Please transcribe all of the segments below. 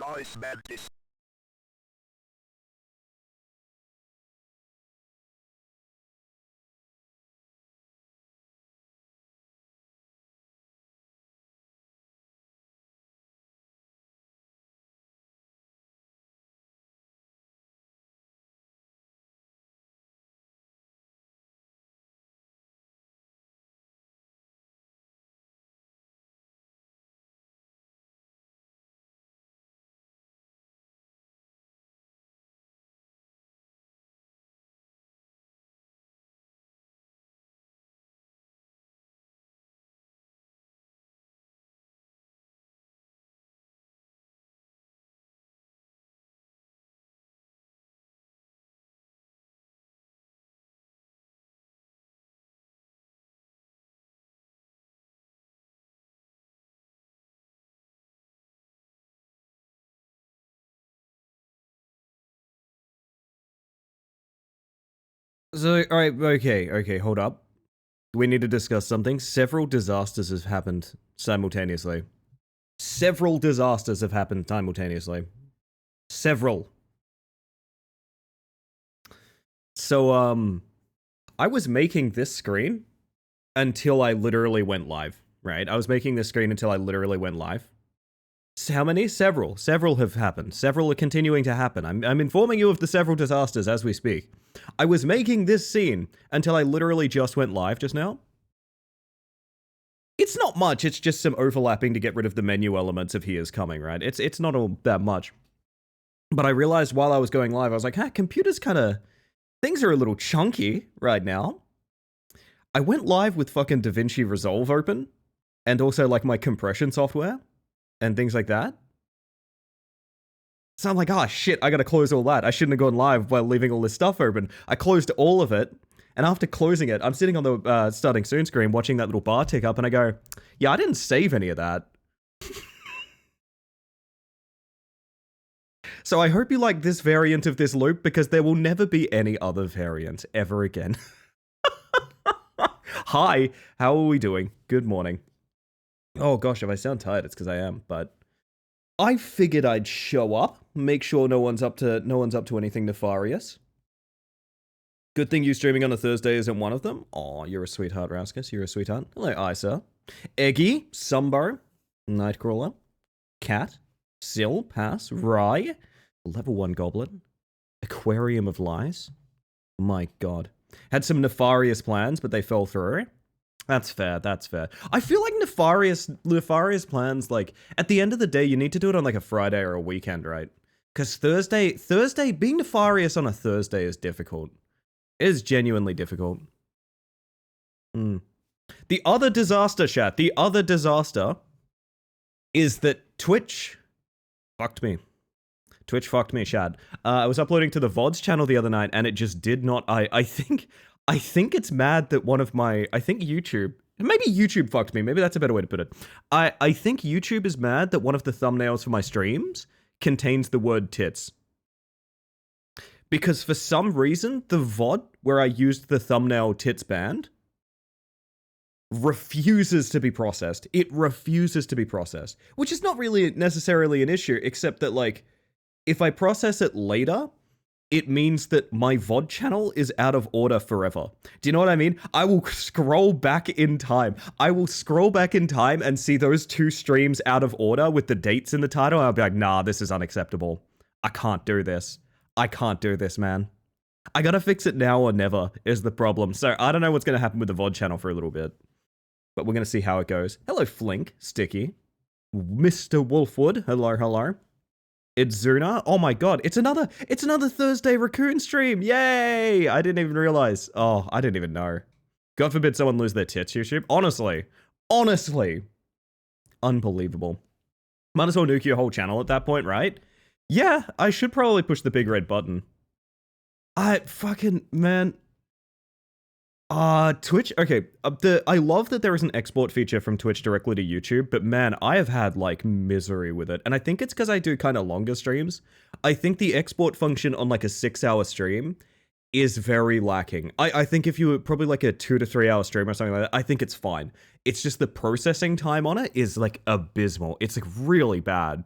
Nice Mantis. So, alright, okay, hold up. We need to discuss something. Several disasters have happened simultaneously. Several disasters have happened simultaneously. Several. So, I was making this screen until I literally went live, right? I was making this screen until I literally went live. So how many? Several. Several have happened. Several are continuing to happen. I'm informing you of the several disasters as we speak. I was making this scene until I literally just went live just now. It's not much, it's just some overlapping to get rid of the menu elements of Here's Coming, right? It's not all that much. But I realized while I was going live, I was like, computer's kind of... Things are a little chunky right now. I went live with fucking DaVinci Resolve open, and also like my compression software, and things like that. So I'm like, shit, I gotta close all that. I shouldn't have gone live while leaving all this stuff open. I closed all of it, And after closing it, I'm sitting on the starting soon screen watching that little bar tick up, and I go, yeah, I didn't save any of that. So I hope you like this variant of this loop, because there will never be any other variant ever again. Hi, how are we doing? Good morning. Oh gosh, if I sound tired, it's because I am, but I figured I'd show up, make sure no one's up to anything nefarious. Good thing you streaming on a Thursday isn't one of them. Aw, you're a sweetheart, Raskus. You're a sweetheart. Hello, Isa. Eggy, Sumbo, Nightcrawler, Cat, Sill, Pass, Rye, Level 1 Goblin, Aquarium of Lies. My god. Had some nefarious plans, but they fell through. That's fair, that's fair. I feel like nefarious plans, like, at the end of the day, you need to do it on, like, a Friday or a weekend, right? Because Thursday, being nefarious on a Thursday is difficult. It is genuinely difficult. The other disaster, chat, the other disaster is that Twitch fucked me. Twitch fucked me, Shad. I was uploading to the VODs channel the other night, and it just did not. I think it's mad that one of my. I think YouTube. Maybe YouTube fucked me. Maybe that's a better way to put it. I think YouTube is mad that one of the thumbnails for my streams contains the word tits. Because for some reason, the VOD where I used the thumbnail tits band refuses to be processed. It refuses to be processed. Which is not really necessarily an issue, except that, like, if I process it later, it means that my VOD channel is out of order forever. Do you know what I mean? I will scroll back in time. I will scroll back in time and see those two streams out of order with the dates in the title, and I'll be like, nah, this is unacceptable. I can't do this. I can't do this, man. I gotta fix it now or never is the problem. So I don't know what's gonna happen with the VOD channel for a little bit, but we're gonna see how it goes. Hello, Flink, Sticky, Mr. Wolfwood. Hello, hello. It's Zuna. Oh my god, it's another Thursday Raccoon stream. Yay! I didn't even realize. Oh, I didn't even know. God forbid someone lose their tits, YouTube. Honestly. Unbelievable. Might as well nuke your whole channel at that point, right? Yeah, I should probably push the big red button. Man. Twitch, okay, I love that there is an export feature from Twitch directly to YouTube, but man, I have had, like, misery with it, and I think it's because I do kind of longer streams. I think the export function on, like, a 6-hour stream is very lacking. I think if you were probably, like, a 2 to 3 hour stream or something like that, I think it's fine. It's just the processing time on it is, like, abysmal. It's, like, really bad.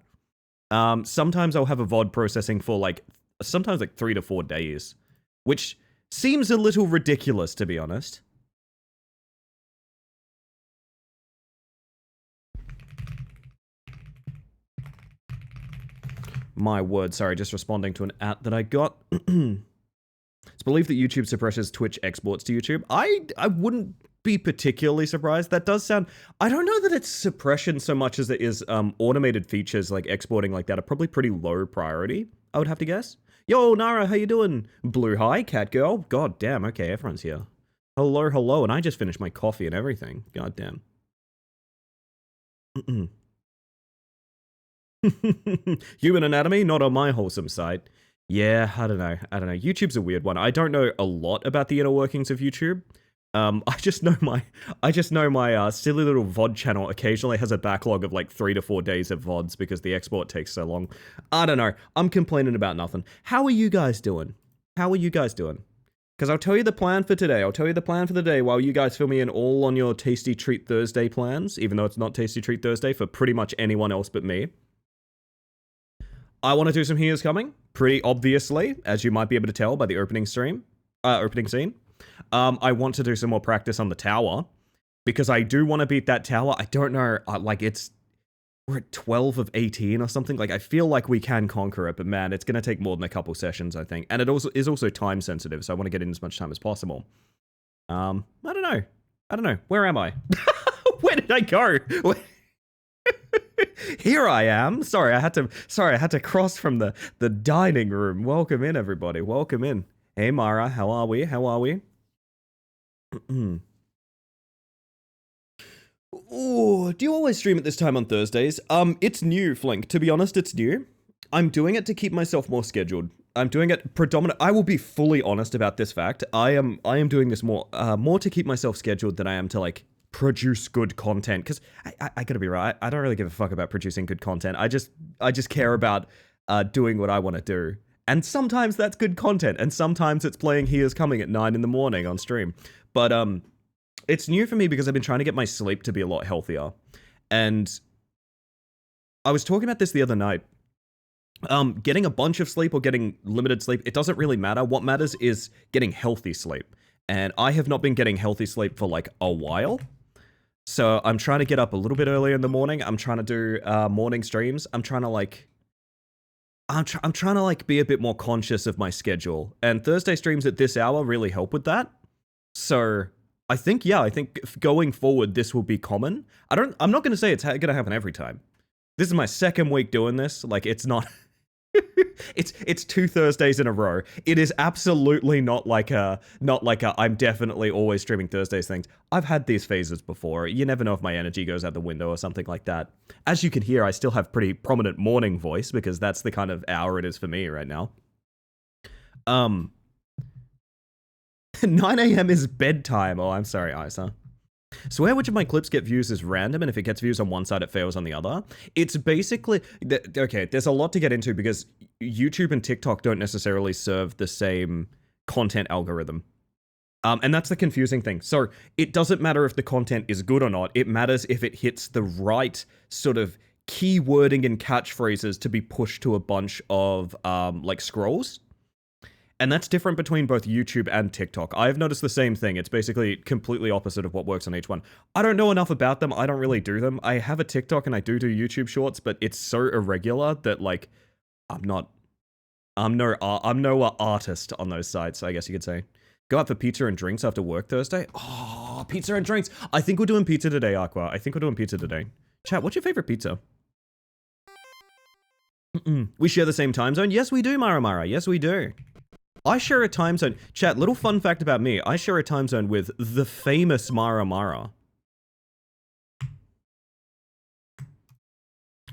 Sometimes I'll have a VOD processing for, like, sometimes, like, 3 to 4 days, which seems a little ridiculous, to be honest. My word, sorry, just responding to an at that I got. It's believed that YouTube suppresses Twitch exports to YouTube. I wouldn't be particularly surprised. That does sound... I don't know that it's suppression so much as it is automated features like exporting like that are probably pretty low priority, I would have to guess. Yo, Nara, how you doing? Blue High, Cat Girl. God damn, okay, everyone's here. Hello, hello, and I just finished my coffee and everything. God damn. Human anatomy, not on my wholesome side. Yeah, I don't know. YouTube's a weird one. I don't know a lot about the inner workings of YouTube. I just know my silly little VOD channel occasionally has a backlog of like 3 to 4 days of VODs because the export takes so long. I don't know. I'm complaining about nothing. How are you guys doing? Because I'll tell you the plan for today. I'll tell you the plan for the day while you guys fill me in all on your Tasty Treat Thursday plans, even though it's not Tasty Treat Thursday for pretty much anyone else but me. I want to do some Here's Coming, pretty obviously, as you might be able to tell by the opening scene. I want to do some more practice on the tower, because I do want to beat that tower. I don't know, we're at 12 of 18 or something. Like, I feel like we can conquer it, but man, it's going to take more than a couple sessions, I think. And it also is also time sensitive, so I want to get in as much time as possible. I don't know. Where am I? Where did I go? Here I am. Sorry, I had to cross from the dining room. Welcome in, everybody. Welcome in. Hey, Mara, how are we? Ooh, do you always stream at this time on Thursdays? It's new, Flink. To be honest, it's new. I'm doing it to keep myself more scheduled. I'm doing it predominant. I will be fully honest about this fact. I am doing this more to keep myself scheduled than I am to like produce good content. Because I gotta be right. I don't really give a fuck about producing good content. I just care about doing what I want to do. And sometimes that's good content, and sometimes it's playing He Is Coming at 9 in the morning on stream. But it's new for me because I've been trying to get my sleep to be a lot healthier. And I was talking about this the other night. Getting a bunch of sleep or getting limited sleep, it doesn't really matter. What matters is getting healthy sleep. And I have not been getting healthy sleep for like a while. So I'm trying to get up a little bit earlier in the morning. I'm trying to do morning streams. I'm trying to like be a bit more conscious of my schedule. And Thursday streams at this hour really help with that. So I think going forward, this will be common. I'm not going to say it's going to happen every time. This is my second week doing this. Like, it's not... it's 2 Thursdays in a row. It is absolutely not like a I'm definitely always streaming Thursdays things. I've had these phases before. You never know if my energy goes out the window or something like that. As you can hear, I still have pretty prominent morning voice because that's the kind of hour it is for me right now. 9 a.m. is bedtime. Oh, I'm sorry, Isa. Swear which of my clips get views is random, and if it gets views on one side, it fails on the other. It's basically... Okay, there's a lot to get into because YouTube and TikTok don't necessarily serve the same content algorithm. And that's the confusing thing. So it doesn't matter if the content is good or not. It matters if it hits the right sort of keywording and catchphrases to be pushed to a bunch of like scrolls. And that's different between both YouTube and TikTok. I've noticed the same thing. It's basically completely opposite of what works on each one. I don't know enough about them. I don't really do them. I have a TikTok and I do YouTube shorts, but it's so irregular that like I'm no artist on those sites, I guess you could say. Go out for pizza and drinks after work Thursday. Oh, pizza and drinks. I think we're doing pizza today, Aqua. I think we're doing pizza today. Chat, what's your favorite pizza? We share the same time zone? Yes, we do, Mara. Yes, we do. I share a time zone. Chat, little fun fact about me. I share a time zone with the famous Mara. What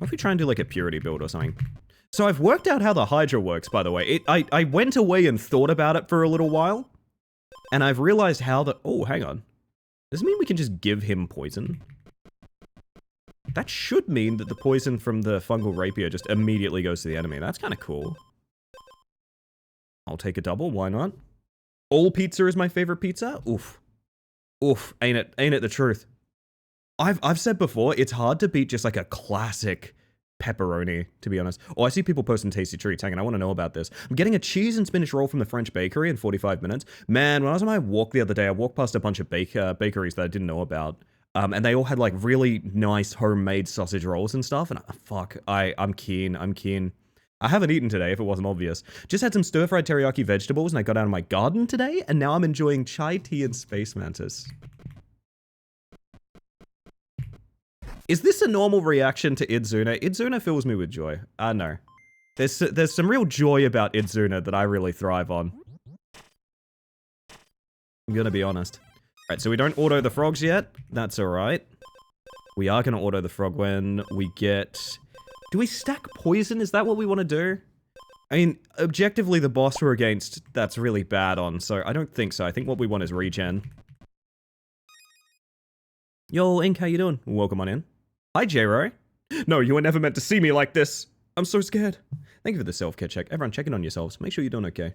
if we try and do like a purity build or something? So I've worked out how the Hydra works, by the way. I went away and thought about it for a little while. And I've realized how the... Oh, hang on. Does it mean we can just give him poison? That should mean that the poison from the fungal rapier just immediately goes to the enemy. That's kind of cool. I'll take a double, why not? All pizza is my favorite pizza? Oof. Oof, ain't it the truth? I've said before, it's hard to beat just like a classic pepperoni, to be honest. Oh, I see people posting tasty treats. Hang on, I want to know about this. I'm getting a cheese and spinach roll from the French bakery in 45 minutes. Man, when I was on my walk the other day, I walked past a bunch of bakeries that I didn't know about. And they all had like really nice homemade sausage rolls and stuff. And fuck, I'm keen. I haven't eaten today, if it wasn't obvious. Just had some stir-fried teriyaki vegetables, and I got out of my garden today, and now I'm enjoying chai tea and space mantis. Is this a normal reaction to Idzuna? Idzuna fills me with joy. I know. There's some real joy about Idzuna that I really thrive on. I'm gonna be honest. Alright, so we don't auto the frogs yet. That's alright. We are gonna auto the frog when we get... Do we stack poison? Is that what we want to do? I mean, objectively, the boss we're against, that's really bad on, so I don't think so. I think what we want is regen. Yo, Ink, how you doing? Welcome on in. Hi, J-Ro. No, you were never meant to see me like this. I'm so scared. Thank you for the self-care check. Everyone, check in on yourselves. Make sure you're doing okay.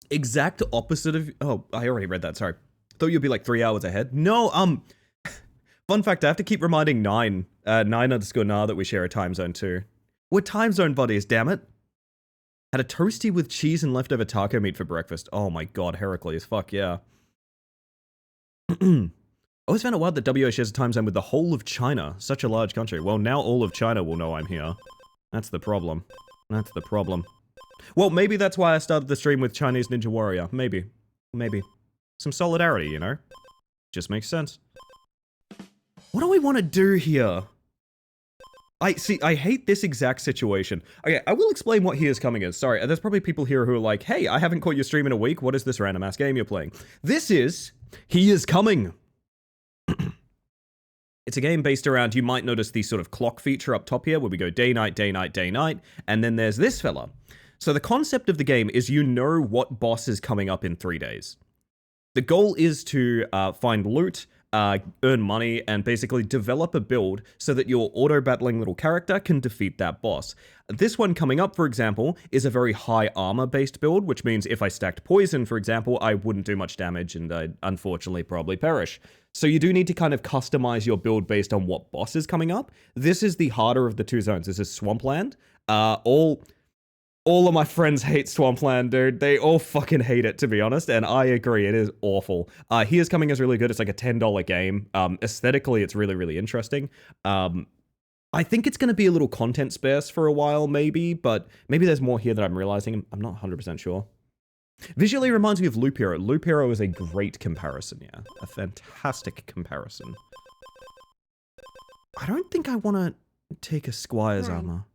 Exact opposite of... Oh, I already read that, sorry. Thought you'd be like 3 hours ahead. No, fun fact, I have to keep reminding 9_nah that we share a time zone too. We're time zone buddies, damn it. Had a toasty with cheese and leftover taco meat for breakfast. Oh my god, Heracles, fuck yeah. Always found it wild that WA shares a time zone with the whole of China. Such a large country. Well, now all of China will know I'm here. That's the problem. That's the problem. Well, maybe that's why I started the stream with Chinese Ninja Warrior. Maybe. Maybe. Some solidarity, you know? Just makes sense. What do we want to do here? I hate this exact situation. Okay, I will explain what He Is Coming is. Sorry, there's probably people here who are like, hey, I haven't caught your stream in a week. What is this random ass game you're playing? This is He Is Coming. It's a game based around, you might notice the sort of clock feature up top here where we go day, night, day, night, day, night. And then there's this fella. So the concept of the game is you know what boss is coming up in 3 days. The goal is to find loot, earn money, and basically develop a build so that your auto-battling little character can defeat that boss. This one coming up, for example, is a very high armor-based build, which means if I stacked poison, for example, I wouldn't do much damage and I'd unfortunately probably perish. So you do need to kind of customize your build based on what boss is coming up. This is the harder of the two zones. This is Swampland. All of my friends hate Swampland, dude. They all fucking hate it, to be honest, and I agree, it is awful. Here's Coming is really good. It's like a $10 game. Aesthetically, it's really, really interesting. I think it's going to be a little content sparse for a while, maybe, but maybe there's more here that I'm realizing. I'm not 100% sure. Visually reminds me of Loop Hero. Loop Hero is a great comparison, yeah. A fantastic comparison. I don't think I want to take a Squire's armor.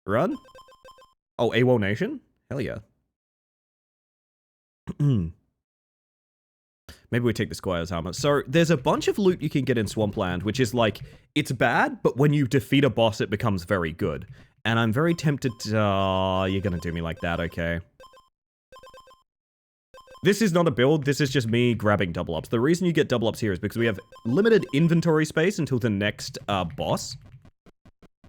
Run? Oh, AWOL Nation? Hell yeah. Maybe we take the Squire's armor. So, there's a bunch of loot you can get in Swampland, which is like, it's bad, but when you defeat a boss, it becomes very good. And I'm very tempted to... you're gonna do me like that, okay. This is not a build, this is just me grabbing double ups. The reason you get double ups here is because we have limited inventory space until the next boss.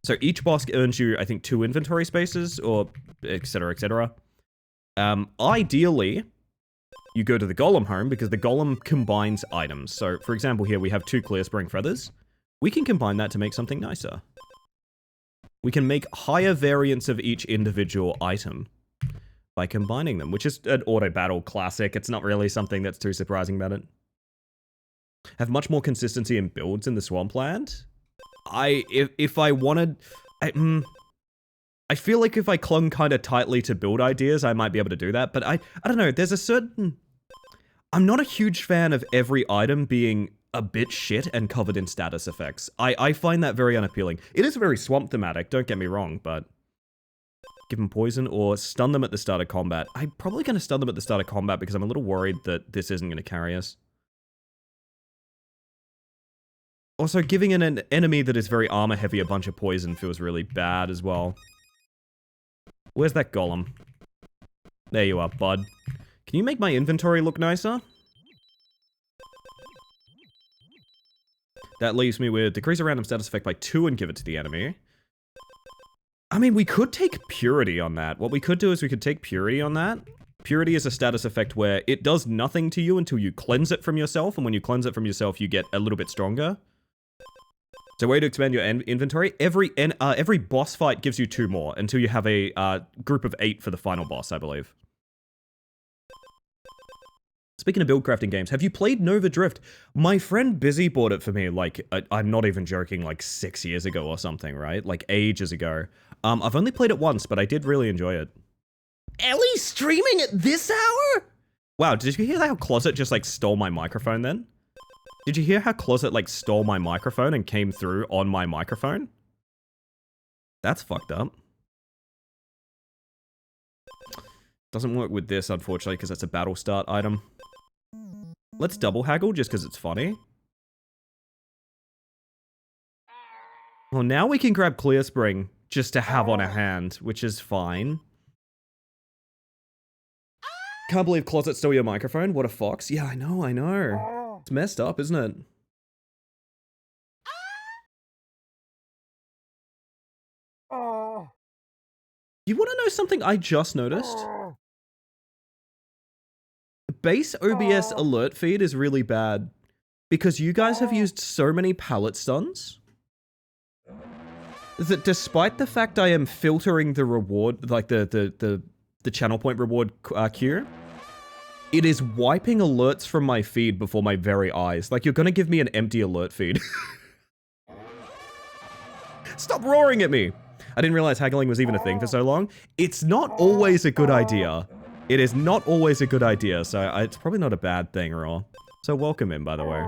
So each boss earns you, I think, 2 inventory spaces, or etc, etc. Ideally, you go to the Golem home, because the Golem combines items. So, for example, here we have 2 Clear Spring Feathers. We can combine that to make something nicer. We can make higher variants of each individual item by combining them, which is an auto-battle classic. It's not really something that's too surprising about it. Have much more consistency in builds in the Swampland. If I wanted... I feel like if I clung kind of tightly to build ideas, I might be able to do that, but I don't know, there's a certain... I'm not a huge fan of every item being a bit shit and covered in status effects. I find that very unappealing. It is very swamp thematic, don't get me wrong, but... Give them poison or stun them at the start of combat. I'm probably going to stun them at the start of combat because I'm a little worried that this isn't going to carry us. Also, giving an enemy that is very armor heavy a bunch of poison feels really bad as well. Where's that golem? There you are, bud. Can you make my inventory look nicer? That leaves me with decrease a random status effect by 2 and give it to the enemy. I mean, we could take Purity on that. What we could do is we could take Purity on that. Purity is a status effect where it does nothing to you until you cleanse it from yourself, and when you cleanse it from yourself, you get a little bit stronger. So a way to expand your inventory, every boss fight gives you 2 more until you have a group of 8 for the final boss, I believe. Speaking of build crafting games, have you played Nova Drift? My friend Busy bought it for me, like, I'm not even joking, like 6 years ago or something, right? Like ages ago. I've only played it once, but I did really enjoy it. Ellie streaming at this hour? Wow, did you hear how Closet just like stole my microphone then? Did you hear how Closet like stole my microphone and came through on my microphone? That's fucked up. Doesn't work with this, unfortunately, because that's a battle start item. Let's double haggle just because it's funny. Well, now we can grab Clear Spring just to have on a hand, which is fine. Can't believe Closet stole your microphone. What a fox. Yeah, I know. It's messed up, isn't it? You want to know something I just noticed? Base OBS alert feed is really bad because you guys have used so many pallet stuns that despite the fact I am filtering the reward, like the channel point reward queue, it is wiping alerts from my feed before my very eyes. Like, you're gonna give me an empty alert feed. Stop roaring at me! I didn't realize haggling was even a thing for so long. It's not always a good idea. It is not always a good idea, so it's probably not a bad thing, Raw. So welcome in, by the way.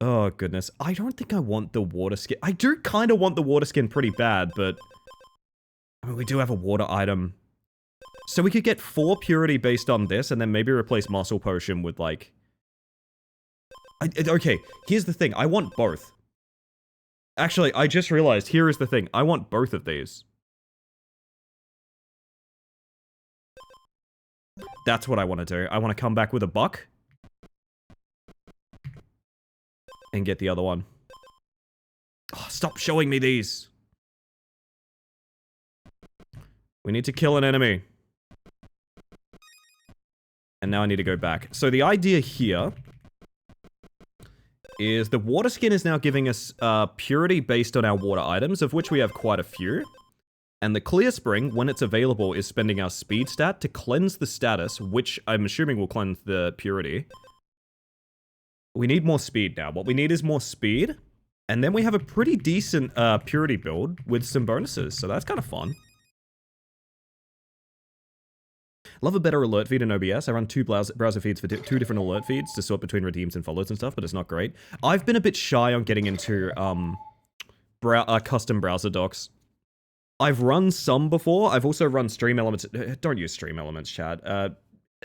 Oh, goodness. I don't think I want the water skin. I do kind of want the water skin pretty bad, but... I mean, we do have a water item. So we could get 4 purity based on this, and then maybe replace muscle potion with, like... Okay, here's the thing. I want both. Actually, I just realized, here is the thing. I want both of these. That's what I want to do. I want to come back with a buck. And get the other one. Oh, stop showing me these. We need to kill an enemy. And now I need to go back. So the idea here is the water skin is now giving us purity based on our water items, of which we have quite a few. And the clear spring, when it's available, is spending our speed stat to cleanse the status, which I'm assuming will cleanse the purity. We need more speed now. What we need is more speed. And then we have a pretty decent purity build with some bonuses, so that's kind of fun. Love a better alert feed in OBS. I run two browser feeds for two different alert feeds to sort between redeems and follows and stuff, but it's not great. I've been a bit shy on getting into custom browser docs. I've run some before. I've also run Stream Elements. Don't use Stream Elements, chat.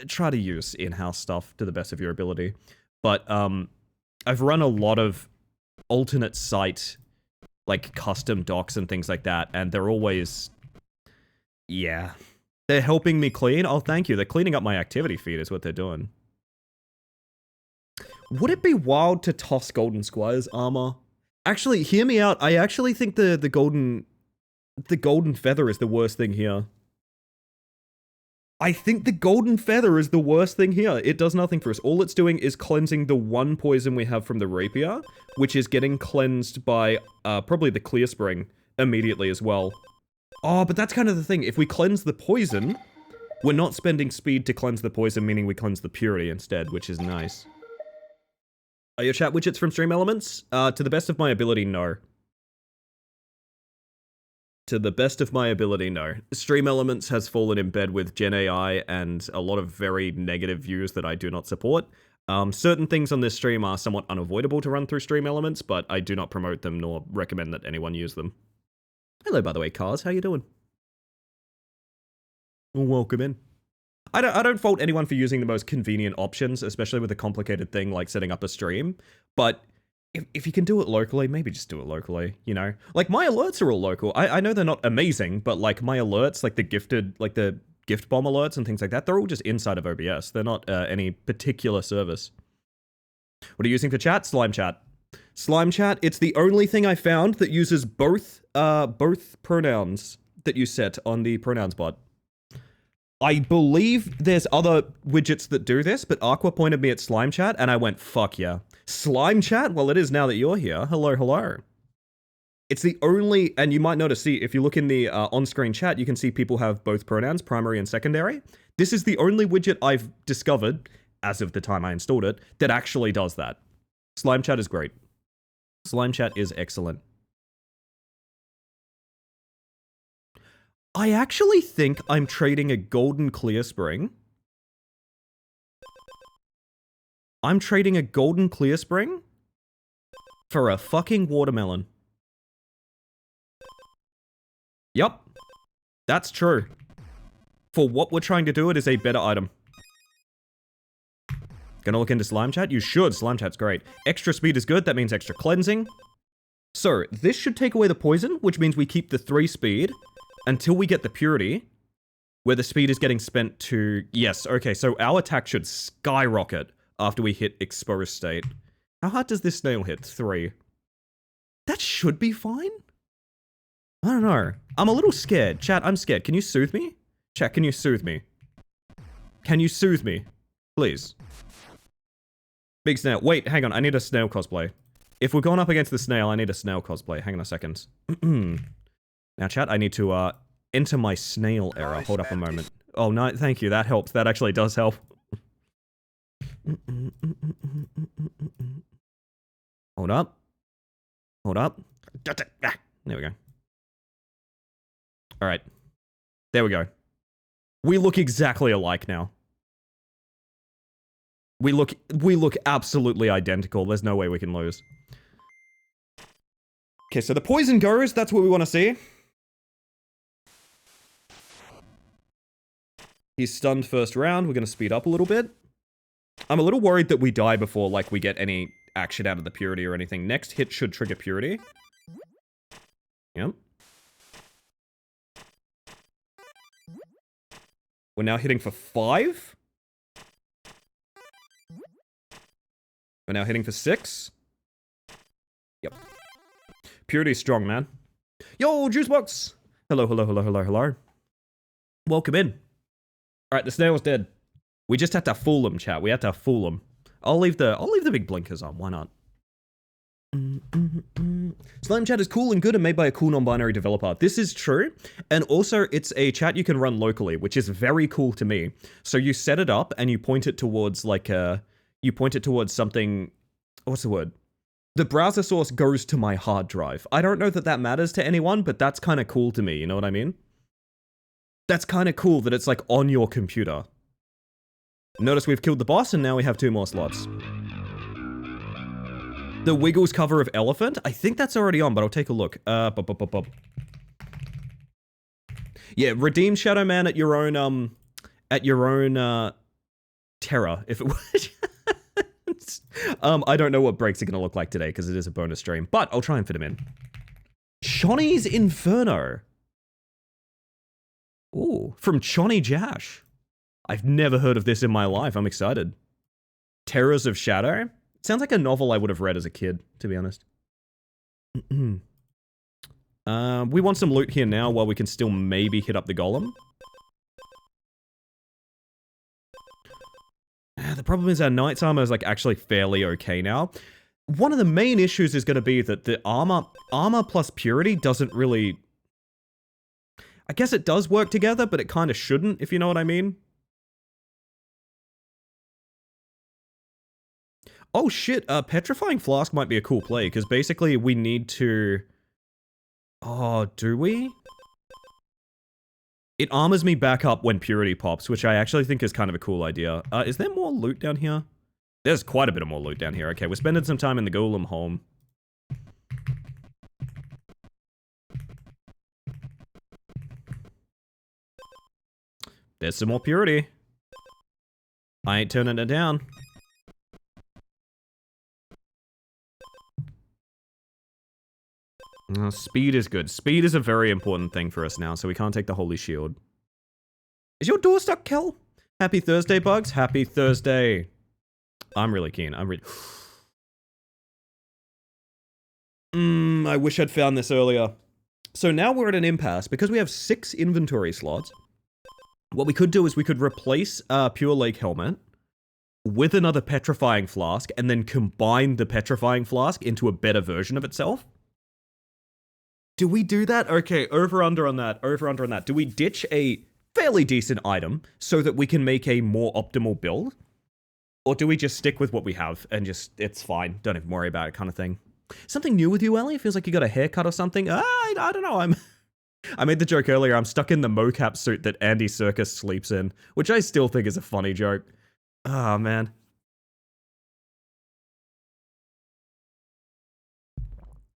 Try to use in-house stuff to the best of your ability. But I've run a lot of alternate site, like custom docs and things like that, and they're always, yeah. They're helping me clean. Oh, thank you. They're cleaning up my activity feed is what they're doing. Would it be wild to toss Golden Squire's armor? Actually, hear me out. I actually think the golden feather is the worst thing here. I think the golden feather is the worst thing here. It does nothing for us. All it's doing is cleansing the one poison we have from the rapier, which is getting cleansed by probably the clear spring immediately as well. Oh, but that's kind of the thing. If we cleanse the poison, we're not spending speed to cleanse the poison, meaning we cleanse the purity instead, which is nice. Are your chat widgets from Stream Elements? To the best of my ability, no. To the best of my ability, no. Stream Elements has fallen in bed with Gen AI and a lot of very negative views that I do not support. Certain things on this stream are somewhat unavoidable to run through Stream Elements, but I do not promote them nor recommend that anyone use them. Hello, by the way, Cars. How you doing? Well, welcome in. I don't fault anyone for using the most convenient options, especially with a complicated thing like setting up a stream. But if you can do it locally, maybe just do it locally, you know? Like, my alerts are all local. I know they're not amazing, but like my alerts, like the gift bomb alerts and things like that, they're all just inside of OBS. They're not any particular service. What are you using for chat? Slime Chat. Slime Chat, it's the only thing I found that uses both pronouns that you set on the pronouns bot. I believe there's other widgets that do this, but Aqua pointed me at Slime Chat, and I went, fuck yeah. Slime Chat? Well, it is now that you're here. Hello, hello. It's the only, and you might notice, see, if you look in the on-screen chat, you can see people have both pronouns, primary and secondary. This is the only widget I've discovered, as of the time I installed it, that actually does that. Slime Chat is great. Slime Chat is excellent. I actually think I'm trading a golden clear spring. I'm trading a golden clear spring for a fucking watermelon. Yup. That's true. For what we're trying to do, it is a better item. Gonna look into Slime Chat? You should. Slime Chat's great. Extra speed is good. That means extra cleansing. So, this should take away the poison, which means we keep the 3 speed until we get the purity, where the speed is getting spent to... Yes, okay, so our attack should skyrocket after we hit exposed state. How hard does this snail hit? 3. That should be fine? I don't know. I'm a little scared. Chat, I'm scared. Can you soothe me? Chat, can you soothe me? Can you soothe me? Please. Big snail. Wait, hang on. I need a snail cosplay. If we're going up against the snail, I need a snail cosplay. Hang on a second. Now, chat, I need to enter my snail era. Hold up a moment. Oh, no, thank you. That helps. That actually does help. Hold up. Hold up. There we go. All right. There we go. We look exactly alike now. We look absolutely identical. There's no way we can lose. Okay, so the poison goes. That's what we want to see. He's stunned first round. We're going to speed up a little bit. I'm a little worried that we die before, like, we get any action out of the purity or anything. Next hit should trigger purity. Yep. We're now hitting for 5. We're now hitting for 6. Yep. Purity's strong, man. Yo, Juicebox! Hello, hello, hello, hello, hello. Welcome in. Alright, the snail's dead. We just had to fool him, chat. We had to fool him. I'll leave the big blinkers on. Why not? Slime chat is cool and good and made by a cool non-binary developer. This is true. And also, it's a chat you can run locally, which is very cool to me. So you set it up and you point it towards like you point it towards something. What's the word? The browser source goes to my hard drive. I don't know that that matters to anyone, but that's kind of cool to me. You know what I mean? That's kind of cool that it's like on your computer. Notice we've killed the boss and now we have 2 more slots. The Wiggles cover of Elephant? I think that's already on, but I'll take a look. Yeah, redeem Shadow Man at your own terror, if it would. I don't know what breaks are gonna look like today, because it is a bonus stream, but I'll try and fit him in. Chonny's Inferno. Ooh, from Chonny Jash. I've never heard of this in my life. I'm excited. Terrors of Shadow? Sounds like a novel I would have read as a kid, to be honest. We want some loot here now while we can still maybe hit up the golem. The problem is our knight's armor is like actually fairly okay now. One of the main issues is going to be that the armor plus purity doesn't really... I guess it does work together, but it kind of shouldn't, if you know what I mean. Oh shit, Petrifying Flask might be a cool play, because basically we need to... Oh, do we? It armors me back up when Purity pops, which I actually think is kind of a cool idea. Is there more loot down here? There's quite a bit of more loot down here. Okay, we're spending some time in the Golem home. There's some more Purity. I ain't turning it down. Speed is good. Speed is a very important thing for us now, so we can't take the Holy Shield. Is your door stuck, Kel? Happy Thursday, Bugs. Happy Thursday. I'm really keen. I wish I'd found this earlier. So now we're at an impasse. Because we have 6 inventory slots, what we could do is we could replace Pure Lake Helmet with another Petrifying Flask, and then combine the Petrifying Flask into a better version of itself. Do we do that? Okay, over-under on that, over-under on that. Do we ditch a fairly decent item so that we can make a more optimal build? Or do we just stick with what we have and just, it's fine, don't even worry about it kind of thing? Something new with you, Ellie? It feels like you got a haircut or something? I don't know, I made the joke earlier, I'm stuck in the mocap suit that Andy Serkis sleeps in, which I still think is a funny joke. Oh, man.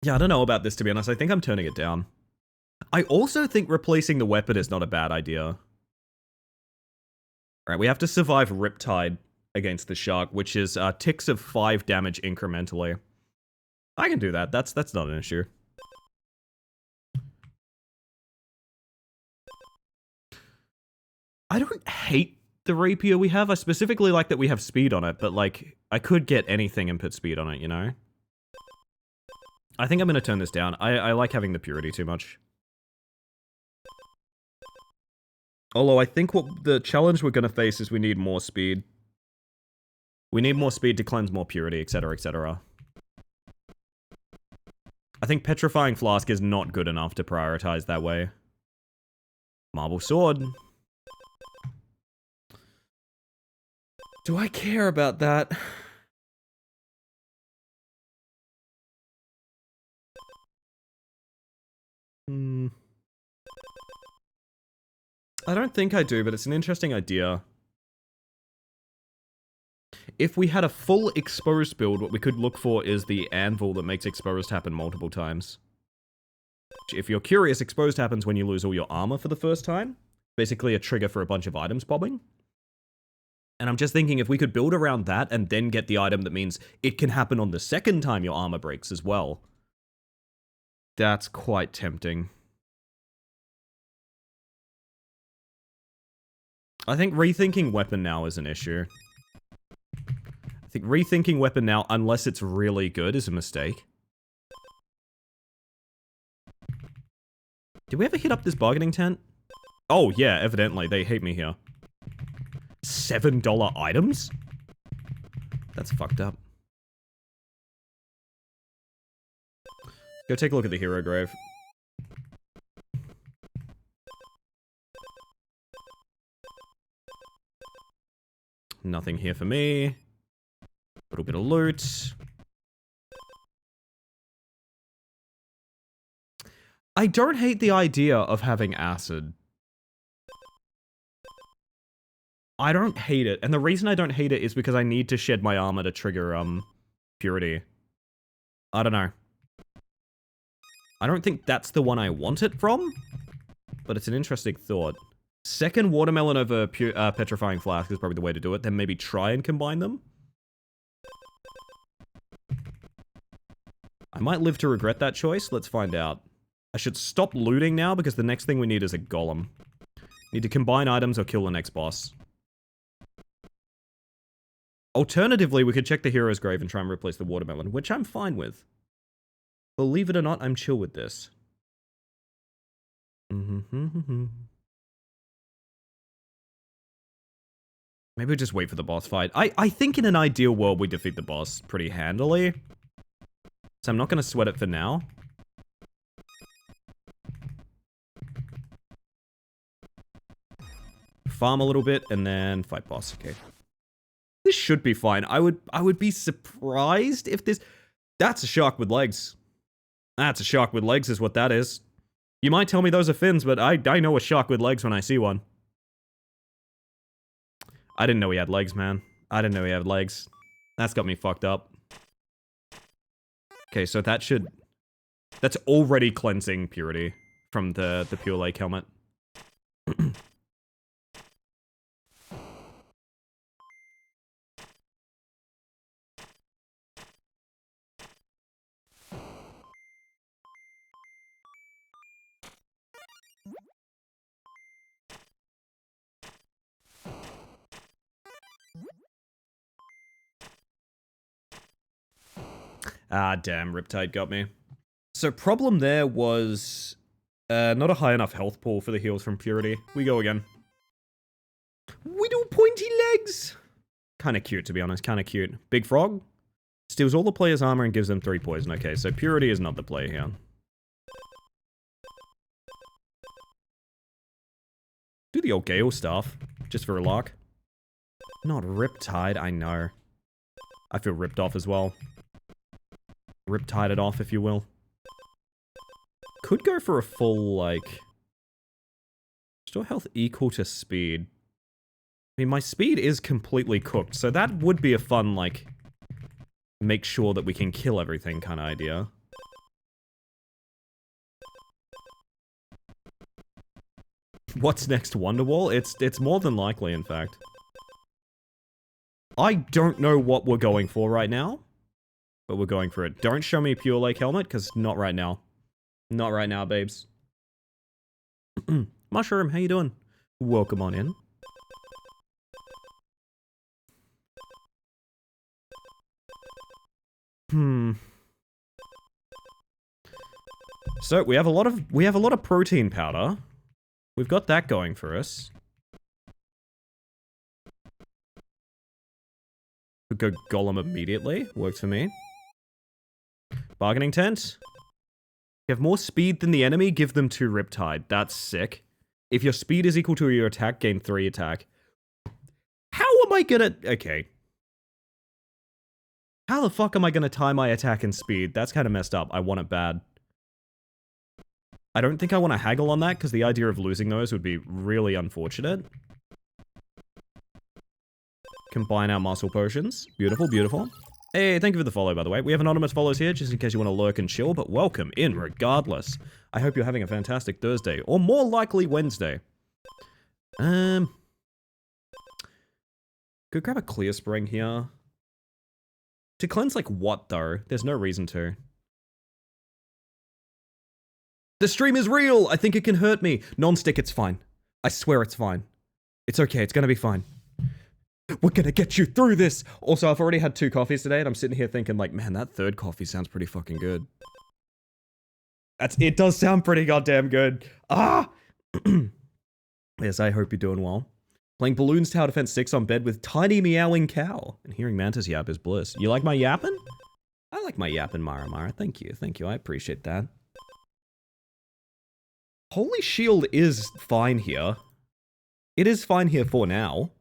Yeah, I don't know about this, to be honest. I think I'm turning it down. I also think replacing the weapon is not a bad idea. Alright, we have to survive Riptide against the shark, which is ticks of 5 damage incrementally. I can do that. That's not an issue. I don't hate the rapier we have. I specifically like that we have speed on it, but like, I could get anything and put speed on it, you know? I think I'm going to turn this down. I like having the purity too much. Although I think what the challenge we're going to face is we need more speed. We need more speed to cleanse more purity, etc, etc. I think Petrifying Flask is not good enough to prioritize that way. Marble Sword. Do I care about that? I don't think I do, but it's an interesting idea. If we had a full exposed build, what we could look for is the anvil that makes exposed happen multiple times. If you're curious, exposed happens when you lose all your armor for the first time. Basically a trigger for a bunch of items popping. And I'm just thinking if we could build around that and then get the item that means it can happen on the second time your armor breaks as well. That's quite tempting. I think rethinking weapon now is an issue. I think rethinking weapon now, unless it's really good, is a mistake. Did we ever hit up this bargaining tent? Oh, yeah, evidently. They hate me here. $7 items? That's fucked up. Go take a look at the hero grave. Nothing here for me. A little bit of loot. I don't hate the idea of having acid. I don't hate it, and the reason I don't hate it is because I need to shed my armor to trigger, purity. I don't know. I don't think that's the one I want it from, but it's an interesting thought. Second watermelon over petrifying flask is probably the way to do it, then maybe try and combine them. I might live to regret that choice, let's find out. I should stop looting now because the next thing we need is a golem. Need to combine items or kill the next boss. Alternatively, we could check the hero's grave and try and replace the watermelon, which I'm fine with. Believe it or not, I'm chill with this. Maybe we'll just wait for the boss fight. I think in an ideal world we defeat the boss pretty handily. So I'm not going to sweat it for now. Farm a little bit and then fight boss. Okay. This should be fine. I would be surprised if this... That's a shark with legs. That's a shark with legs is what that is. You might tell me those are fins, but I know a shark with legs when I see one. I didn't know he had legs, man. I didn't know he had legs. That's got me fucked up. Okay, so that should... That's already cleansing purity from the Pure Lake helmet. Ah, damn, Riptide got me. So problem there was not a high enough health pool for the heals from Purity. We go again. We do pointy legs! Kinda cute, to be honest, kinda cute. Big Frog steals all the player's armor and gives them 3 poison. Okay, so Purity is not the play here. Do the old Gale stuff, just for a lark. Not Riptide, I know. I feel ripped off as well. Riptide it off, if you will. Could go for a full, like... Restore health equal to speed. I mean, my speed is completely cooked, so that would be a fun, like... Make sure that we can kill everything kind of idea. What's next, Wonderwall? It's more than likely, in fact. I don't know what we're going for right now. But we're going for it. Don't show me Pure Lake helmet, because not right now. Not right now, babes. Mushroom, how you doing? Welcome on in. So we have a lot of protein powder. We've got that going for us. Could go Golem immediately. Works for me. Bargaining tent. You have more speed than the enemy, give them 2 Riptide. That's sick. If your speed is equal to your attack, gain 3 attack. How am I gonna... Okay. How the fuck am I gonna tie my attack and speed? That's kind of messed up. I want it bad. I don't think I want to haggle on that, because the idea of losing those would be really unfortunate. Combine our muscle potions. Beautiful, beautiful. Hey, thank you for the follow, by the way. We have anonymous follows here, just in case you want to lurk and chill, but welcome in regardless. I hope you're having a fantastic Thursday, or more likely Wednesday. Go Go grab a clear spring here. To cleanse like what though? There's no reason to. The stream is real! I think it can hurt me. Non-stick, it's fine. I swear it's fine. It's okay, it's gonna be fine. We're gonna get you through this! Also, I've already had 2 coffees today, and I'm sitting here thinking like, man, that 3rd coffee sounds pretty fucking good. It does sound pretty goddamn good. Ah! Yes, I hope you're doing well. Playing Balloons Tower Defense 6 on bed with tiny meowing cow. And hearing Mantis yap is bliss. You like my yapping? I like my yapping, Mara. Thank you, I appreciate that. Holy Shield is fine here. It is fine here for now.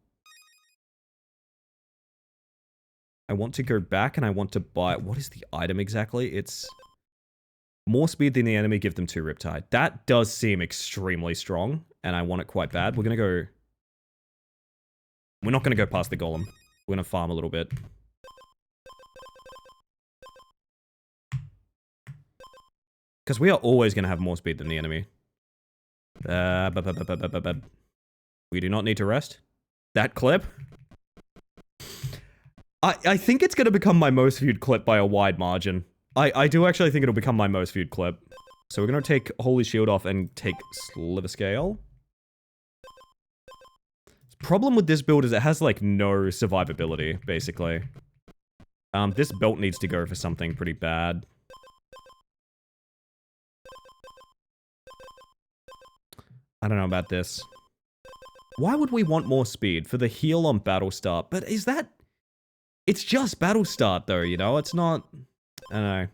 I want to go back and I want to buy... What is the item exactly? It's... More speed than the enemy, give them 2 Riptide. That does seem extremely strong, and I want it quite bad. We're gonna go... We're not gonna go past the Golem. We're gonna farm a little bit. Because we are always gonna have more speed than the enemy. We do not need to rest. That clip? I think it's gonna become my most viewed clip by a wide margin. I do actually think it'll become my most viewed clip. So we're gonna take Holy Shield off and take Sliver Scale. Problem with this build is it has like no survivability, basically. This belt needs to go for something pretty bad. I don't know about this. Why would we want more speed? For the heal on battle start? But is that... It's just battle start though, you know? It's not... I don't know.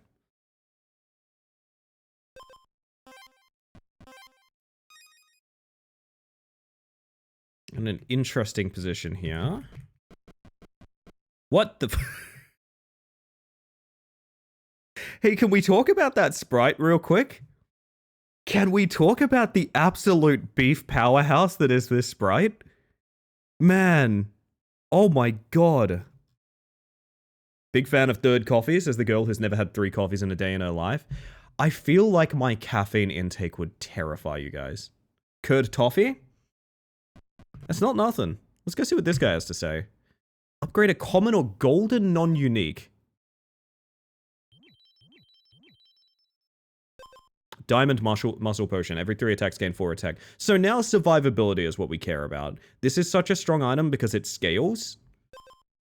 In an interesting position here. What the... Hey, can we talk about that sprite real quick? Can we talk about the absolute beef powerhouse that is this sprite? Man. Oh my god. Big fan of 3rd coffee, says the girl who's never had 3 coffees in a day in her life. I feel like my caffeine intake would terrify you guys. Curd toffee? That's not nothing. Let's go see what this guy has to say. Upgrade a common or golden non-unique. Diamond muscle potion. Every 3 attacks gain 4 attack. So now survivability is what we care about. This is such a strong item because it scales.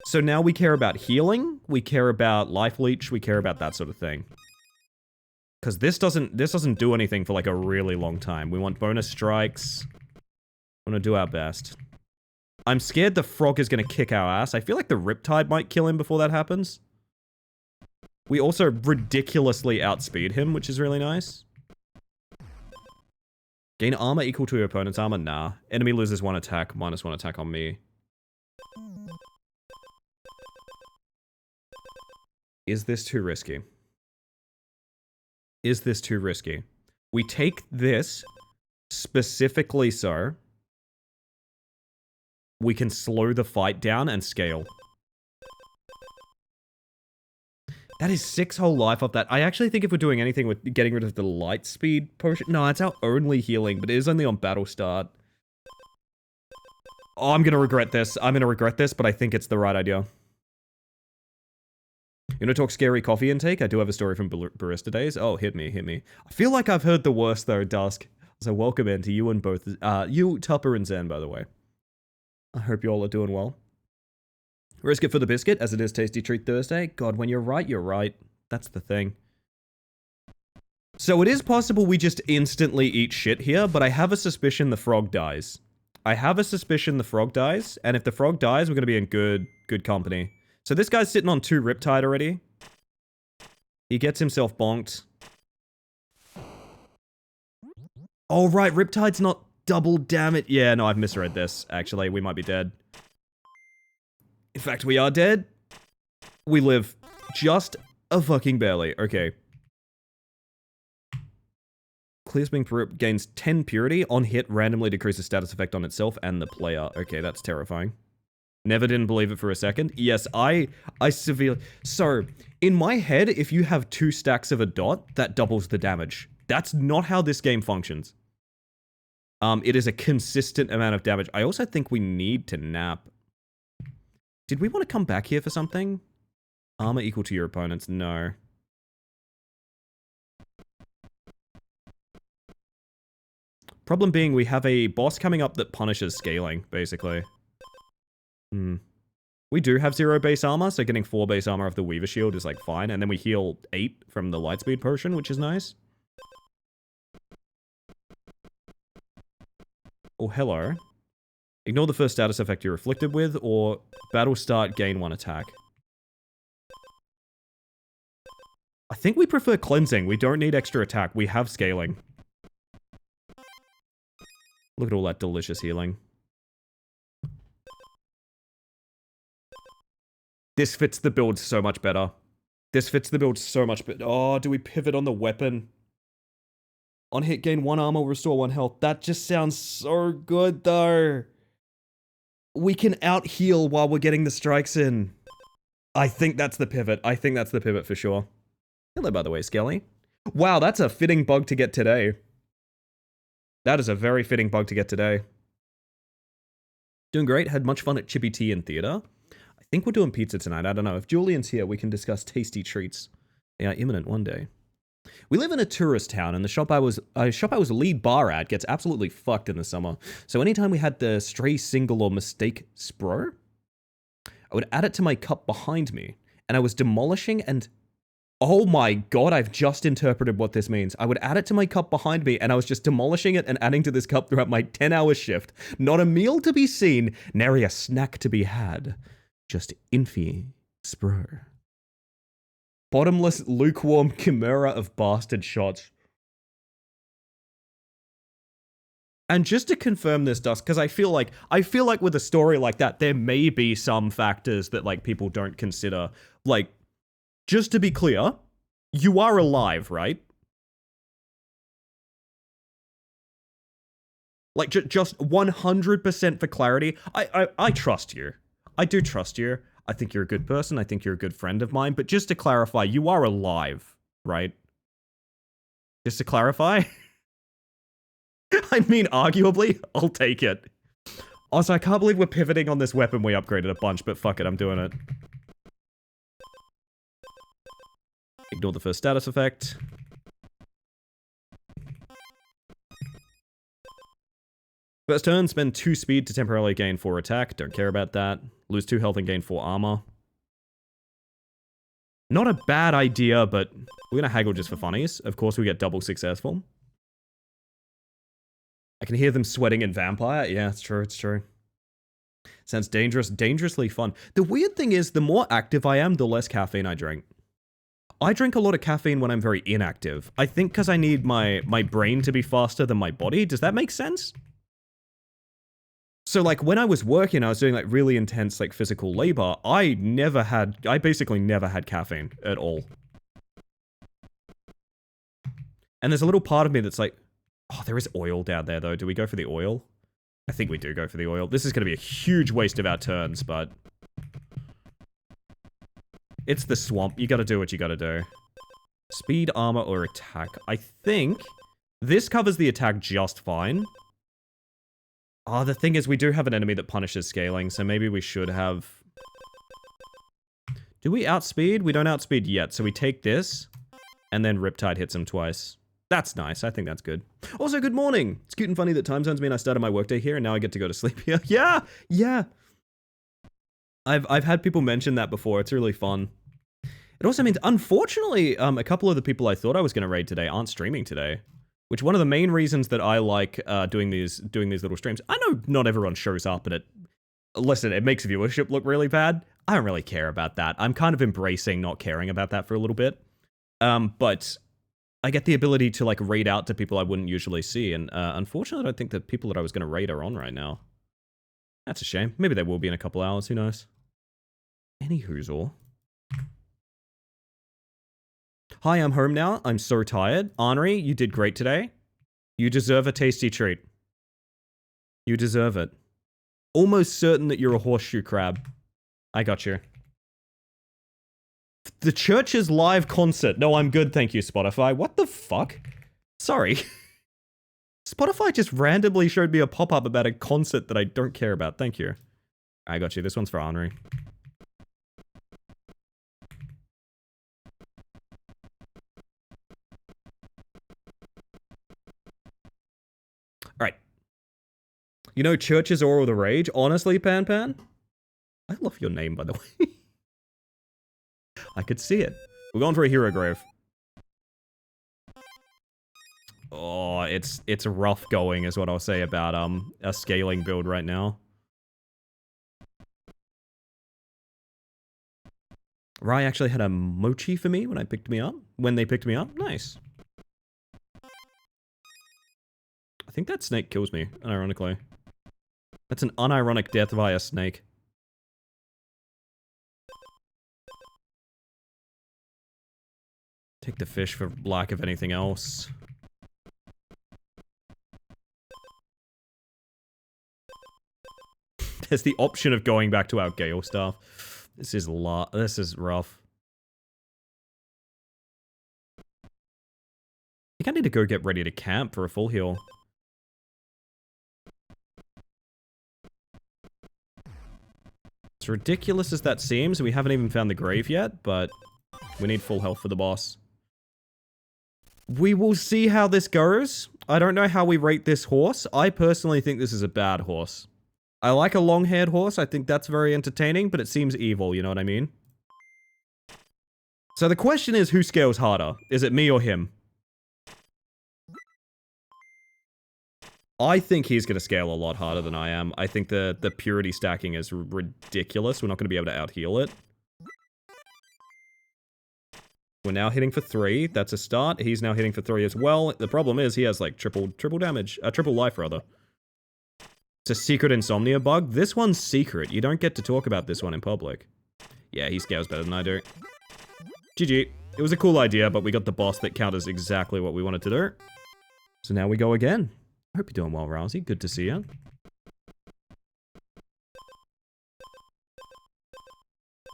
So now we care about healing, we care about life leech, we care about that sort of thing. Because this doesn't do anything for like a really long time. We want bonus strikes. We want to do our best. I'm scared the frog is going to kick our ass. I feel like the Riptide might kill him before that happens. We also ridiculously outspeed him, which is really nice. Gain armor equal to your opponent's armor? Nah. Enemy loses 1 attack, minus 1 attack on me. Is this too risky? Is this too risky? We take this specifically so we can slow the fight down and scale. That is 6 whole life off that. I actually think if we're doing anything with getting rid of the light speed potion... No, it's our only healing, but it is only on battle start. Oh, I'm gonna regret this. I'm gonna regret this, but I think it's the right idea. You want to talk scary coffee intake? I do have a story from barista days. Oh, hit me. I feel like I've heard the worst though, Dusk. So welcome in to you and both, you, Tupper, and Zen, by the way. I hope you all are doing well. Risk it for the biscuit, as it is Tasty Treat Thursday. God, when you're right, you're right. That's the thing. So it is possible we just instantly eat shit here, but I have a suspicion the frog dies. And if the frog dies, we're going to be in good company. So this guy's sitting on 2 Riptide already. He gets himself bonked. Oh, right, Riptide's not double damage. Yeah, no, I've misread this, actually. We might be dead. In fact, we are dead. We live just a fucking barely. Okay. Clears being gains 10 purity. On hit, randomly decreases status effect on itself and the player. Okay, that's terrifying. Never didn't believe it for a second. Yes, I severely... So, in my head, if you have 2 stacks of a dot, that doubles the damage. That's not how this game functions. It is a consistent amount of damage. I also think we need to nap. Did we want to come back here for something? Armor equal to your opponent's? No. Problem being, we have a boss coming up that punishes scaling, basically. We do have 0 base armor, so getting 4 base armor of the Weaver Shield is, like, fine. And then we heal 8 from the Lightspeed Potion, which is nice. Oh, hello. Ignore the first status effect you're afflicted with, or battle start, gain 1 attack. I think we prefer cleansing. We don't need extra attack. We have scaling. Look at all that delicious healing. This fits the build so much better. This fits the build so much better. Oh, do we pivot on the weapon? On hit, gain 1 armor, restore 1 health. That just sounds so good, though. We can out-heal while we're getting the strikes in. I think that's the pivot. I think that's the pivot for sure. Hello, by the way, Skelly. Wow, that's a fitting bug to get today. That is a very fitting bug to get today. Doing great. Had much fun at Chippy Tea in theater. I think we're doing pizza tonight. I don't know. If Julian's here, we can discuss tasty treats. They are imminent one day. We live in a tourist town, and the shop I was lead bar at gets absolutely fucked in the summer. So anytime we had the stray single or mistake Spro, I would add it to my cup behind me, and I was demolishing and... Oh my god, I've just interpreted what this means. I would add it to my cup behind me, and I was just demolishing it and adding to this cup throughout my 10-hour shift. Not a meal to be seen, nary a snack to be had. Just Infi Spro. Bottomless, lukewarm chimera of bastard shots. And just to confirm this, Dusk, because I feel like with a story like that, there may be some factors that, like, people don't consider. Like, just to be clear, you are alive, right? Like, just 100% for clarity. I trust you. I do trust you. I think you're a good person. I think you're a good friend of mine. But just to clarify, you are alive, right? Just to clarify? I mean, arguably, I'll take it. Also, I can't believe we're pivoting on this weapon we upgraded a bunch, but fuck it, I'm doing it. Ignore the first status effect. First turn, spend 2 speed to temporarily gain 4 attack. Don't care about that. Lose 2 health and gain 4 armor. Not a bad idea, but we're gonna haggle just for funnies. Of course, we get double successful. I can hear them sweating in Vampire. Yeah, it's true, it's true. Sounds dangerous, dangerously fun. The weird thing is, the more active I am, the less caffeine I drink. I drink a lot of caffeine when I'm very inactive. I think because I need my brain to be faster than my body. Does that make sense? So, like, when I was working, I was doing, like, really intense, like, physical labor. I basically never had caffeine at all. And there's a little part of me that's like, oh, there is oil down there, though. Do we go for the oil? I think we do go for the oil. This is going to be a huge waste of our turns, but... It's the swamp. You gotta do what you gotta do. Speed, armor, or attack. I think this covers the attack just fine. Ah, the thing is, we do have an enemy that punishes scaling, so maybe we should have... Do we outspeed? We don't outspeed yet, so we take this, and then Riptide hits him twice. That's nice. I think that's good. Also, good morning! It's cute and funny that time zones mean I started my workday here, and now I get to go to sleep here. Yeah! Yeah! I've had people mention that before. It's really fun. It also means, unfortunately, a couple of the people I thought I was going to raid today aren't streaming today. Which, one of the main reasons that I like doing these little streams, I know not everyone shows up and listen, it makes viewership look really bad. I don't really care about that. I'm kind of embracing not caring about that for a little bit. But I get the ability to, like, raid out to people I wouldn't usually see, and unfortunately, I don't think the people that I was going to raid are on right now. That's a shame. Maybe they will be in a couple hours, who knows. Any whoozle. Hi, I'm home now. I'm so tired. Henri, you did great today. You deserve a tasty treat. You deserve it. Almost certain that you're a horseshoe crab. I got you. The church's live concert. No, I'm good, thank you, Spotify. What the fuck? Sorry. Spotify just randomly showed me a pop-up about a concert that I don't care about. Thank you. I got you. This one's for Henri. You know, churches are all the rage. Honestly, Pan Pan. I love your name, by the way. I could see it. We're going for a hero grave. Oh, it's rough going, is what I'll say about a scaling build right now. Rai actually had a mochi for me when they picked me up. Nice. I think that snake kills me, unironically. That's an unironic death via snake. Take the fish for lack of anything else. There's the option of going back to our Gale staff. This is rough. I think I need to go get ready to camp for a full heal. As ridiculous as that seems, we haven't even found the grave yet, but we need full health for the boss. We will see how this goes. I don't know how we rate this horse. I personally think this is a bad horse. I like a long-haired horse. I think that's very entertaining, but it seems evil, you know what I mean? So the question is, who scales harder? Is it me or him? I think he's going to scale a lot harder than I am. I think the purity stacking is ridiculous. We're not going to be able to out-heal it. We're now hitting for 3. That's a start. He's now hitting for 3 as well. The problem is he has like triple damage. Triple life, rather. It's a secret insomnia bug. This one's secret. You don't get to talk about this one in public. Yeah, he scales better than I do. GG. It was a cool idea, but we got the boss that counters exactly what we wanted to do. So now we go again. I hope you're doing well, Rousey. Good to see you.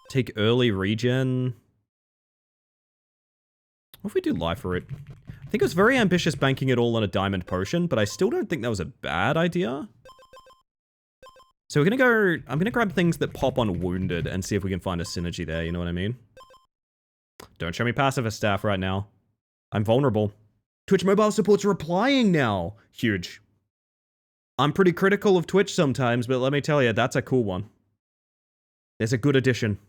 Take early regen. What if we do life for it? I think it was very ambitious banking it all on a diamond potion, but I still don't think that was a bad idea. So we're gonna go... I'm gonna grab things that pop on wounded and see if we can find a synergy there, you know what I mean? Don't show me pacifist staff right now. I'm vulnerable. Twitch mobile support's replying now. Huge. I'm pretty critical of Twitch sometimes, but let me tell you, that's a cool one. There's a good addition.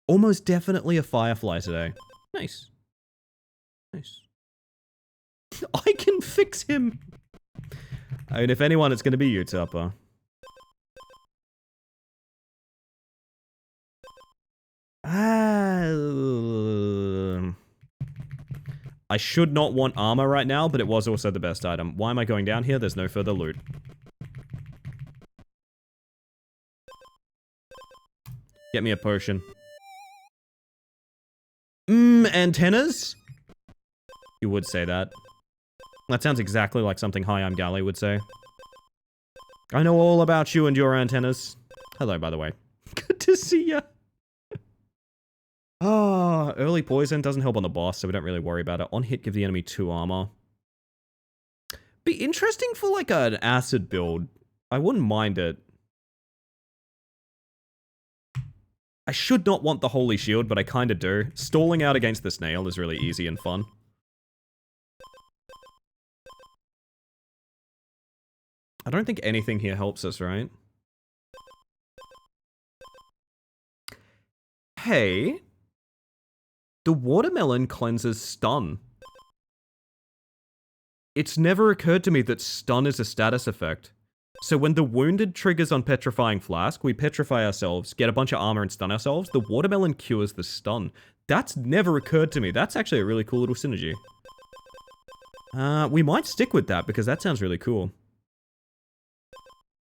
Almost definitely a Firefly today. Nice. Nice. I can fix him! I mean, if anyone, it's gonna be you, Tupper. I should not want armor right now, but it was also the best item. Why am I going down here? There's no further loot. Get me a potion. Antennas? You would say that. That sounds exactly like something Hi, I'm Galley would say. I know all about you and your antennas. Hello, by the way. Good to see ya. Ah, early poison doesn't help on the boss, so we don't really worry about it. On hit, give the enemy 2 armor. Be interesting for like an acid build. I wouldn't mind it. I should not want the holy shield, but I kinda do. Stalling out against the snail is really easy and fun. I don't think anything here helps us, right? Hey. The watermelon cleanses stun. It's never occurred to me that stun is a status effect. So when the wounded triggers on Petrifying Flask, we petrify ourselves, get a bunch of armor and stun ourselves. The watermelon cures the stun. That's never occurred to me. That's actually a really cool little synergy. We might stick with that because that sounds really cool.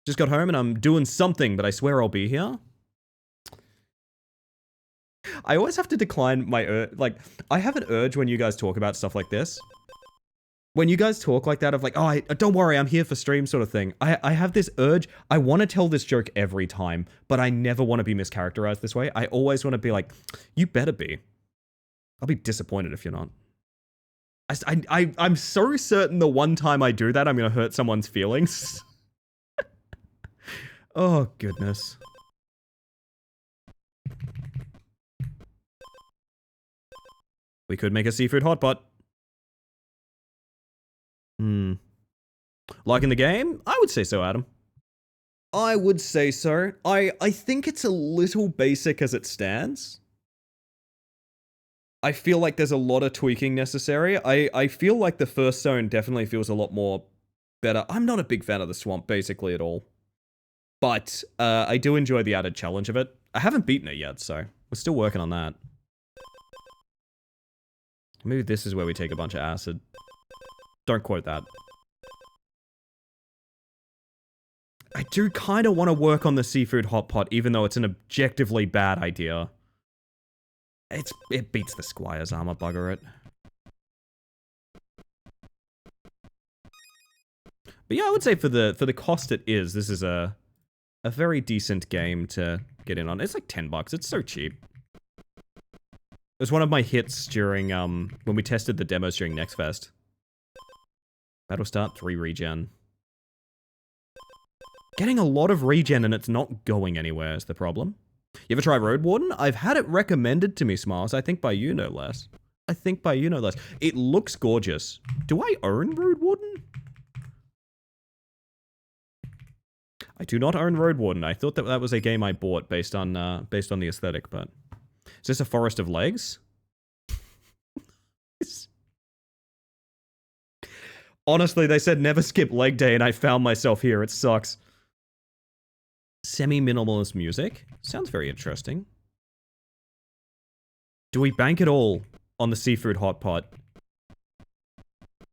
Just got home and I'm doing something, but I swear I'll be here. I always have to decline my like, I have an urge when you guys talk about stuff like this. When you guys talk like that of like, oh, don't worry, I'm here for stream sort of thing. I have this urge, I want to tell this joke every time, but I never want to be mischaracterized this way. I always want to be like, you better be. I'll be disappointed if you're not. I'm so certain the one time I do that, I'm going to hurt someone's feelings. Oh, goodness. We could make a seafood hotpot. Like in the game? I would say so, Adam. I would say so. I think it's a little basic as it stands. I feel like there's a lot of tweaking necessary. I feel like the first zone definitely feels a lot more better. I'm not a big fan of the swamp, basically, at all. But I do enjoy the added challenge of it. I haven't beaten it yet, so we're still working on that. Maybe this is where we take a bunch of acid. Don't quote that. I do kind of want to work on the seafood hot pot, even though it's an objectively bad idea. It beats the Squire's armor, bugger it. But yeah, I would say for the cost it is, this is a very decent game to get in on. It's like $10. It's so cheap. It was one of my hits during when we tested the demos during Next Fest. Battle start 3 regen. Getting a lot of regen and it's not going anywhere is the problem. You ever try Road Warden? I've had it recommended to me, Smiles. I think by you no less. It looks gorgeous. Do I own Road Warden? I do not own Road Warden. I thought that was a game I bought based on the aesthetic, but is this a Forest of Legs? Honestly, they said never skip leg day, and I found myself here. It sucks. Semi-minimalist music. Sounds very interesting. Do we bank it all on the seafood hot pot?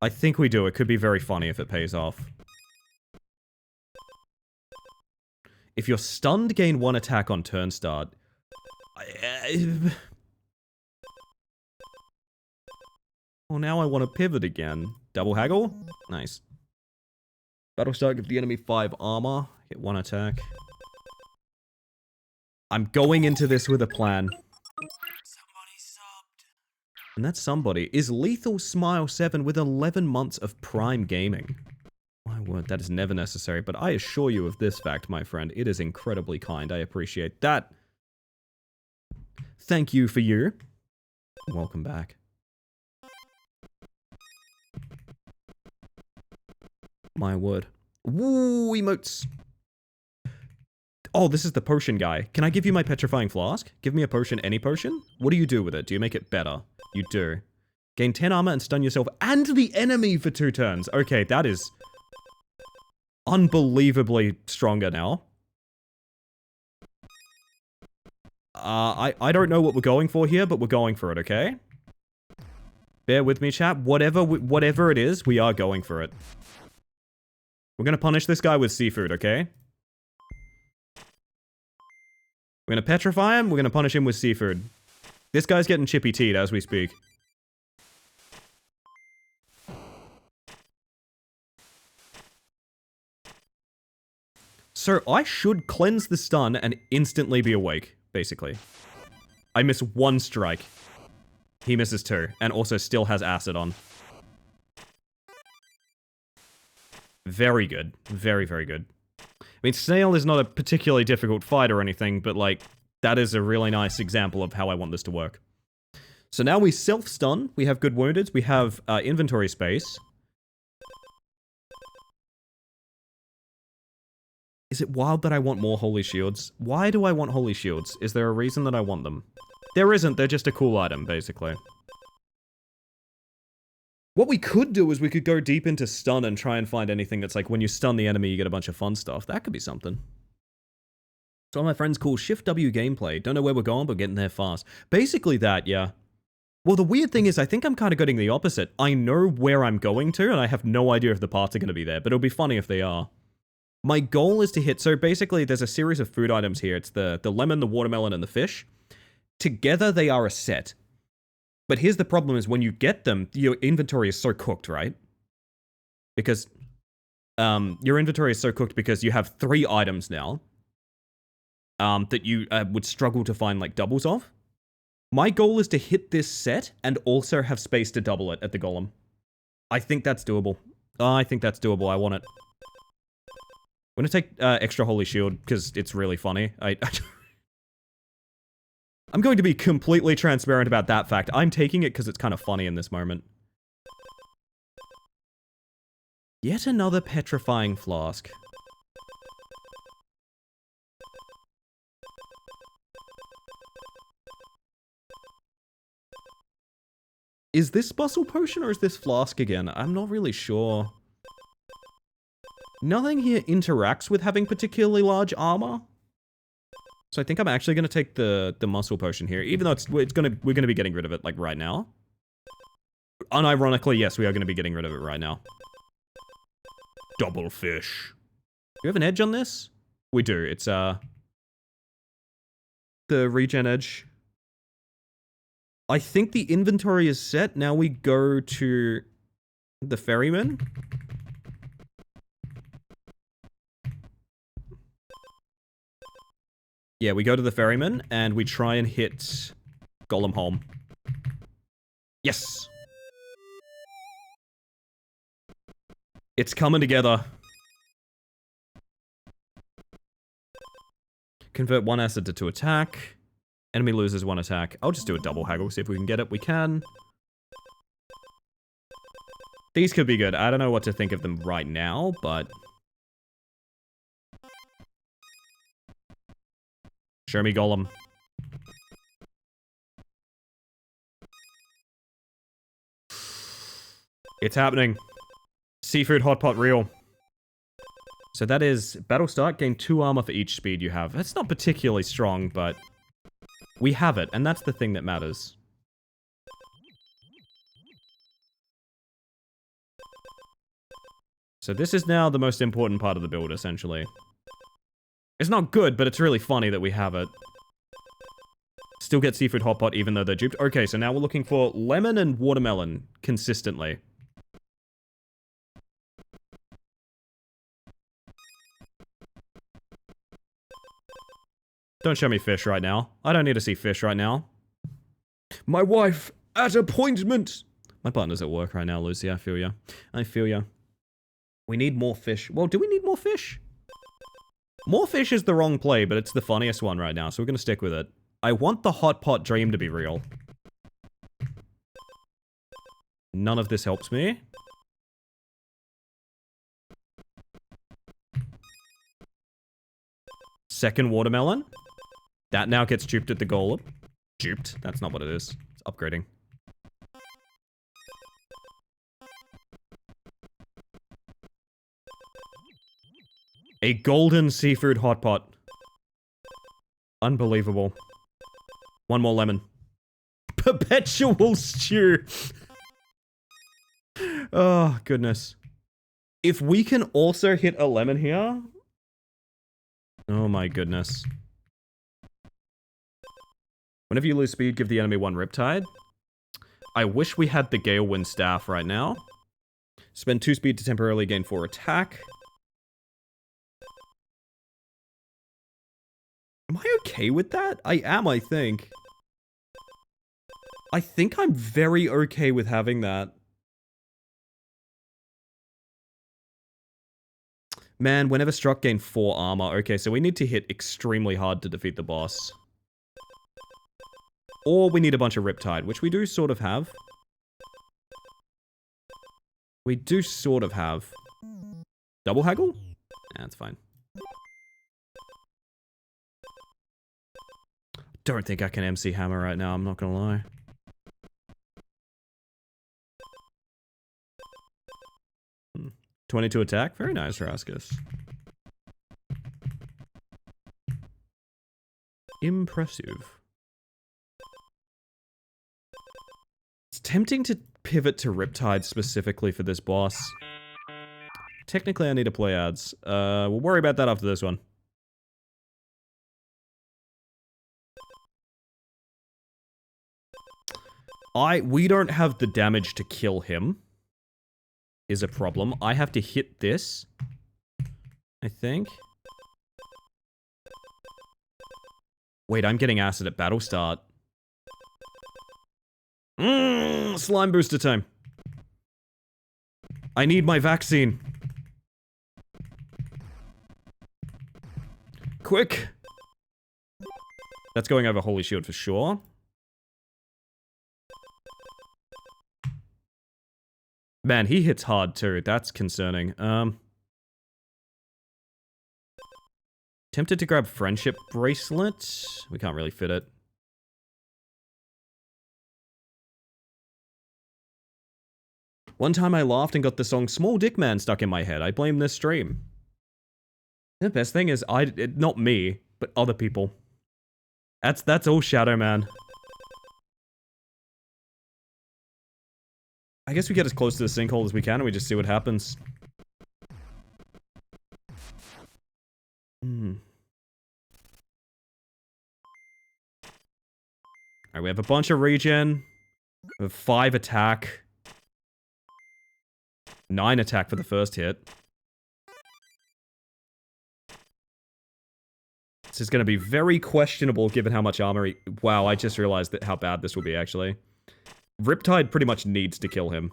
I think we do. It could be very funny if it pays off. If you're stunned, gain 1 attack on turn start. Well, now I want to pivot again. Double haggle? Nice. Battle start, give the enemy 5 armor. Hit 1 attack. I'm going into this with a plan. Somebody subbed. And that somebody is Lethal Smile 7 with 11 months of Prime Gaming. My word, that is never necessary, but I assure you of this fact, my friend. It is incredibly kind. I appreciate that. Thank you for you. Welcome back. My word. Woo, emotes. Oh, this is the potion guy. Can I give you my petrifying flask? Give me a potion, any potion? What do you do with it? Do you make it better? You do. Gain 10 armor and stun yourself and the enemy for 2 turns. Okay, that is unbelievably stronger now. I don't know what we're going for here, but we're going for it, okay? Bear with me, chat. Whatever it is, we are going for it. We're gonna punish this guy with seafood, okay? We're gonna petrify him, we're gonna punish him with seafood. This guy's getting chippy-teed as we speak. So, I should cleanse the stun and instantly be awake, basically. I miss 1 strike. He misses 2, and also still has acid on. Very good. Very, very good. I mean, Snail is not a particularly difficult fight or anything, but, like, that is a really nice example of how I want this to work. So now we self-stun, we have good woundeds, we have inventory space. Is it wild that I want more holy shields? Why do I want holy shields? Is there a reason that I want them? There isn't, they're just a cool item, basically. What we could do is we could go deep into stun and try and find anything that's like when you stun the enemy, you get a bunch of fun stuff. That could be something. So my friends call Shift W gameplay. Don't know where we're going, but getting there fast. Basically that, yeah. Well, the weird thing is I think I'm kind of getting the opposite. I know where I'm going to, and I have no idea if the parts are going to be there, but it'll be funny if they are. My goal is to hit... So basically, there's a series of food items here. It's the lemon, the watermelon, and the fish. Together, they are a set. But here's the problem is when you get them, your inventory is so cooked, right? Because your inventory is so cooked because you have 3 items now that you would struggle to find like doubles of. My goal is to hit this set and also have space to double it at the golem. I think that's doable. I think that's doable. I want it. I'm going to take extra holy shield because it's really funny. I'm going to be completely transparent about that fact. I'm taking it because it's kind of funny in this moment. Yet another petrifying flask. Is this muscle potion or is this flask again? I'm not really sure. Nothing here interacts with having particularly large armor. So I think I'm actually going to take the muscle potion here, even though we're going to be getting rid of it like right now. Unironically, yes, we are going to be getting rid of it right now. Double fish. Do we have an edge on this? We do. It's the regen edge. I think the inventory is set. Now we go to the ferryman. Yeah, we go to the ferryman and we try and hit Golemholm. Yes! It's coming together. Convert 1 acid to 2 attack. Enemy loses 1 attack. I'll just do a double haggle, see if we can get it. We can. These could be good. I don't know what to think of them right now, but... Show me Golem. It's happening. Seafood Hot Pot Real. So that is battle start, gain 2 armor for each speed you have. That's not particularly strong, but we have it, and that's the thing that matters. So this is now the most important part of the build, essentially. It's not good, but it's really funny that we have it. Still get Seafood Hot Pot even though they're duped. Okay, so now we're looking for lemon and watermelon consistently. Don't show me fish right now. I don't need to see fish right now. My wife at appointment! My partner's at work right now, Lucy. I feel ya. I feel ya. We need more fish. Well, do we need more fish? More fish is the wrong play, but it's the funniest one right now, so we're gonna stick with it. I want the hot pot dream to be real. None of this helps me. Second watermelon. That now gets duped at the golem. Duped? That's not what it is. It's upgrading. A golden seafood hot pot. Unbelievable. 1 more lemon. Perpetual stew. Oh, goodness. If we can also hit a lemon here... Oh my goodness. Whenever you lose speed, give the enemy 1 Riptide. I wish we had the Galewind Staff right now. Spend 2 speed to temporarily gain 4 attack. Am I okay with that? I am, I think. I think I'm very okay with having that. Man, whenever struck, gain 4 armor. Okay, so we need to hit extremely hard to defeat the boss. Or we need a bunch of Riptide, which we do sort of have. We do sort of have. Double haggle? Nah, that's fine. Don't think I can MC Hammer right now, I'm not gonna lie. Hmm. 22 attack? Very nice, Raskus. Impressive. It's tempting to pivot to Riptide specifically for this boss. Technically, I need to play ads. We'll worry about that after this one. We don't have the damage to kill him. Is a problem. I have to hit this. I think. Wait, I'm getting acid at battle start. Slime booster time. I need my vaccine. Quick. That's going over Holy Shield for sure. Man, he hits hard too. That's concerning. Tempted to grab friendship bracelet. We can't really fit it. One time I laughed and got the song Small Dick Man stuck in my head. I blame this stream. The best thing is, not me, but other people. That's all Shadow Man. I guess we get as close to the sinkhole as we can and we just see what happens. Alright, we have a bunch of regen. We have 5 attack. 9 attack for the first hit. This is going to be very questionable given how much armor he... Wow, I just realized how bad this will be, actually. Riptide pretty much needs to kill him.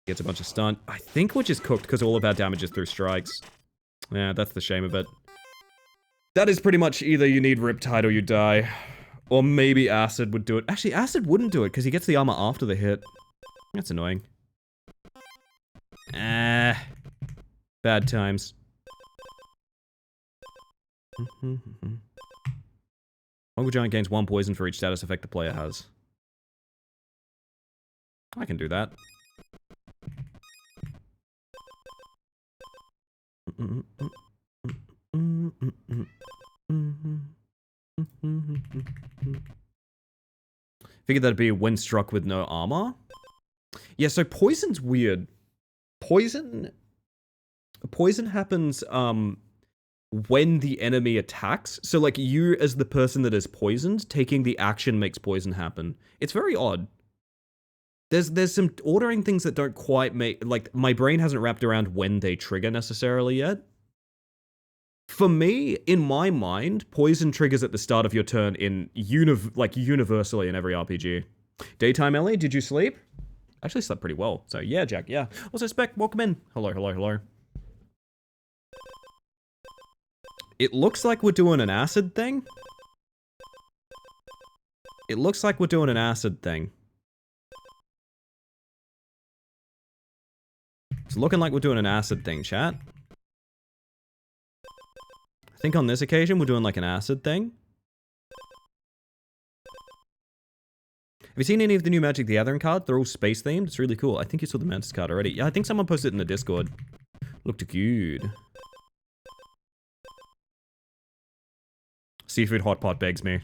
Gets a bunch of stun. I think we're just cooked because all of our damage is through strikes. Yeah, that's the shame of it. That is pretty much either you need Riptide or you die. Or maybe Acid would do it. Actually, Acid wouldn't do it because he gets the armor after the hit. That's annoying. Bad times. Mongol Giant gains 1 poison for each status effect the player has. I can do that. Figured that'd be when struck with no armor. Yeah, so poison's weird. Poison happens, when the enemy attacks. So, like, you as the person that is poisoned, taking the action makes poison happen. It's very odd. There's some ordering things that don't quite make... Like, my brain hasn't wrapped around when they trigger necessarily yet. For me, in my mind, poison triggers at the start of your turn in universally in every RPG. Daytime Ellie, did you sleep? Actually slept pretty well. So yeah, Jack, yeah. Also, Spec, welcome in. Hello, hello, hello. It looks like we're doing an acid thing. It looks like we're doing an acid thing. It's looking like we're doing an acid thing, chat. I think on this occasion, we're doing like an acid thing. Have you seen any of the new Magic the Gathering cards? They're all space themed. It's really cool. I think you saw the Mantis card already. Yeah, I think someone posted it in the Discord. Looked good. Seafood hot pot begs me.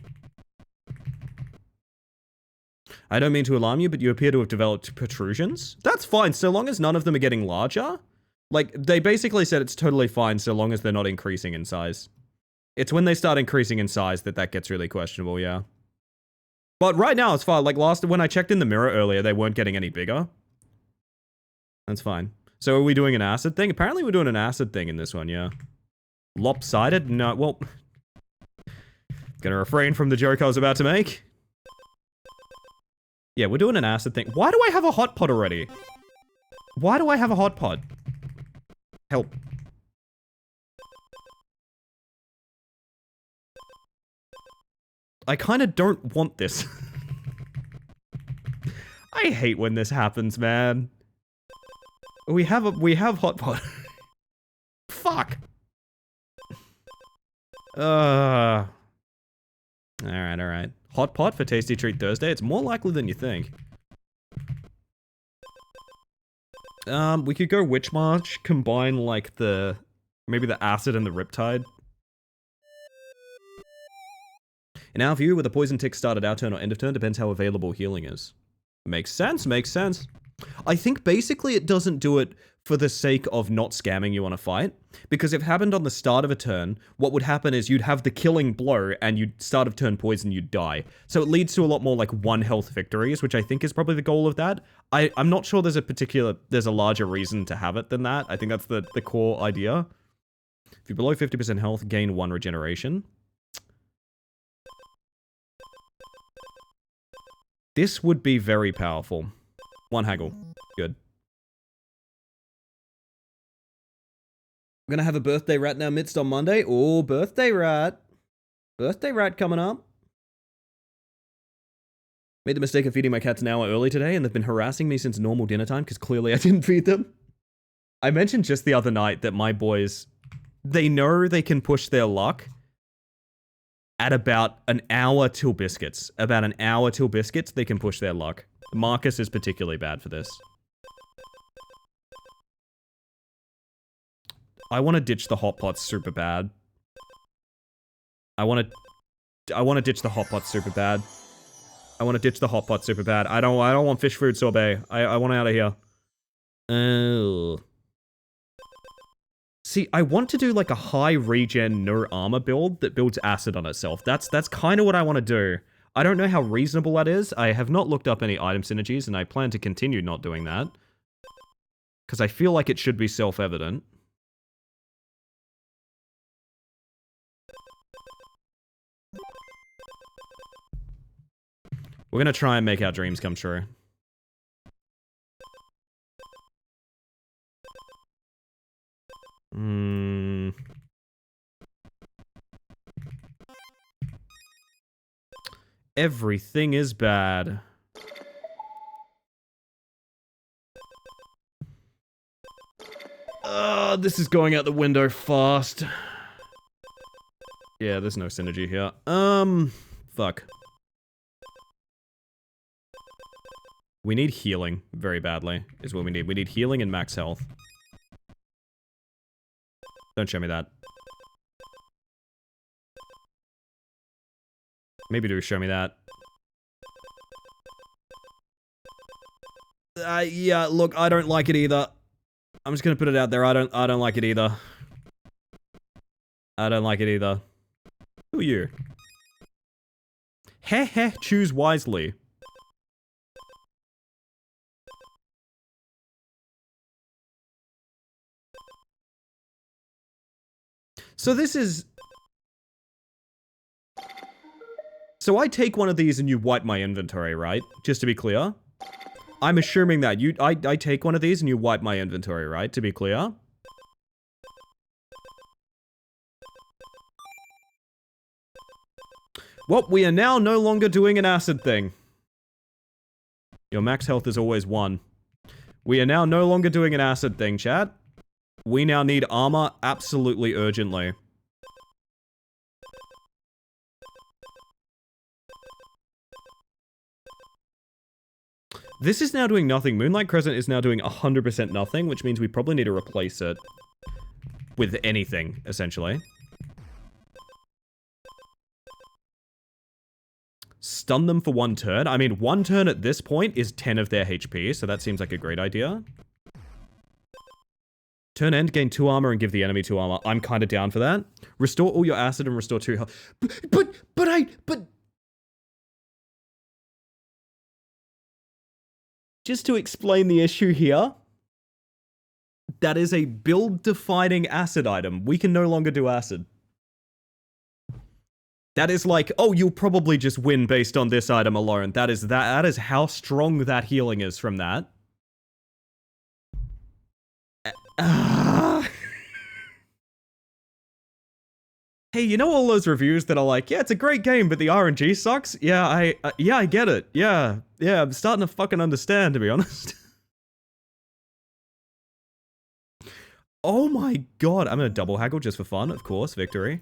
I don't mean to alarm you, but you appear to have developed protrusions. That's fine, so long as none of them are getting larger. Like, they basically said it's totally fine so long as they're not increasing in size. It's when they start increasing in size that gets really questionable, yeah. But right now, it's fine. Like, when I checked in the mirror earlier, they weren't getting any bigger. That's fine. So are we doing an acid thing? Apparently we're doing an acid thing in this one, yeah. Lopsided? No, well... Gonna refrain from the joke I was about to make. Yeah, we're doing an acid thing. Why do I have a hot pot already? Why do I have a hot pot? Help. I kind of don't want this. I hate when this happens, man. We have hot pot. Fuck. Alright. Hot pot for Tasty Treat Thursday? It's more likely than you think. We could go Witch March, combine like maybe the acid and the Riptide. In our view, whether Poison Tick start at our turn or end of turn depends how available healing is. Makes sense, makes sense. I think basically it doesn't do it for the sake of not scamming you on a fight. Because if it happened on the start of a turn, what would happen is you'd have the killing blow and you'd start of turn poison, you'd die. So it leads to a lot more like 1 health victories, which I think is probably the goal of that. I'm not sure there's a larger reason to have it than that. I think that's the core idea. If you're below 50% health, gain 1 regeneration. This would be very powerful. 1 haggle. Good. We're gonna have a birthday rat in our midst on Monday. Oh, birthday rat. Birthday rat coming up. Made the mistake of feeding my cats an hour early today, and they've been harassing me since normal dinner time because clearly I didn't feed them. I mentioned just the other night that my boys, they know they can push their luck at about an hour till biscuits. About an hour till biscuits, they can push their luck. Marcus is particularly bad for this. I want to ditch the hot pots super bad. I want to ditch the hot pot super bad. I want to ditch the hot pot super bad. I don't want fish food sorbet. I want out of here. Oh. See, I want to do like a high regen no armor build that builds acid on itself. That's kind of what I want to do. I don't know how reasonable that is. I have not looked up any item synergies, and I plan to continue not doing that. Because I feel like it should be self-evident. We're gonna try and make our dreams come true. Everything is bad. This is going out the window fast. Yeah, there's no synergy here. Fuck. We need healing very badly, is what we need. We need healing and max health. Don't show me that. Maybe do show me that. Yeah, look, I don't like it either. I'm just gonna put it out there. I don't like it either. I don't like it either. Who are you? Heh heh, choose wisely. So this is... So I take one of these and you wipe my inventory, right? Just to be clear. I'm assuming that I take one of these and you wipe my inventory, right? To be clear. Well, we are now no longer doing an acid thing. Your max health is always 1. We are now no longer doing an acid thing, chat. We now need armor absolutely urgently. This is now doing nothing. Moonlight Crescent is now doing 100% nothing, which means we probably need to replace it with anything, essentially. Stun them for 1 turn. I mean, 1 turn at this point is 10 of their HP, so that seems like a great idea. Turn end, gain 2 armor and give the enemy 2 armor. I'm kind of down for that. Restore all your acid and restore 2 health. But... Just to explain the issue here, that is a build-defining acid item. We can no longer do acid. That is like, oh, you'll probably just win based on this item alone. That is how strong that healing is from that. Hey, you know all those reviews that are like, yeah, it's a great game, but the RNG sucks? Yeah, I get it. Yeah, I'm starting to fucking understand, to be honest. Oh my god, I'm gonna double haggle just for fun, of course, victory.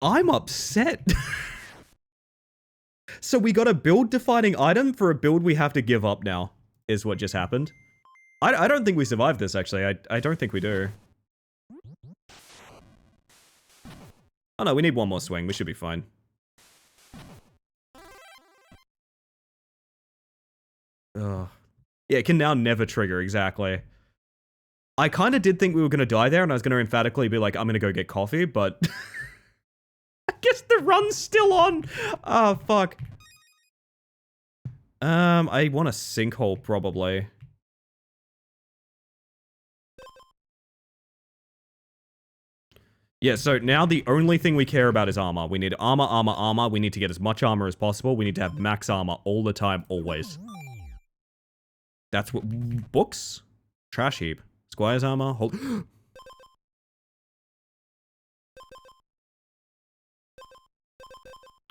I'm upset. So we got a build-defining item for a build we have to give up now, is what just happened. I don't think we survived this, actually. I don't think we do. Oh no, we need 1 more swing. We should be fine. Ugh. Yeah, it can now never trigger, exactly. I kind of did think we were going to die there, and I was going to emphatically be like, I'm going to go get coffee, but... I guess the run's still on! Oh, fuck. I want a sinkhole, probably. Yeah, so now the only thing we care about is armor. We need armor. We need to get as much armor as possible. We need to have max armor all the time, always. That's what... Books? Trash heap. Squire's armor. Hold...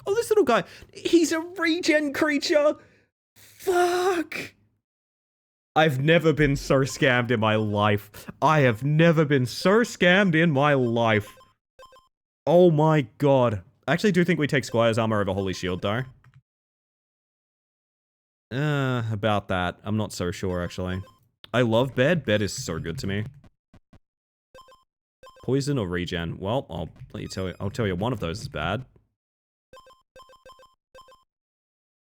Oh, this little guy. He's a regen creature. Fuck. I've never been so scammed in my life. I have never been so scammed in my life. Oh my god. I actually do think we take Squire's armor over Holy Shield, though. About that. I'm not so sure, actually. I love Bed. Bed is so good to me. Poison or regen? Well, I'll tell you one of those is bad.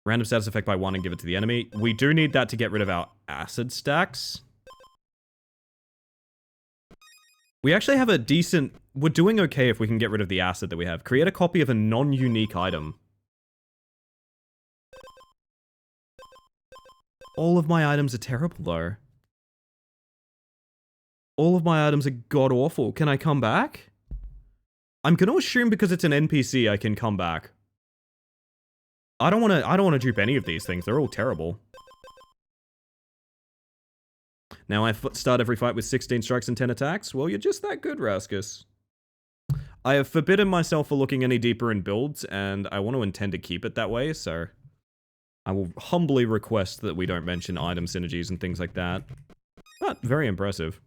Random status effect by 1 and give it to the enemy. We do need that to get rid of our acid stacks. We actually have a decent... We're doing okay if we can get rid of the acid that we have. Create a copy of a non-unique item. All of my items are terrible, though. All of my items are god-awful. Can I come back? I'm gonna assume because it's an NPC I can come back. I don't wanna dupe any of these things. They're all terrible. Now I start every fight with 16 strikes and 10 attacks? Well, you're just that good, Raskus. I have forbidden myself for looking any deeper in builds, and I want to intend to keep it that way, so... I will humbly request that we don't mention item synergies and things like that. But, very impressive.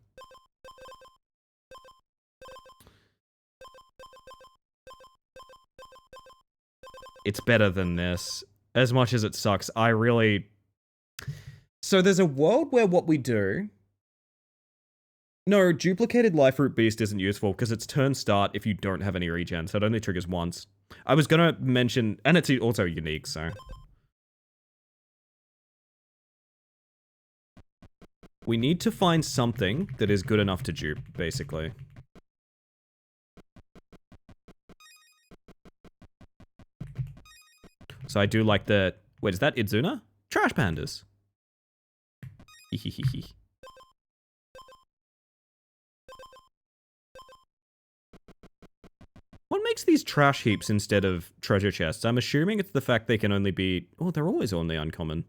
It's better than this. As much as it sucks, I really... So there's a world where what we do... No, duplicated Life Root Beast isn't useful because it's turn start if you don't have any regen, so it only triggers once. I was gonna mention... And it's also unique, so... We need to find something that is good enough to dupe, basically. So I do like the... Wait, is that Idzuna? Trash pandas. Hehehehe. What makes these trash heaps instead of treasure chests? I'm assuming it's the fact they can only be... Oh, they're always only uncommon.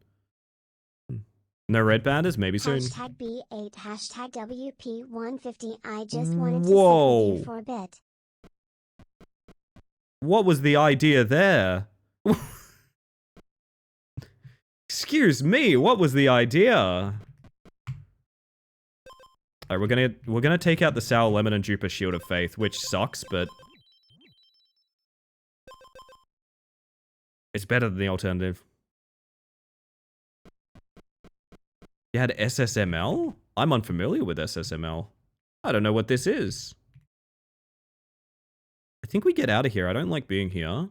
No red pandas? Maybe soon. Hashtag B8, hashtag WP150. I just wanted to Whoa. sit with you for a bit. What was the idea there? Excuse me, what was the idea? Alright, we're gonna take out the Sour Lemon and dupe a Shield of Faith, which sucks, but... It's better than the alternative. You had SSML? I'm unfamiliar with SSML. I don't know what this is. I think we get out of here. I don't like being here.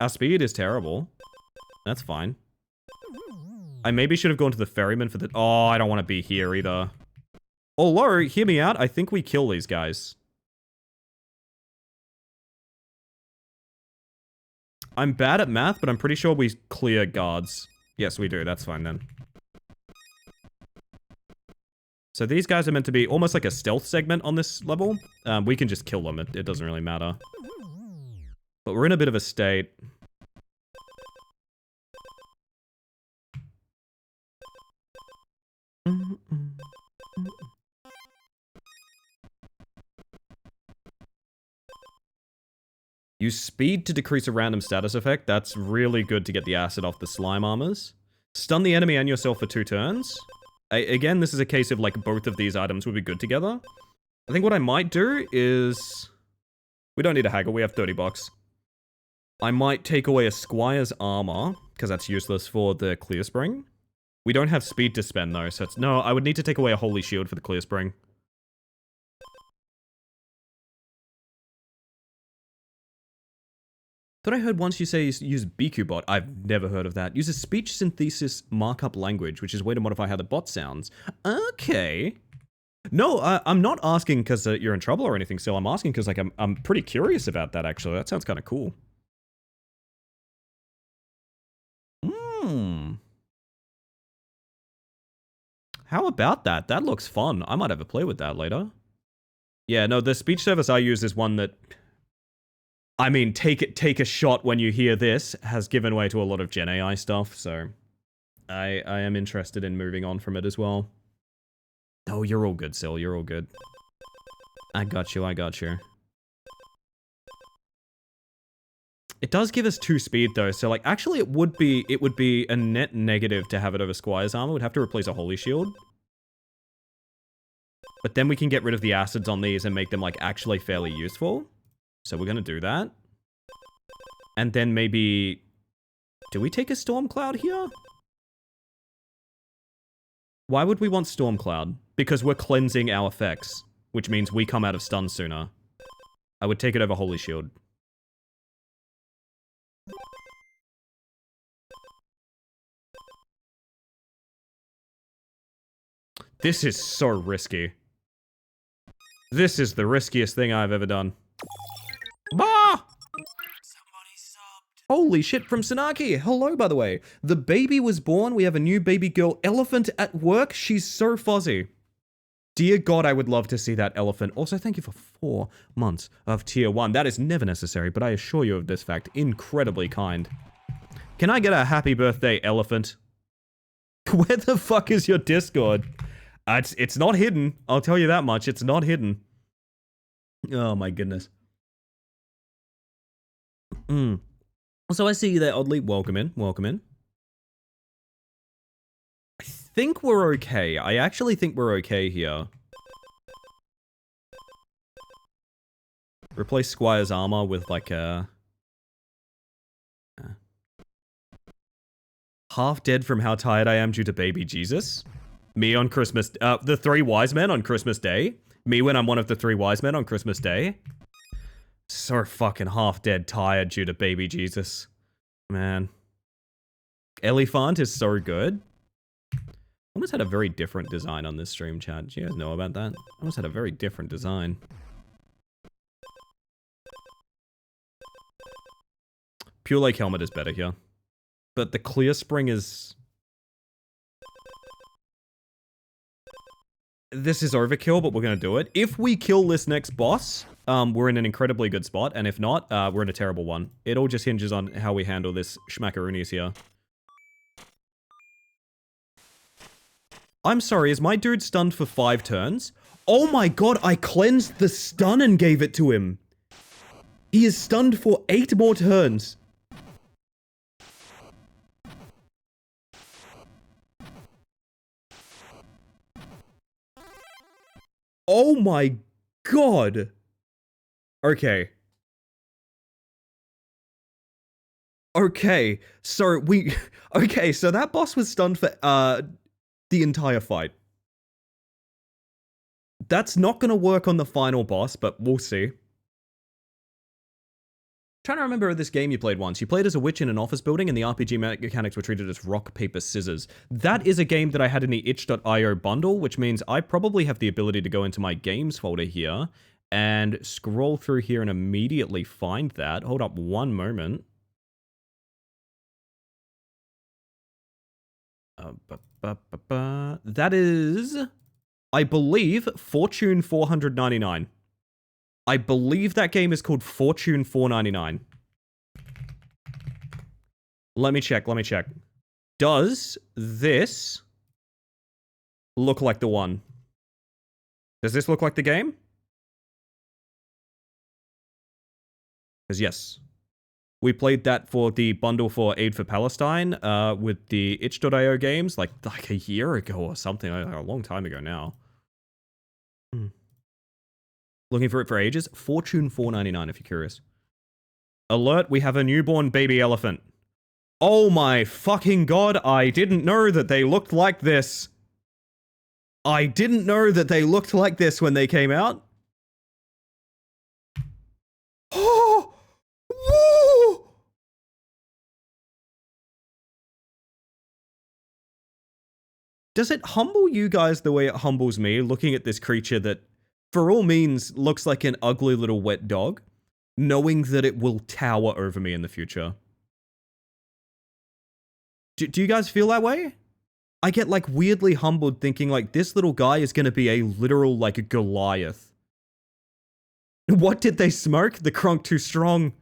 Our speed is terrible. That's fine. I maybe should have gone to the ferryman for the... Oh, I don't want to be here either. Although, hear me out. I think we kill these guys. I'm bad at math, but I'm pretty sure we clear guards. Yes, we do. That's fine then. So these guys are meant to be almost like a stealth segment on this level. We can just kill them. It doesn't really matter. But we're in a bit of a state. Use speed to decrease a random status effect. That's really good to get the acid off the slime armors. Stun the enemy and yourself for 2 turns. Again, this is a case of like both of these items would be good together. I think what I might do is... We don't need a haggle, we have 30 bucks. I might take away a Squire's armor, because that's useless for the Clear Spring. We don't have speed to spend though, so it's... No, I would need to take away a Holy Shield for the Clear Spring. Thought I heard once you say use BQBot. I've never heard of that. Use a speech synthesis markup language, which is a way to modify how the bot sounds. Okay. No, I'm not asking because you're in trouble or anything, so I'm asking because like I'm pretty curious about that actually. That sounds kind of cool. How about that? That looks fun. I might have a play with that later. Yeah, no, the speech service I use is one that... I mean, take a shot when you hear this has given way to a lot of Gen AI stuff, so I am interested in moving on from it as well. Oh, you're all good, Sil. You're all good. I got you. I got you. It does give us 2 speed though, so like actually it would be a net negative to have it over Squire's armor. We'd have to replace a Holy Shield. But then we can get rid of the acids on these and make them like actually fairly useful. So we're gonna do that. And then maybe... Do we take a Storm Cloud here? Why would we want Storm Cloud? Because we're cleansing our effects, which means we come out of stun sooner. I would take it over Holy Shield. This is so risky. This is the riskiest thing I've ever done. Bah! Somebody subbed. Holy shit, from Sanaki. Hello, by the way. The baby was born. We have a new baby girl elephant at work. She's so fuzzy. Dear God, I would love to see that elephant. Also, thank you for 4 months of tier 1. That is never necessary, but I assure you of this fact. Incredibly kind. Can I get a happy birthday, elephant? Where the fuck is your Discord? It's not hidden. I'll tell you that much. It's not hidden. Oh my goodness. So I see you there, Oddly. Welcome in. Welcome in. I think we're okay. I actually think we're okay here. Replace Squire's armor with like a... half dead from how tired I am due to baby Jesus. Me on Christmas... the 3 wise men on Christmas Day. Me when I'm one of the 3 wise men on Christmas Day. So fucking half dead tired due to baby Jesus. Man. Elephant is so good. I almost had a very different design on this stream, chat. Do you guys know about that? I almost had a very different design. Pure Lake Helmet is better here. But the Clear Spring is... This is overkill, but we're gonna do it. If we kill this next boss, we're in an incredibly good spot, and if not, we're in a terrible one. It all just hinges on how we handle this schmackaroonies here. I'm sorry, is my dude stunned for 5 turns? Oh my god, I cleansed the stun and gave it to him! He is stunned for 8 more turns. Oh my god! Okay. Okay, so we... Okay, so that boss was stunned for, the entire fight. That's not gonna work on the final boss, but we'll see. Trying to remember this game you played once. You played as a witch in an office building and the RPG mechanics were treated as rock, paper, scissors. That is a game that I had in the itch.io bundle, which means I probably have the ability to go into my games folder here and scroll through here and immediately find that. Hold up one moment. That is, I believe, Fortune 499. I believe that game is called Fortune 499. Let me check, let me check. Does this look like the one? Does this look like the game? Because yes. We played that for the bundle for Aid for Palestine with the itch.io games like a year ago or something, a long time ago now. Looking for it for ages? Fortune 499 if you're curious. Alert, we have a newborn baby elephant. Oh my fucking god, I didn't know that they looked like this. I didn't know that they looked like this when they came out. Oh! Woo! Does it humble you guys the way it humbles me, looking at this creature that, for all means, looks like an ugly little wet dog, knowing that it will tower over me in the future? Do you guys feel that way? I get like weirdly humbled thinking like this little guy is gonna be a literal like a Goliath. What did they smoke? The crunk too strong.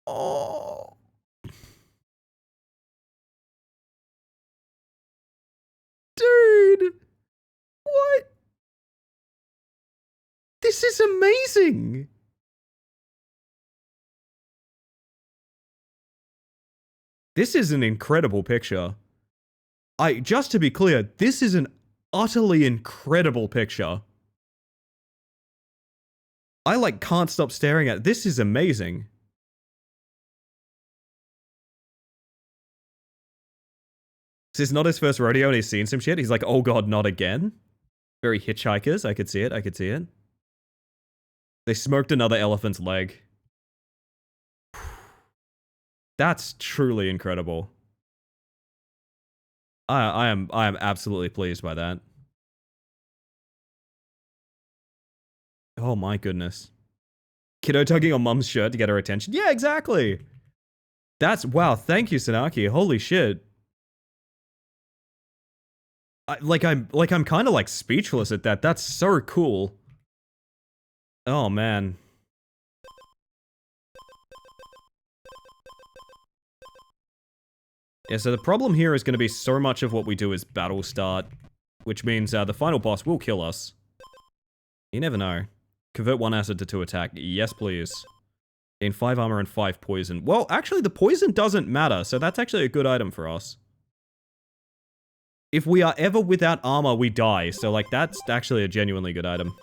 Oh. Dude. What? This is amazing. This is an incredible picture. Just to be clear, this is an utterly incredible picture. I like can't stop staring at it. This is amazing. This is not his first rodeo and he's seen some shit. He's like, oh god, not again. Very Hitchhikers. I could see it. I could see it. They smoked another elephant's leg. That's truly incredible. I am absolutely pleased by that. Oh my goodness. Kiddo tugging on mum's shirt to get her attention. Yeah, exactly. That's wow. Thank you, Sanaki. Holy shit. I'm kind of like speechless at that. That's so cool. Oh man. Yeah, so the problem here is going to be so much of what we do is battle start, which means the final boss will kill us. You never know. Convert 1 acid to 2 attack. Yes, please. Gain 5 armor and 5 poison. Well, actually, the poison doesn't matter, so that's actually a good item for us. If we are ever without armor, we die, so, like, that's actually a genuinely good item.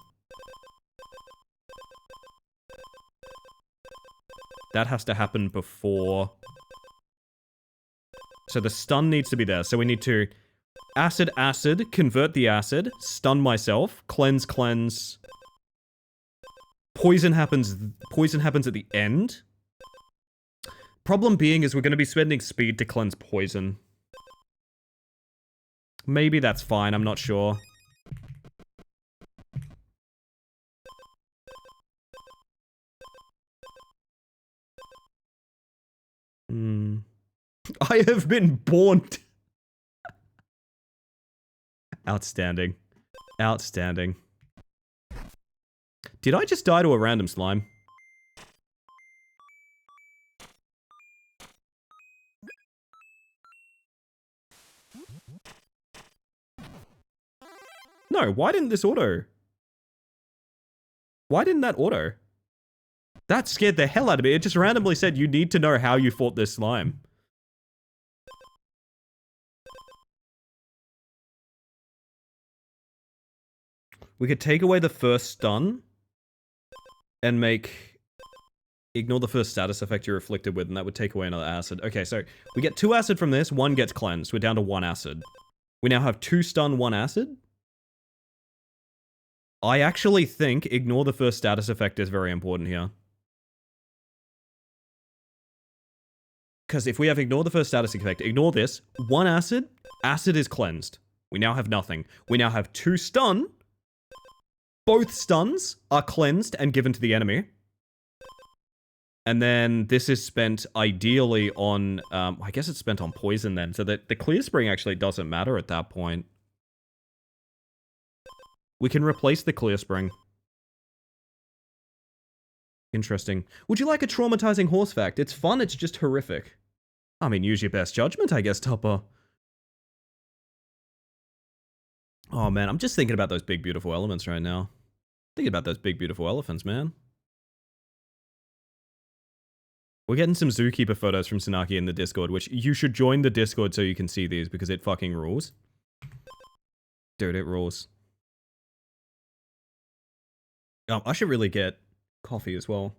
That has to happen before... So the stun needs to be there, so we need to... Acid, convert the acid, stun myself, cleanse... Poison happens at the end. Problem being is we're going to be spending speed to cleanse poison. Maybe that's fine, I'm not sure. I have been born. Outstanding. Outstanding. Did I just die to a random slime? No, why didn't this auto? Why didn't that auto? That scared the hell out of me. It just randomly said you need to know how you fought this slime. We could take away the first stun and make... Ignore the first status effect you're afflicted with, and that would take away another acid. Okay, so we get 2 acid from this, 1 gets cleansed. We're down to 1 acid. We now have 2 stun, 1 acid. I actually think ignore the first status effect is very important here. Because if we have ignore the first status effect, ignore this, 1 acid, acid is cleansed. We now have nothing. We now have 2 stun. Both stuns are cleansed and given to the enemy. And then this is spent ideally on, I guess it's spent on poison then, so that the clear spring actually doesn't matter at that point. We can replace the clear spring. Interesting. Would you like a traumatizing horse fact? It's fun, it's just horrific. I mean, use your best judgment, I guess, Tupper. Oh man, I'm just thinking about those big beautiful elements right now. Thinking about those big beautiful elephants, man. We're getting some zookeeper photos from Sanaki in the Discord, which you should join the Discord so you can see these, because it fucking rules. Dude, it rules. I should really get coffee as well.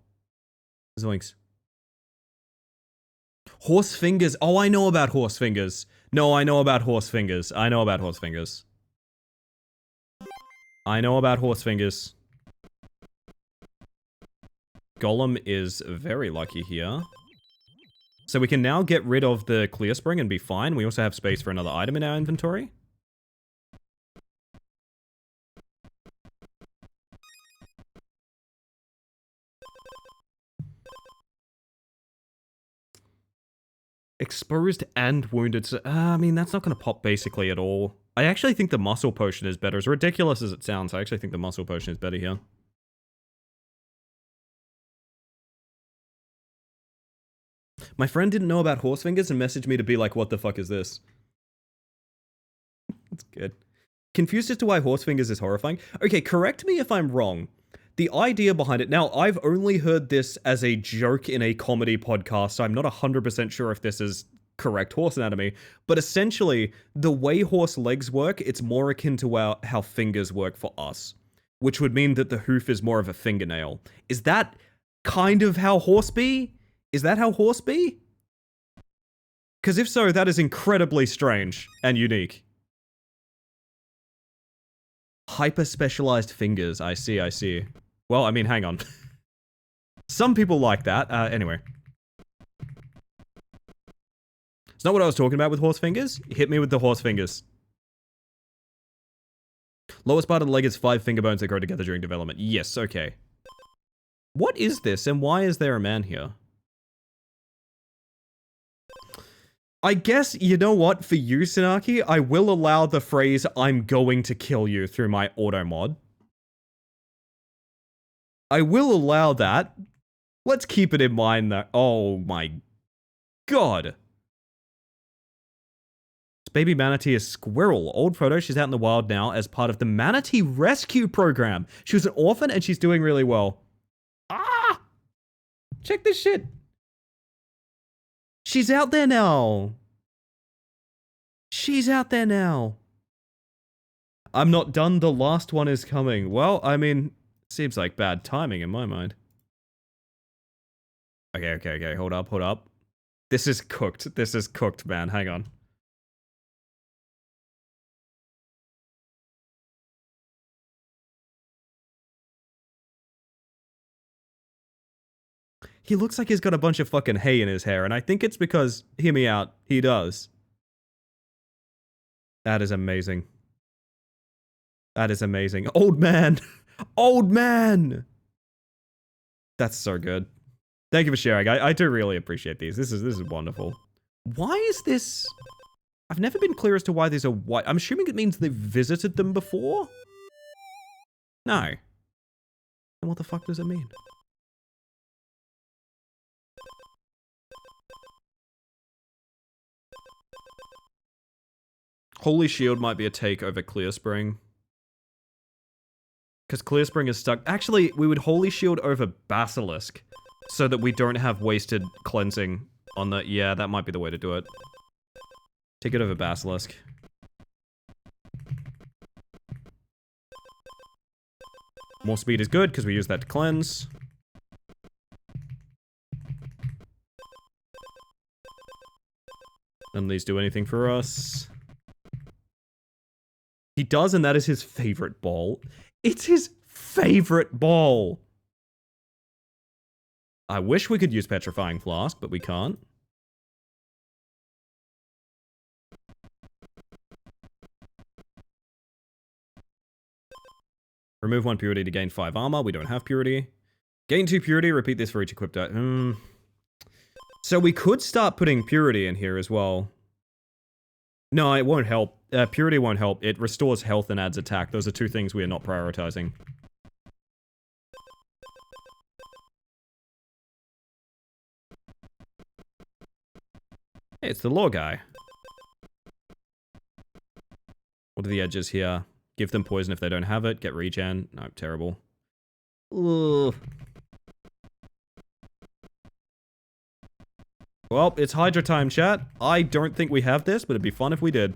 Zoinks. Horse fingers. Oh, I know about horse fingers. No, I know about horse fingers. I know about horse fingers. I know about horse fingers. Golem is very lucky here. So we can now get rid of the clear spring and be fine. We also have space for another item in our inventory. Exposed and wounded. So, I mean, that's not going to pop basically at all. I actually think the muscle potion is better. As ridiculous as it sounds, I actually think the muscle potion is better here. My friend didn't know about horse fingers and messaged me to be like, what the fuck is this? That's good. Confused as to why horse fingers is horrifying. Okay, correct me if I'm wrong. The idea behind it... Now, I've only heard this as a joke in a comedy podcast, so I'm not 100% sure if this is correct horse anatomy, but essentially, the way horse legs work, it's more akin to how fingers work for us, which would mean that the hoof is more of a fingernail. Is that kind of how horse be? Is that how horse be? Because if so, that is incredibly strange and unique. Hyper-specialized fingers. I see, I see. Well, I mean, hang on. Some people like that. Anyway. It's not what I was talking about with horse fingers. Hit me with the horse fingers. Lowest part of the leg is 5 finger bones that grow together during development. Yes, okay. What is this, and why is there a man here? I guess, you know what, for you, Tsunaki, I will allow the phrase, I'm going to kill you through my auto mod. I will allow that. Let's keep it in mind that, oh my god. This baby manatee is Squirrel. Old photo, she's out in the wild now as part of the Manatee Rescue Program. She was an orphan and she's doing really well. Ah! Check this shit. She's out there now. She's out there now. I'm not done. The last one is coming. Well, I mean, seems like bad timing in my mind. Okay. Hold up. This is cooked. This is cooked, man. Hang on. He looks like he's got a bunch of fucking hay in his hair, and I think it's because, hear me out, he does. That is amazing. That is amazing. Old man! Old man! That's so good. Thank you for sharing. I do really appreciate these. This is wonderful. Why is this... I've never been clear as to why these are white. I'm assuming it means they've visited them before? No. Then what the fuck does it mean? Holy Shield might be a take over Clear Spring. Because Clear Spring is stuck. Actually, we would Holy Shield over Basilisk. So that we don't have wasted cleansing on the... Yeah, that might be the way to do it. Take it over Basilisk. More speed is good, because we use that to cleanse. None of these do anything for us. He does, and that is his favorite ball. It's his favorite ball! I wish we could use Petrifying Flask, but we can't. Remove 1 purity to gain 5 armor. We don't have purity. Gain 2 purity. Repeat this for each equipped item. So we could start putting purity in here as well. No, it won't help. Purity won't help. It restores health and adds attack. Those are 2 things we are not prioritizing. Hey, it's the law guy. What are the edges here? Give them poison if they don't have it. Get regen. No, terrible. Ugh. Well, it's Hydra time, chat. I don't think we have this, but it'd be fun if we did.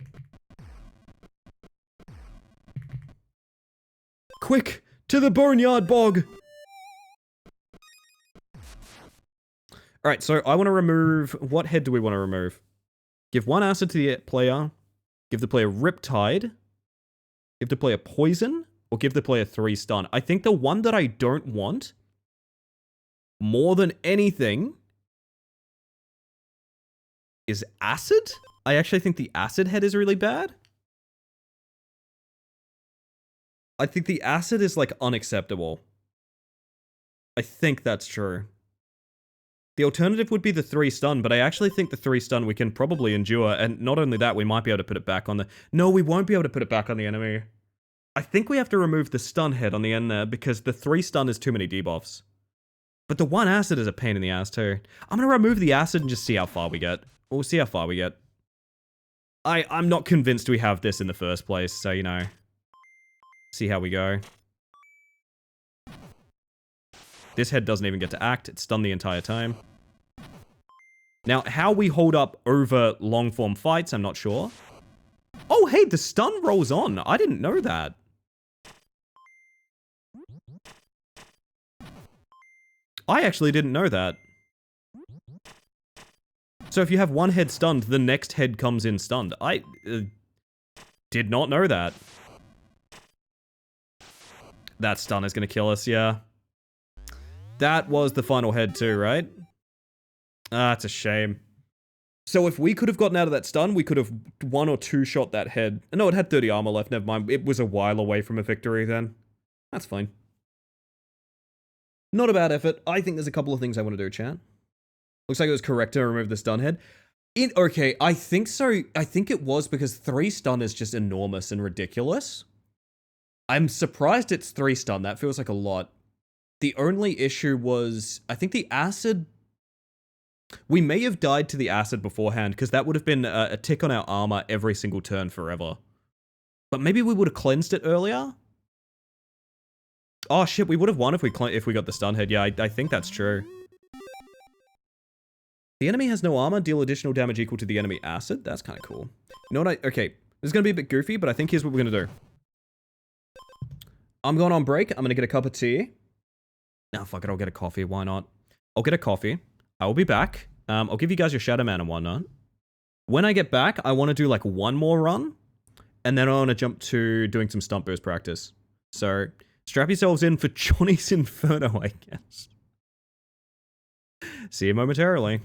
Quick! To the Boneyard Bog! Alright, so I want to remove... What head do we want to remove? Give 1 acid to the player. Give the player Riptide. Give the player Poison. Or give the player 3 stun. I think the one that I don't want, more than anything, is acid? I actually think the acid head is really bad. I think the acid is, like, unacceptable. I think that's true. The alternative would be the 3 stun, but I actually think the 3 stun we can probably endure, and not only that, we might be able to put it back on the... No, we won't be able to put it back on the enemy. I think we have to remove the stun head on the end there, because the 3 stun is too many debuffs. But the 1 acid is a pain in the ass too. I'm gonna remove the acid and just see how far we get. We'll see how far we get. I'm not convinced we have this in the first place, so, you know. See how we go. This head doesn't even get to act. It's stunned the entire time. Now, how we hold up over long form fights, I'm not sure. Oh, hey, the stun rolls on. I didn't know that. I actually didn't know that. So if you have one head stunned, the next head comes in stunned. I did not know that. That stun is going to kill us, yeah. That was the final head too, right? Ah, it's a shame. So if we could have gotten out of that stun, we could have 1 or 2 shot that head. No, it had 30 armor left, never mind. It was a while away from a victory then. That's fine. Not a bad effort. I think there's a couple of things I want to do, chat. Looks like it was correct to remove the stun head. Okay, I think so. I think it was because 3 stun is just enormous and ridiculous. I'm surprised it's 3 stun. That feels like a lot. The only issue was, I think the acid... We may have died to the acid beforehand, because that would have been a tick on our armor every single turn forever. But maybe we would have cleansed it earlier? Oh shit, we would have won if we got the stun head. Yeah, I think that's true. The enemy has no armor, deal additional damage equal to the enemy acid. That's kind of cool. You know what okay, this is going to be a bit goofy, but I think here's what we're going to do. I'm going on break. I'm going to get a cup of tea. Nah, fuck it, I'll get a coffee. Why not? I'll get a coffee. I will be back. I'll give you guys your Shadow Man and whatnot. When I get back, I want to do like one more run, and then I want to jump to doing some stump burst practice. So, strap yourselves in for Johnny's Inferno, I guess. See you momentarily.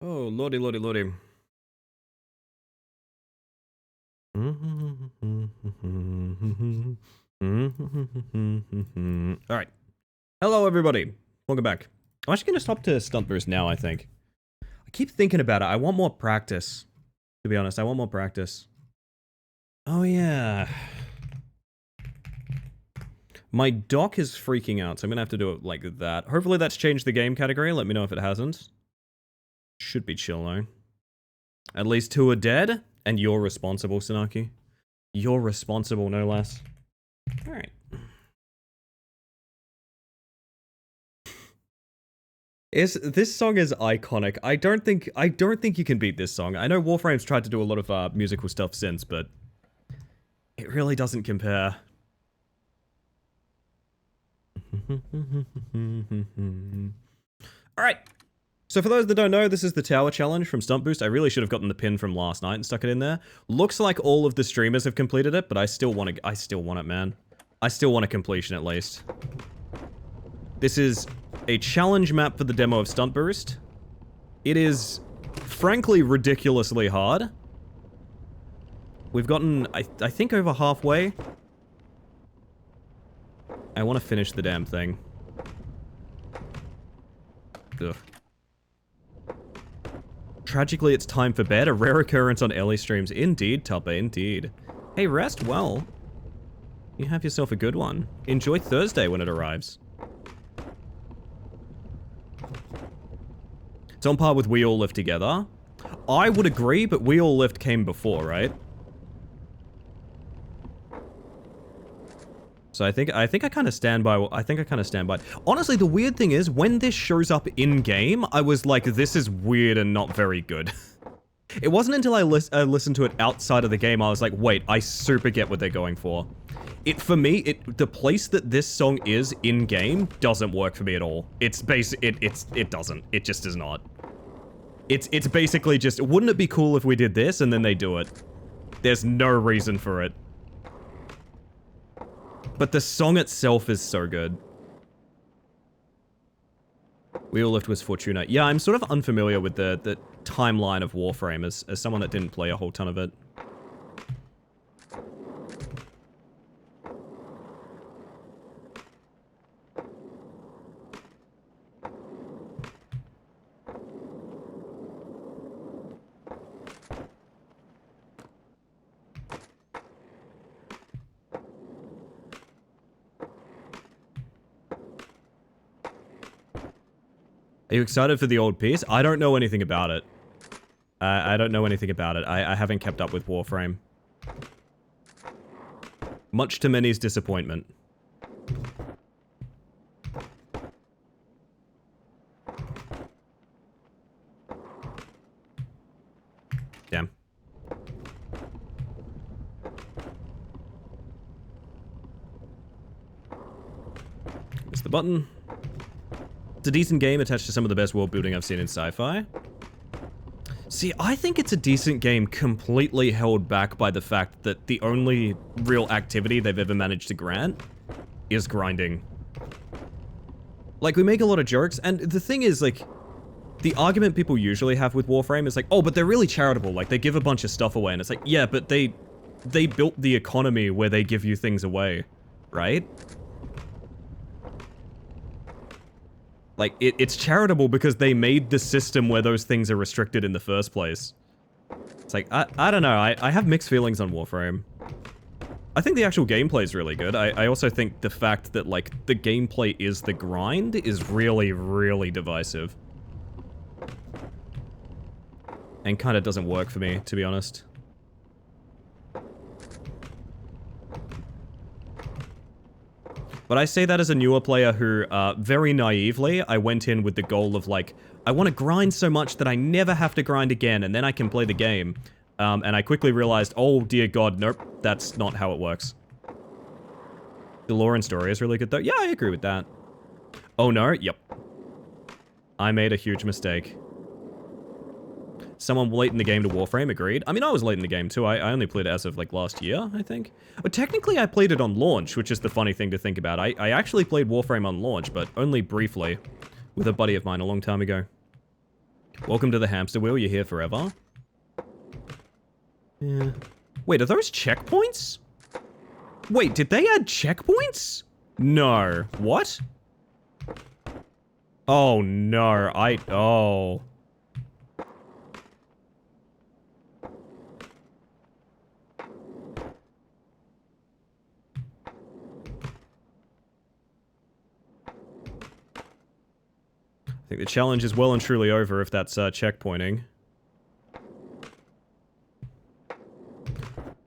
Oh, lordy, lordy, lordy. Alright. Hello, everybody. Welcome back. I'm actually going to stop to Stunt Boost now, I think. I keep thinking about it. I want more practice. To be honest, I want more practice. Oh, yeah. My dock is freaking out, so I'm going to have to do it like that. Hopefully that's changed the game category. Let me know if it hasn't. Should be chill, though. At least 2 are dead, and you're responsible, Sanaki. You're responsible, no less. Alright. This song is iconic. I don't think you can beat this song. I know Warframe's tried to do a lot of musical stuff since, but it really doesn't compare. Alright. So for those that don't know, this is the tower challenge from Stunt Boost. I really should have gotten the pin from last night and stuck it in there. Looks like all of the streamers have completed it, but I still want it, man. I still want a completion at least. This is a challenge map for the demo of Stunt Boost. It is, frankly, ridiculously hard. We've gotten, I think, over halfway. I want to finish the damn thing. Ugh. Tragically, it's time for bed. A rare occurrence on Ellie streams. Indeed, Tubba, indeed. Hey, rest well. You have yourself a good one. Enjoy Thursday when it arrives. It's on par with We All Live Together. I would agree, but We All Lived came before, right? So I think I kind of stand by. Honestly, the weird thing is when this shows up in game, I was like, this is weird and not very good. It wasn't until I listened to it outside of the game I was like, wait, I super get what they're going for. For me, the place that this song is in game doesn't work for me at all. It doesn't. It just does not. It's basically just, wouldn't it be cool if we did this and then they do it? There's no reason for it. But the song itself is so good. We All Lived was Fortuna. Yeah, I'm sort of unfamiliar with the timeline of Warframe as someone that didn't play a whole ton of it. Are you excited for the old piece? I don't know anything about it. I don't know anything about it. I haven't kept up with Warframe. Much to many's disappointment. Damn. Missed the button. It's a decent game attached to some of the best world building I've seen in sci-fi. See, I think it's a decent game completely held back by the fact that the only real activity they've ever managed to grant is grinding. Like, we make a lot of jokes, and the thing is, like, the argument people usually have with Warframe is like, oh, but they're really charitable, like, they give a bunch of stuff away, and it's like, yeah, but they built the economy where they give you things away, right? Like, it's charitable because they made the system where those things are restricted in the first place. It's like, I don't know, I have mixed feelings on Warframe. I think the actual gameplay is really good. I also think the fact that, like, the gameplay is the grind is really, really divisive. And kind of doesn't work for me, to be honest. But I say that as a newer player who, very naively, I went in with the goal of, like, I want to grind so much that I never have to grind again, and then I can play the game. And I quickly realized, oh dear god, nope, that's not how it works. The lore and story is really good, though. Yeah, I agree with that. Oh no, yep. I made a huge mistake. Someone late in the game to Warframe, agreed. I mean, I was late in the game too. I only played it as of, like, last year, I think. But technically, I played it on launch, which is the funny thing to think about. I actually played Warframe on launch, but only briefly, with a buddy of mine a long time ago. Welcome to the hamster wheel. You're here forever. Yeah. Wait, are those checkpoints? Wait, did they add checkpoints? No. What? Oh, no. Oh. I think the challenge is well and truly over if that's checkpointing.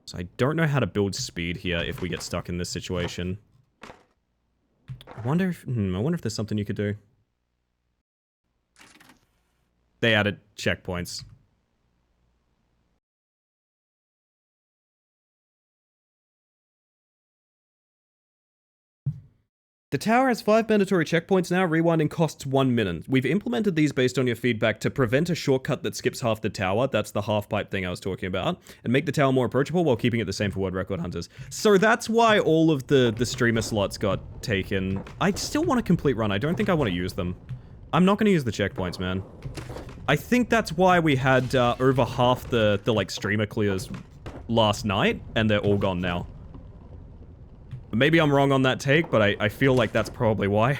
So I don't know how to build speed here if we get stuck in this situation. I wonder if there's something you could do. They added checkpoints. The tower has 5 mandatory checkpoints now. Rewinding costs 1 minute. We've implemented these based on your feedback to prevent a shortcut that skips half the tower. That's the half pipe thing I was talking about. And make the tower more approachable while keeping it the same for world record hunters. So that's why all of the streamer slots got taken. I still want a complete run. I don't think I want to use them. I'm not going to use the checkpoints, man. I think that's why we had over half the like streamer clears last night, and they're all gone now. Maybe I'm wrong on that take, but I feel like that's probably why.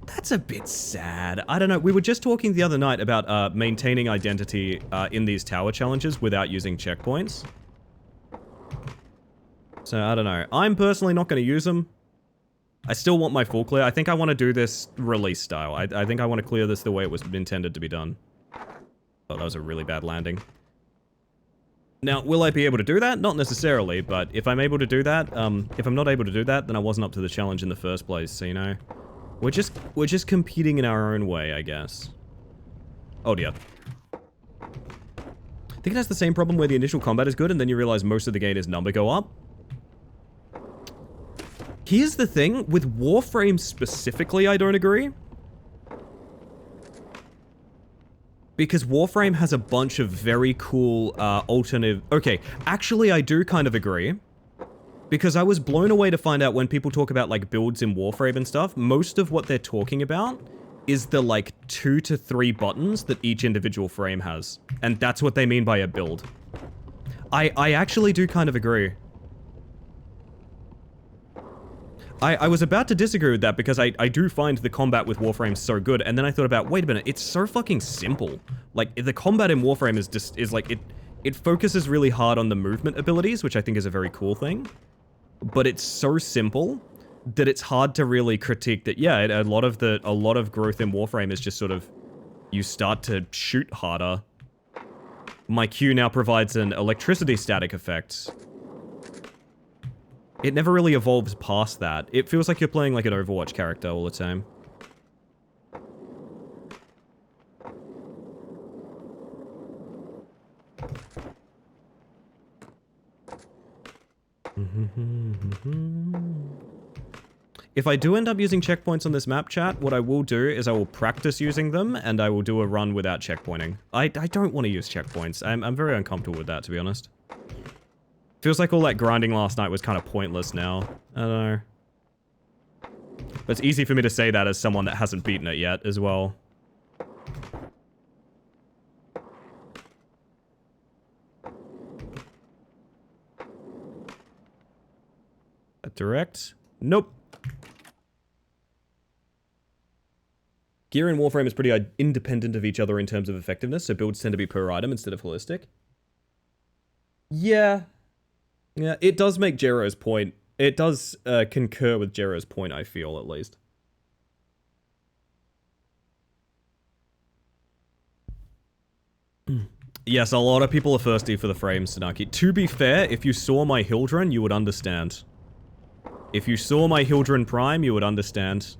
That's a bit sad. I don't know. We were just talking the other night about maintaining identity in these tower challenges without using checkpoints. So, I don't know. I'm personally not going to use them. I still want my full clear. I think I want to do this release style. I think I want to clear this the way it was intended to be done. Oh, that was a really bad landing. Now, will I be able to do that? Not necessarily, but if I'm able to do that, if I'm not able to do that, then I wasn't up to the challenge in the first place, so, you know. We're just competing in our own way, I guess. Oh dear. I think it has the same problem where the initial combat is good and then you realize most of the game is number go up. Here's the thing, with Warframe specifically, I don't agree. Because Warframe has a bunch of very cool, alternative... Okay, actually I do kind of agree. Because I was blown away to find out when people talk about, like, builds in Warframe and stuff, most of what they're talking about is the, like, 2 to 3 buttons that each individual frame has. And that's what they mean by a build. I actually do kind of agree. I was about to disagree with that because I do find the combat with Warframe so good, and then I thought about, wait a minute, it's so fucking simple. Like, the combat in Warframe is like, it focuses really hard on the movement abilities, which I think is a very cool thing. But it's so simple that it's hard to really critique that, yeah, a lot of growth in Warframe is just sort of, you start to shoot harder. My Q now provides an electricity static effect. It never really evolves past that. It feels like you're playing like an Overwatch character all the time. If I do end up using checkpoints on this map, chat, what I will do is I will practice using them, and I will do a run without checkpointing. I don't want to use checkpoints. I'm very uncomfortable with that, to be honest. Feels like all that grinding last night was kind of pointless now. I don't know. But it's easy for me to say that as someone that hasn't beaten it yet, as well. A direct? Nope. Gear in Warframe is pretty independent of each other in terms of effectiveness, so builds tend to be per item instead of holistic. Yeah. Yeah, it does make Jero's point. It does concur with Jero's point, I feel, at least. Yes, a lot of people are thirsty for the frames, Tsunaki. To be fair, if you saw my Hildren, you would understand. If you saw my Hildren Prime, you would understand.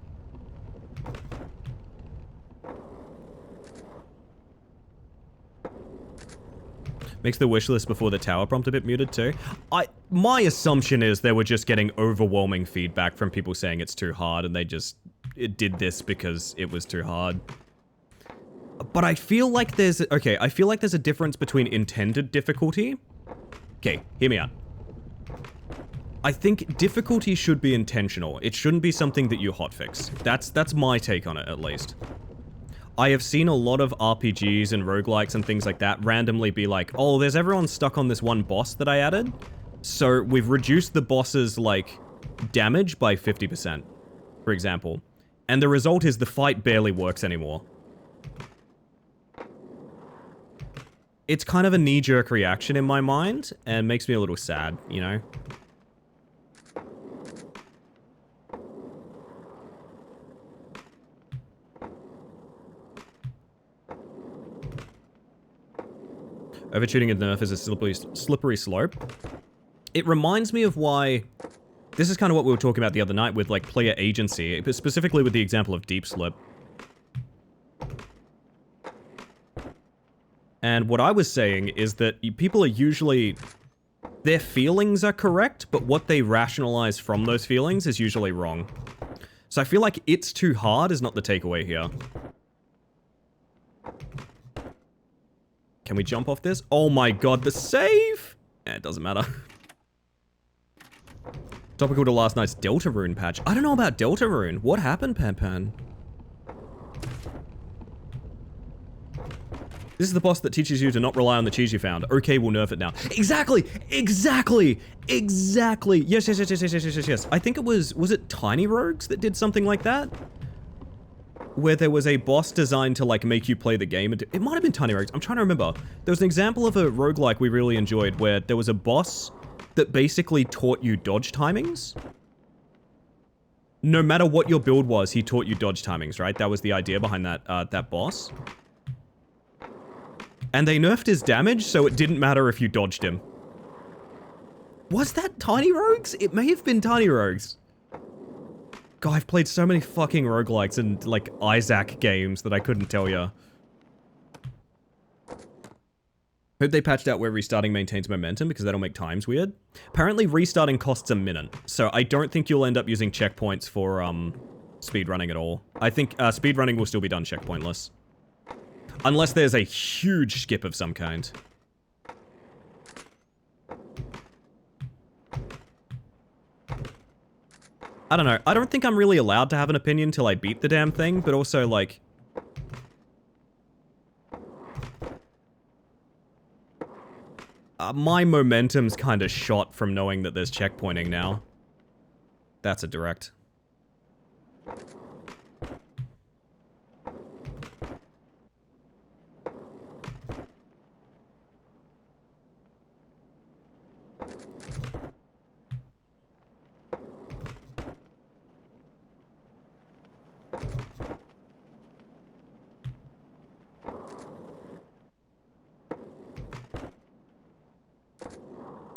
Makes the wishlist before the tower prompt a bit muted too. My assumption is they were just getting overwhelming feedback from people saying it's too hard and they just did this because it was too hard. But I feel like there's... Okay, I feel like there's a difference between intended difficulty. Okay, hear me out. I think difficulty should be intentional. It shouldn't be something that you hotfix. That's my take on it, at least. I have seen a lot of RPGs and roguelikes and things like that randomly be like, oh, there's everyone stuck on this one boss that I added. So we've reduced the boss's, like, damage by 50%, for example. And the result is the fight barely works anymore. It's kind of a knee-jerk reaction in my mind, and makes me a little sad, you know? Overshooting a nerf is a slippery slope. It reminds me of why... This is kind of what we were talking about the other night with, like, player agency, but specifically with the example of Deep Slip. And what I was saying is that people are usually... Their feelings are correct, but what they rationalize from those feelings is usually wrong. So I feel like it's too hard is not the takeaway here. Can we jump off this? Oh my god, the save! It doesn't matter. Topical to last night's Deltarune patch. I don't know about Deltarune. What happened, Pan? This is the boss that teaches you to not rely on the cheese you found. Okay, we'll nerf it now. Exactly! Exactly! Exactly! Yes. I think it was it Tiny Rogues that did something like that? Where there was a boss designed to, like, make you play the game. It might have been Tiny Rogues. I'm trying to remember. There was an example of a roguelike we really enjoyed where there was a boss that basically taught you dodge timings. No matter what your build was, he taught you dodge timings, right? That was the idea behind that boss. And they nerfed his damage, so it didn't matter if you dodged him. Was that Tiny Rogues? It may have been Tiny Rogues. God, I've played so many fucking roguelikes and, like, Isaac games that I couldn't tell ya. Hope they patched out where restarting maintains momentum, because that'll make times weird. Apparently, restarting costs a minute, so I don't think you'll end up using checkpoints for, speedrunning at all. I think, speedrunning will still be done checkpointless. Unless there's a huge skip of some kind. I don't know. I don't think I'm really allowed to have an opinion till I beat the damn thing, but also, like... my momentum's kind of shot from knowing that there's checkpointing now. That's a direct.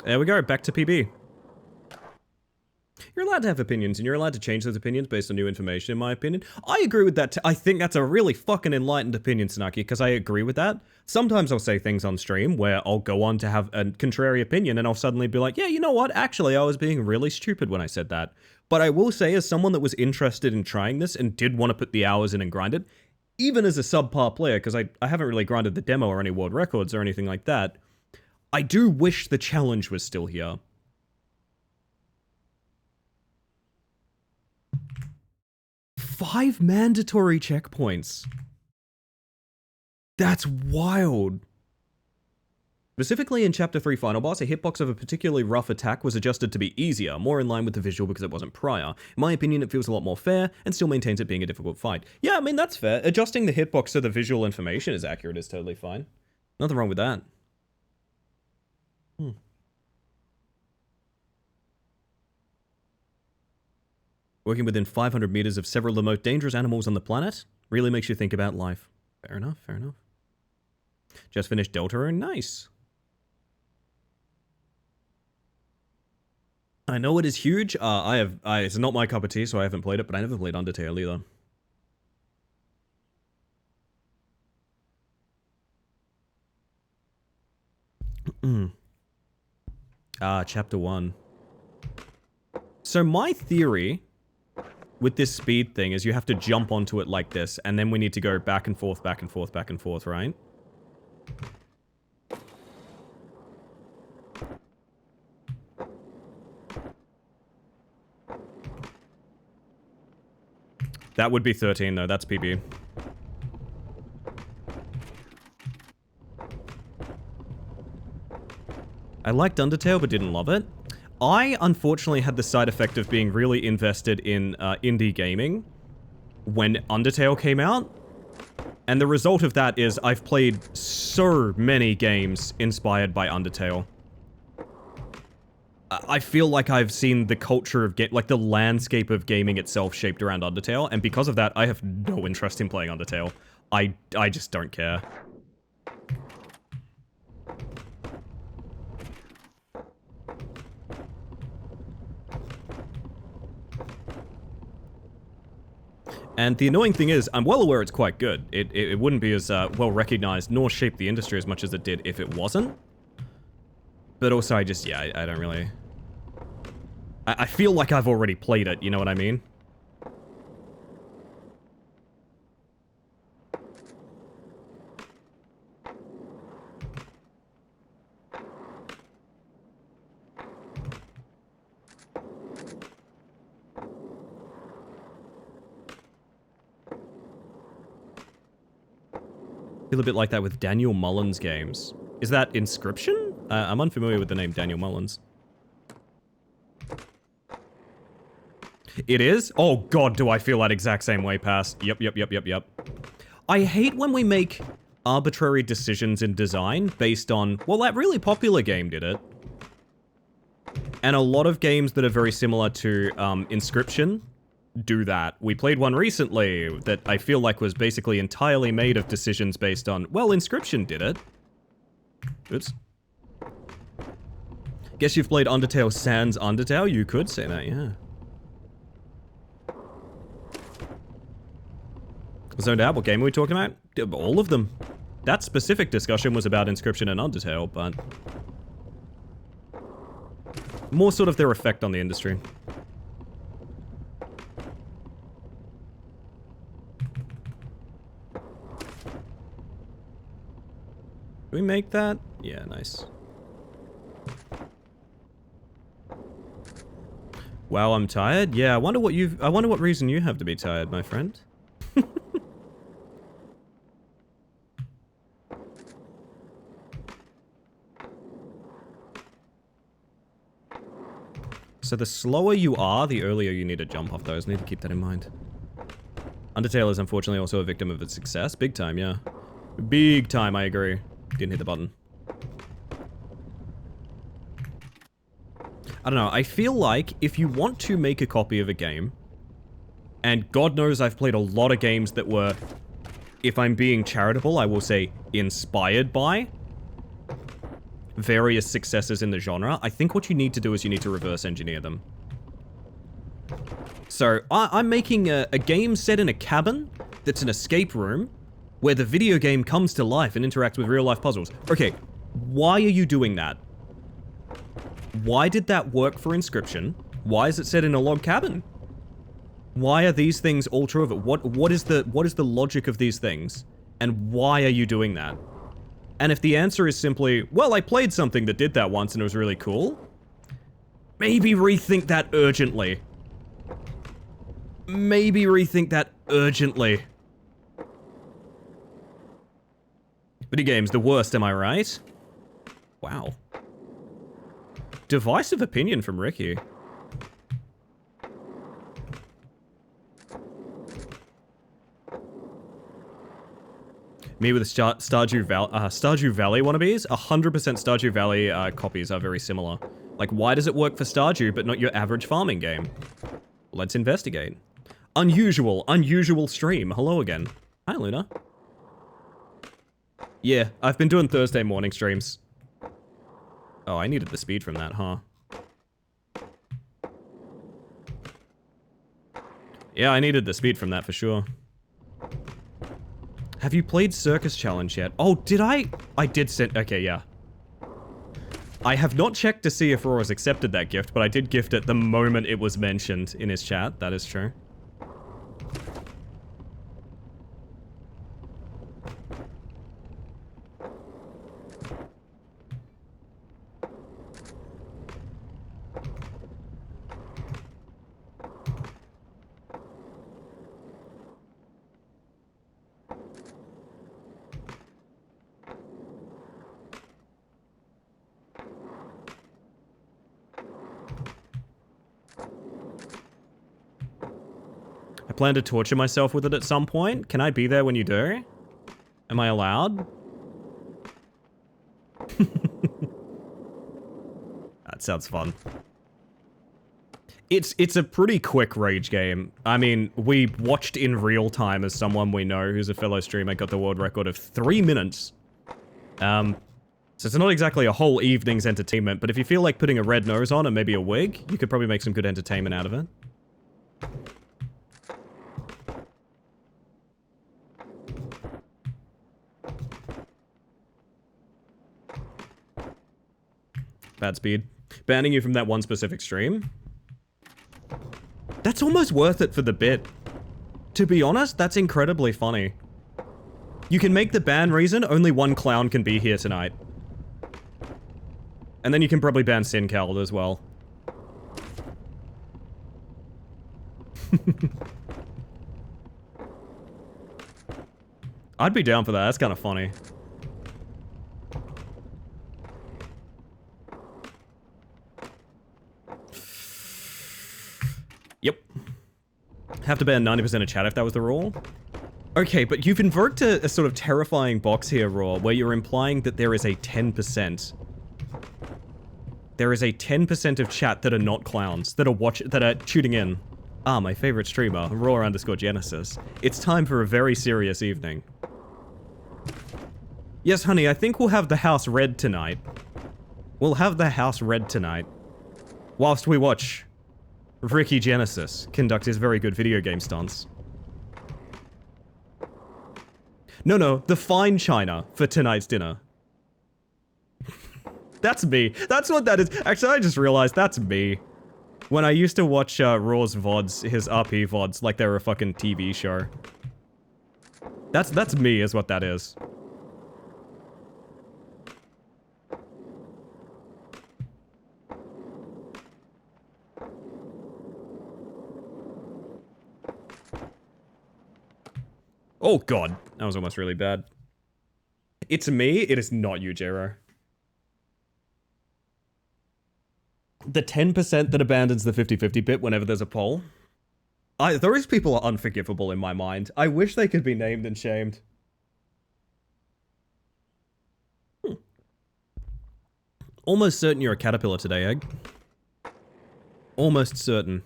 There we go, back to PB. You're allowed to have opinions, and you're allowed to change those opinions based on new information, in my opinion. I agree with that. I think that's a really fucking enlightened opinion, Tsunaki, because I agree with that. Sometimes I'll say things on stream where I'll go on to have a contrary opinion, and I'll suddenly be like, yeah, you know what? Actually, I was being really stupid when I said that. But I will say, as someone that was interested in trying this and did want to put the hours in and grind it, even as a subpar player, because I haven't really grinded the demo or any world records or anything like that, I do wish the challenge was still here. Five mandatory checkpoints. That's wild. Specifically in Chapter 3 Final Boss, a hitbox of a particularly rough attack was adjusted to be easier, more in line with the visual because it wasn't prior. In my opinion, it feels a lot more fair, and still maintains it being a difficult fight. Yeah, I mean, that's fair. Adjusting the hitbox so the visual information is accurate is totally fine. Nothing wrong with that. Working within 500 meters of several the most dangerous animals on the planet really makes you think about life. Fair enough, fair enough. Just finished Deltarune, nice. I know it is huge. It's not my cup of tea, so I haven't played it, but I never played Undertale either. Chapter 1. So my theory with this speed thing is you have to jump onto it like this, and then we need to go back and forth, back and forth, back and forth, right? That would be 13 though, that's PB. I liked Undertale but didn't love it. I unfortunately had the side effect of being really invested in indie gaming when Undertale came out. And the result of that is I've played so many games inspired by Undertale. I feel like I've seen the culture of like the landscape of gaming itself shaped around Undertale, and because of that, I have no interest in playing Undertale. I just don't care. And the annoying thing is, I'm well aware it's quite good. It wouldn't be as well recognized nor shape the industry as much as it did if it wasn't. But also, I just, yeah, I don't really... I feel like I've already played it, you know what I mean? Feel a bit like that with Daniel Mullins games. Is that Inscription? I'm unfamiliar with the name Daniel Mullins. It is? Oh god, do I feel that exact same way, Pass. Yep. I hate when we make arbitrary decisions in design based on, well, that really popular game did it. And a lot of games that are very similar to Inscription do that. We played one recently that I feel like was basically entirely made of decisions based on, well, Inscription did it. Oops. Guess you've played Undertale sans Undertale? You could say that, yeah. Zoned out, what game are we talking about? All of them. That specific discussion was about Inscription and Undertale, but... more sort of their effect on the industry. Can we make that? Yeah, nice. Wow, I'm tired? Yeah, I wonder what reason you have to be tired, my friend. So the slower you are, the earlier you need to jump off those. Need to keep that in mind. Undertale is unfortunately also a victim of its success. Big time, yeah. Big time, I agree. Didn't hit the button. I don't know, I feel like if you want to make a copy of a game, and God knows I've played a lot of games that were, if I'm being charitable, I will say inspired by various successes in the genre, I think what you need to do is you need to reverse engineer them. So, I'm making a game set in a cabin that's an escape room where the video game comes to life and interacts with real-life puzzles. Okay, why are you doing that? Why did that work for Inscription? Why is it set in a log cabin? Why are these things all true of it? What is the logic of these things? And why are you doing that? And if the answer is simply, well, I played something that did that once and it was really cool, maybe rethink that urgently. Maybe rethink that urgently. Video games, the worst, am I right? Wow. Divisive opinion from Ricky. Me with the Stardew Valley wannabes? 100% Stardew Valley copies are very similar. Like, why does it work for Stardew but not your average farming game? Let's investigate. Unusual stream. Hello again. Hi, Luna. Yeah, I've been doing Thursday morning streams. Oh, I needed the speed from that, huh? Yeah, I needed the speed from that for sure. Have you played Circus Challenge yet? Oh, did I? I did send... Okay, yeah. I have not checked to see if Rora's accepted that gift, but I did gift it the moment it was mentioned in his chat. That is true. plan to torture myself with it at some point. Can I be there when you do? Am I allowed? That sounds fun. It's a pretty quick rage game. I mean, we watched in real time as someone we know who's a fellow streamer got the world record of 3 minutes. So it's not exactly a whole evening's entertainment, but if you feel like putting a red nose on and maybe a wig, you could probably make some good entertainment out of it. Bad speed. Banning you from that one specific stream? That's almost worth it for the bit. To be honest, that's incredibly funny. You can make the ban reason only one clown can be here tonight. And then you can probably ban Sinkeld as well. I'd be down for that, that's kind of funny. Yep. Have to ban 90% of chat if that was the rule. Okay, but you've invoked a sort of terrifying box here, Raw, where you're implying that there is a 10%. There is a 10% of chat that are not clowns, that are tuning in. Ah, my favorite streamer, Raw_Genesis. It's time for a very serious evening. Yes, honey, I think we'll have the house red tonight. We'll have the house red tonight. Whilst we watch Ricky Genesis conduct his very good video game stunts. No, the fine china for tonight's dinner. That's me. That's what that is. Actually, I just realized that's me. When I used to watch Raw's VODs, his RP VODs, like they were a fucking TV show. That's me is what that is. Oh god, that was almost really bad. It's me, it is not you, Jero. The 10% that abandons the 50-50 bit whenever there's a poll. Those people are unforgivable in my mind. I wish they could be named and shamed. Almost certain you're a caterpillar today, Egg. Almost certain.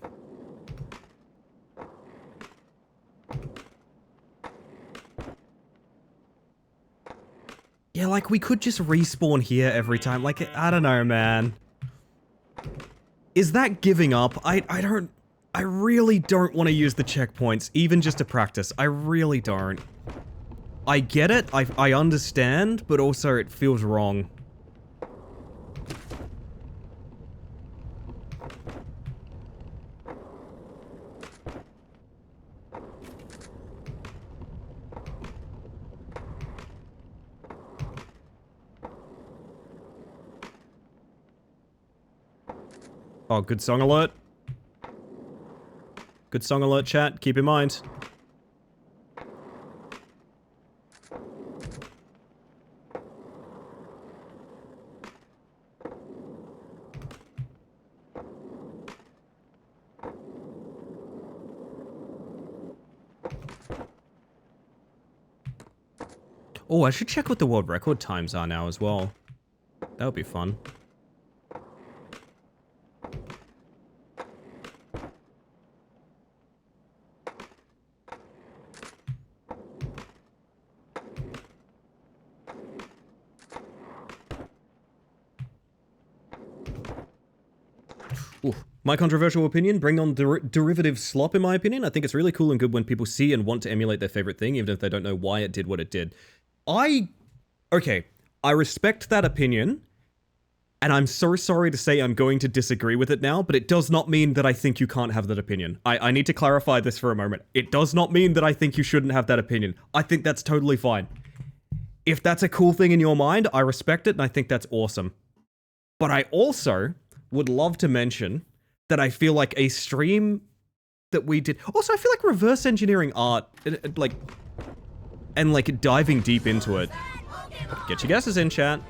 Yeah, like, we could just respawn here every time. Like, I don't know, man. Is that giving up? I really don't want to use the checkpoints, even just to practice. I really don't. I get it, I understand, but also it feels wrong. Oh, good song alert. Good song alert, chat. Keep in mind. Oh, I should check what the world record times are now as well. That would be fun. Ooh. My controversial opinion, bring on derivative slop in my opinion. I think it's really cool and good when people see and want to emulate their favorite thing, even if they don't know why it did what it did. Okay, I respect that opinion, and I'm so sorry to say I'm going to disagree with it now, but it does not mean that I think you can't have that opinion. I need to clarify this for a moment. It does not mean that I think you shouldn't have that opinion. I think that's totally fine. If that's a cool thing in your mind, I respect it, and I think that's awesome. But I also would love to mention that I feel like a stream that we did... Also, I feel like reverse engineering art, like, and like diving deep into it. Get your guesses in, chat.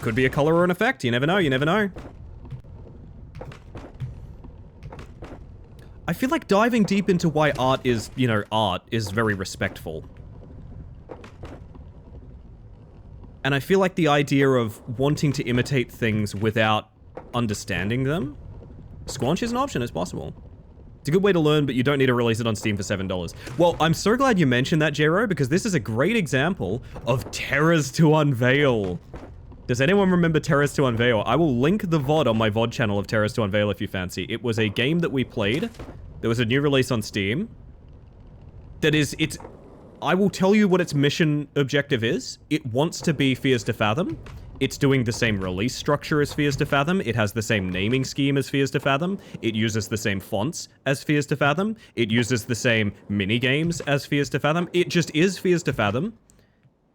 Could be a color or an effect. You never know, you never know. I feel like diving deep into why art is, you know, art is very respectful. And I feel like the idea of wanting to imitate things without understanding them, Squanch is an option, it's possible. It's a good way to learn, but you don't need to release it on Steam for $7. Well, I'm so glad you mentioned that, Jero, because this is a great example of Terrors to Unveil. Does anyone remember Terrors to Unveil? I will link the VOD on my VOD channel of Terrors to Unveil if you fancy. It was a game that we played. There was a new release on Steam. I will tell you what its mission objective is. It wants to be Fears to Fathom. It's doing the same release structure as Fears to Fathom. It has the same naming scheme as Fears to Fathom. It uses the same fonts as Fears to Fathom. It uses the same mini-games as Fears to Fathom. It just is Fears to Fathom.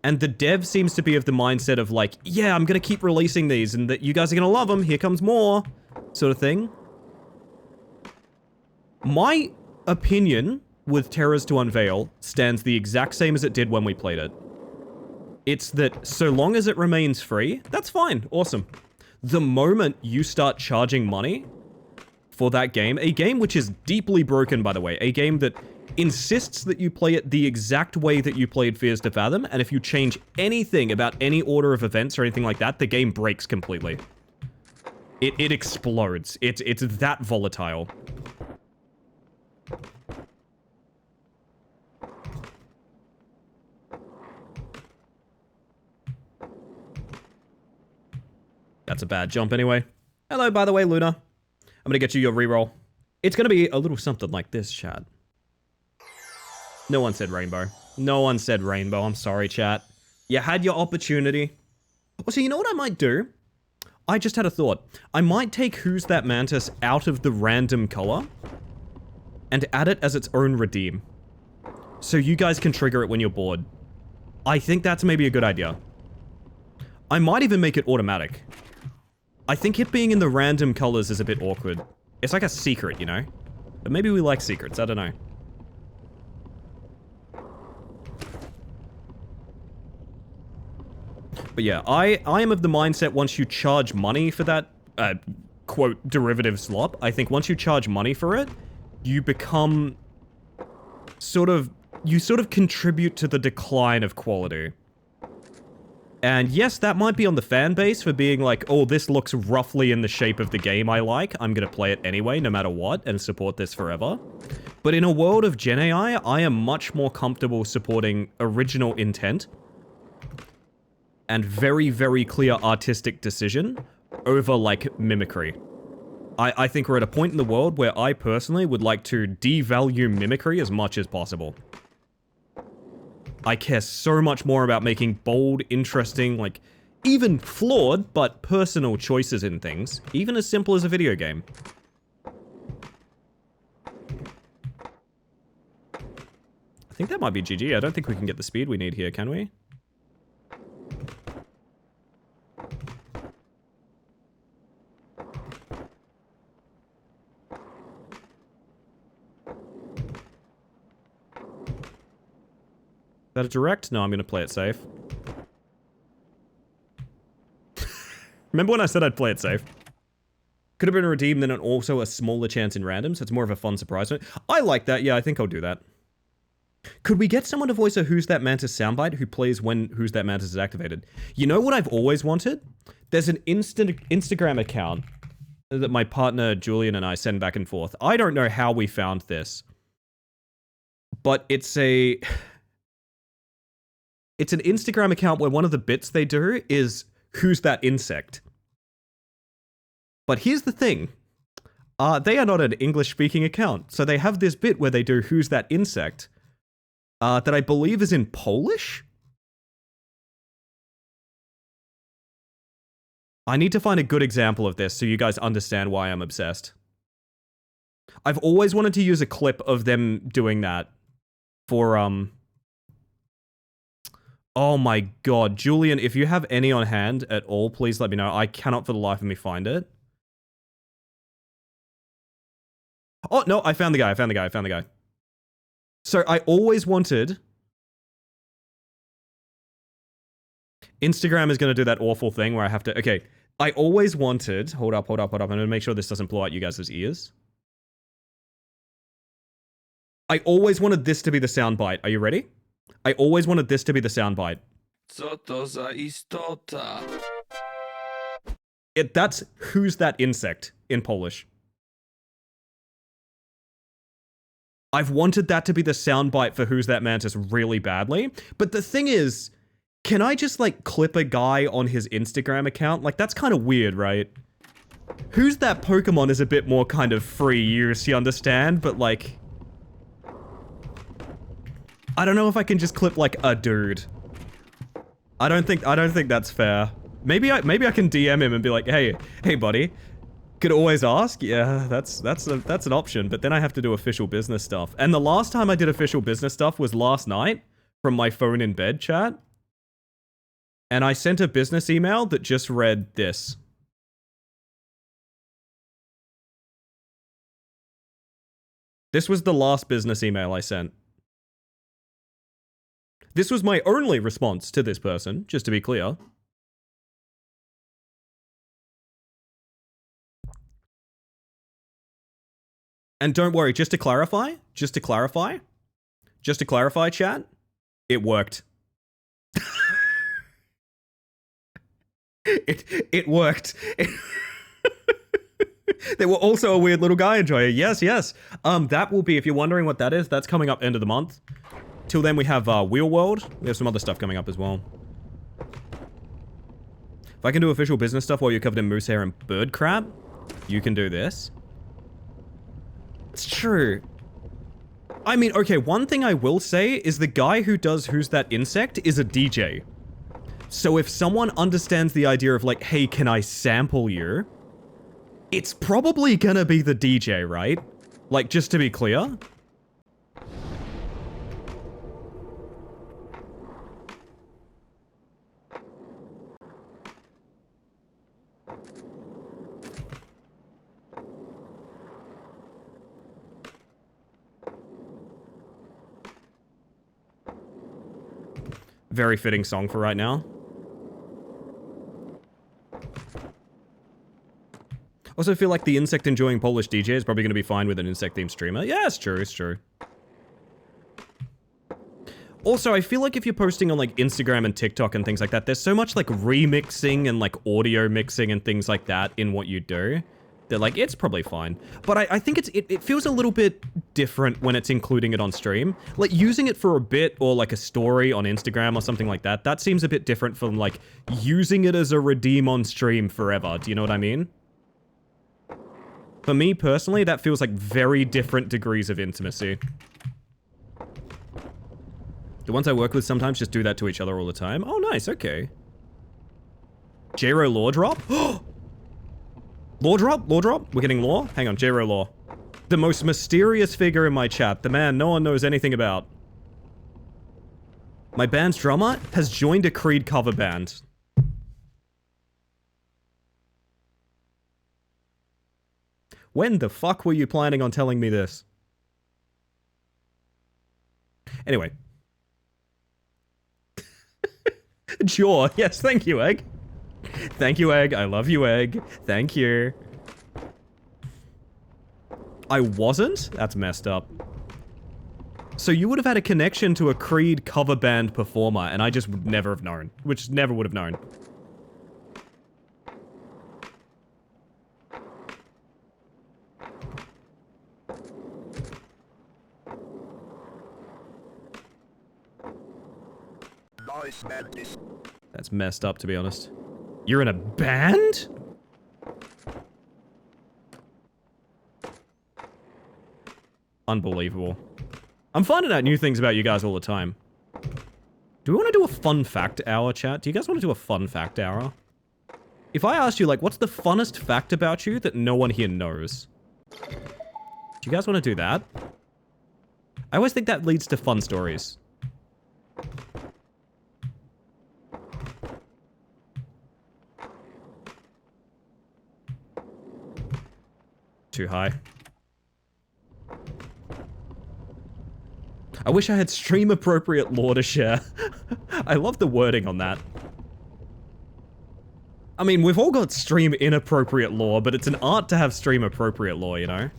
And the dev seems to be of the mindset of like, yeah, I'm gonna keep releasing these and that you guys are gonna love them, here comes more, sort of thing. My opinion with Terrors to Unveil stands the exact same as it did when we played it. It's that so long as it remains free, that's fine, awesome. The moment you start charging money for that game, a game which is deeply broken, by the way, a game that insists that you play it the exact way that you played Fears to Fathom, and if you change anything about any order of events or anything like that, the game breaks completely. It explodes. It's that volatile. That's a bad jump anyway. Hello, by the way, Luna. I'm gonna get you your reroll. It's gonna be a little something like this, chat. No one said rainbow. No one said rainbow. I'm sorry, chat. You had your opportunity. Also, you know what I might do? I just had a thought. I might take Who's That Mantis out of the random color and add it as its own redeem. So you guys can trigger it when you're bored. I think that's maybe a good idea. I might even make it automatic. I think it being in the random colors is a bit awkward. It's like a secret, you know? But maybe we like secrets, I don't know. But yeah, I am of the mindset once you charge money for that, quote, derivative slop, I think once you charge money for it, you become you sort of contribute to the decline of quality. And yes, that might be on the fan base for being like, oh, this looks roughly in the shape of the game I like. I'm gonna play it anyway, no matter what, and support this forever. But in a world of Gen AI, I am much more comfortable supporting original intent and very, very clear artistic decision over, like, mimicry. I think we're at a point in the world where I personally would like to devalue mimicry as much as possible. I care so much more about making bold, interesting, like, even flawed, but personal choices in things, even as simple as a video game. I think that might be GG. I don't think we can get the speed we need here, can we? Is that a direct? No, I'm gonna play it safe. Remember when I said I'd play it safe? Could have been redeemed, then also a smaller chance in random, so it's more of a fun surprise. I like that, yeah, I think I'll do that. Could we get someone to voice a Who's That Mantis soundbite who plays when Who's That Mantis is activated? You know what I've always wanted? There's an Instagram account that my partner Julian and I send back and forth. I don't know how we found this, but it's an Instagram account where one of the bits they do is, who's that insect? But here's the thing. They are not an English-speaking account, so they have this bit where they do, who's that insect? That I believe is in Polish? I need to find a good example of this so you guys understand why I'm obsessed. I've always wanted to use a clip of them doing that for, oh my god, Julian, if you have any on hand at all, please let me know. I cannot for the life of me find it. Oh, no, I found the guy. So I always wanted... Instagram is going to do that awful thing where I have to... Okay, I always wanted... Hold up. I'm going to make sure this doesn't blow out you guys' ears. I always wanted this to be the soundbite. Are you ready? I always wanted this to be the soundbite. Co to za istota? That's who's that insect in Polish. I've wanted that to be the soundbite for Who's That Mantis really badly. But the thing is, can I just like clip a guy on his Instagram account? Like that's kind of weird, right? Who's That Pokemon is a bit more kind of free use, you understand? But like, I don't know if I can just clip like a dude. I don't think that's fair. Maybe I can DM him and be like, hey buddy, could always ask. Yeah, that's an option, but then I have to do official business stuff. And the last time I did official business stuff was last night from my phone in bed chat. And I sent a business email that just read this. This was the last business email I sent. This was my only response to this person, just to be clear. And don't worry, just to clarify, chat, it worked. It worked. They were also a weird little guy enjoyer. Yes. That will be, if you're wondering what that is, that's coming up end of the month. Till then, we have Wheel World. We have some other stuff coming up as well. If I can do official business stuff while you're covered in moose hair and bird crap, you can do this. It's true. I mean, okay, one thing I will say is the guy who does Who's That Insect is a DJ. So if someone understands the idea of like, hey, can I sample you? It's probably gonna be the DJ, right? Like, just to be clear. Very fitting song for right now. Also feel like the insect enjoying Polish DJ is probably going to be fine with an insect themed streamer. Yeah, it's true. Also, I feel like if you're posting on like Instagram and TikTok and things like that, there's so much like remixing and like audio mixing and things like that in what you do. They're like, it's probably fine. But I think it feels a little bit different when it's including it on stream. Like using it for a bit or like a story on Instagram or something like that, that seems a bit different from like using it as a redeem on stream forever. Do you know what I mean? For me personally, that feels like very different degrees of intimacy. The ones I work with sometimes just do that to each other all the time. Oh, nice, okay. J-Ro lore drop? Lore drop? We're getting lore? Hang on, J-Ro lore. The most mysterious figure in my chat. The man no one knows anything about. My band's drummer has joined a Creed cover band. When the fuck were you planning on telling me this? Anyway. Sure. Yes, thank you, Egg. Thank you, Egg. I love you, Egg. Thank you. I wasn't? That's messed up. So you would have had a connection to a Creed cover band performer, and I just would never have known. Which never would have known. That's messed up, to be honest. You're in a band? Unbelievable. I'm finding out new things about you guys all the time. Do we want to do a fun fact hour, chat? Do you guys want to do a fun fact hour? If I asked you, like, what's the funnest fact about you that no one here knows? Do you guys want to do that? I always think that leads to fun stories. Too high. I wish I had stream appropriate lore to share. I love the wording on that. I mean, we've all got stream inappropriate lore, but it's an art to have stream appropriate lore, you know?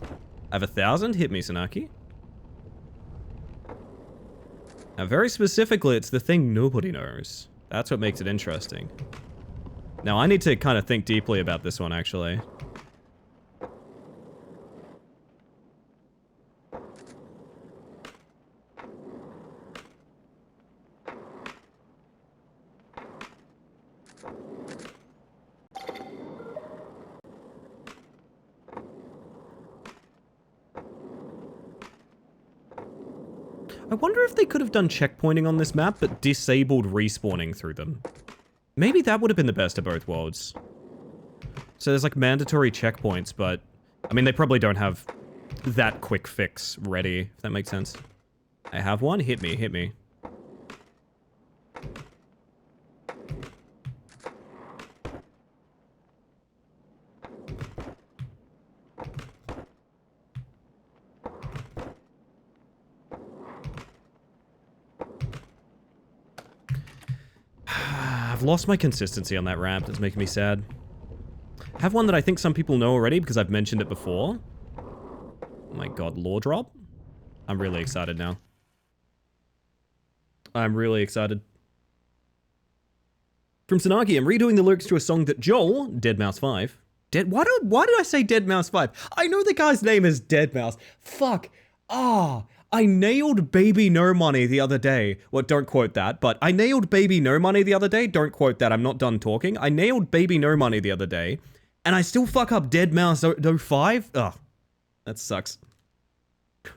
I have 1,000? Hit me, Sanaki. Now, very specifically, it's the thing nobody knows. That's what makes it interesting. Now, I need to kind of think deeply about this one, actually. I wonder if they could have done checkpointing on this map, but disabled respawning through them. Maybe that would have been the best of both worlds. So there's like mandatory checkpoints, but I mean, they probably don't have that quick fix ready, if that makes sense. I have one. Hit me, hit me. I've lost my consistency on that ramp. It's making me sad. I have one that I think some people know already because I've mentioned it before. Oh my god, lore drop? I'm really excited now. I'm really excited. From Sanagi, I'm redoing the lyrics to a song that Joel, Deadmau5... Why did I say Deadmau5? I know the guy's name is Deadmau5. Fuck. I nailed Baby No Money the other day. Well, don't quote that, but I nailed Baby No Money the other day. Don't quote that, I'm not done talking. I nailed Baby No Money the other day, and I still fuck up Deadmau5? Ugh. That sucks.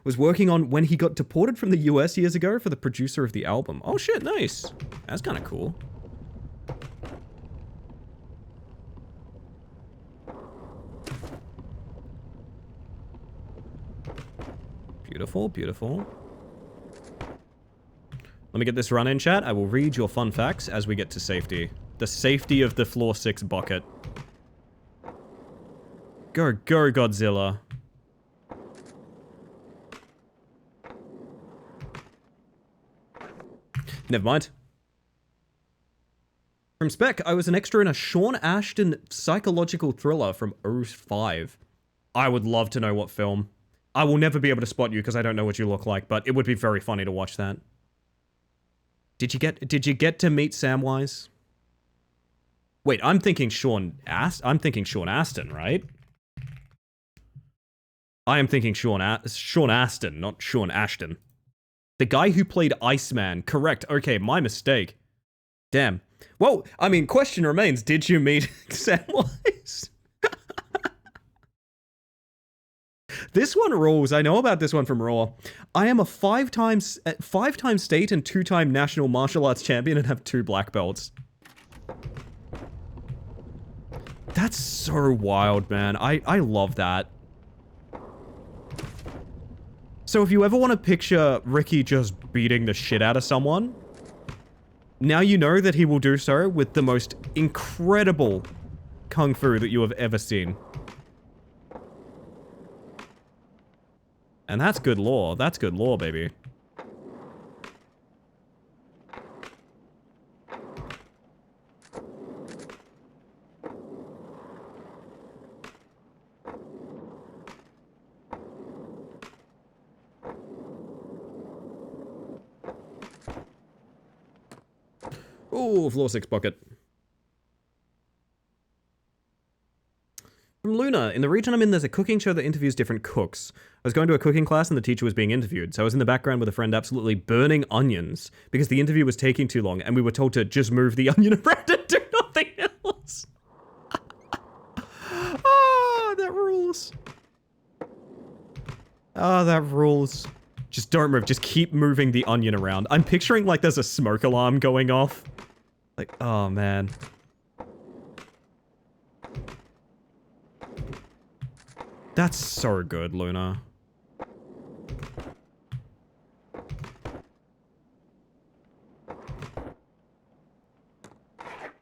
Was working on when he got deported from the US years ago for the producer of the album. Oh shit, nice. That's kind of cool. Beautiful, beautiful. Let me get this run in, chat. I will read your fun facts as we get to safety. The safety of the floor 6 bucket. Go, go, Godzilla. Never mind. From Spec, I was an extra in a Sean Ashton psychological thriller from 05. I would love to know what film. I will never be able to spot you because I don't know what you look like, but it would be very funny to watch that. Did you get to meet Samwise? Wait, I'm thinking Sean Astin, right? I am thinking Sean Astin, not Sean Ashton. The guy who played Iceman. Correct. Okay, my mistake. Damn. Well, I mean, question remains, did you meet Samwise? This one rules. I know about this one from Raw. I am a five-time state and 2-time national martial arts champion and have 2 black belts. That's so wild, man. I love that. So if you ever want to picture Ricky just beating the shit out of someone, now you know that he will do so with the most incredible kung fu that you have ever seen. And that's good lore. That's good lore, baby. Ooh, floor 6 bucket. From Luna, in the region I'm in, there's a cooking show that interviews different cooks. I was going to a cooking class and the teacher was being interviewed, so I was in the background with a friend absolutely burning onions because the interview was taking too long and we were told to just move the onion around and do nothing else. Ah, that rules. Ah, that rules. Just don't move, just keep moving the onion around. I'm picturing like there's a smoke alarm going off. Like, oh man. That's so good, Luna.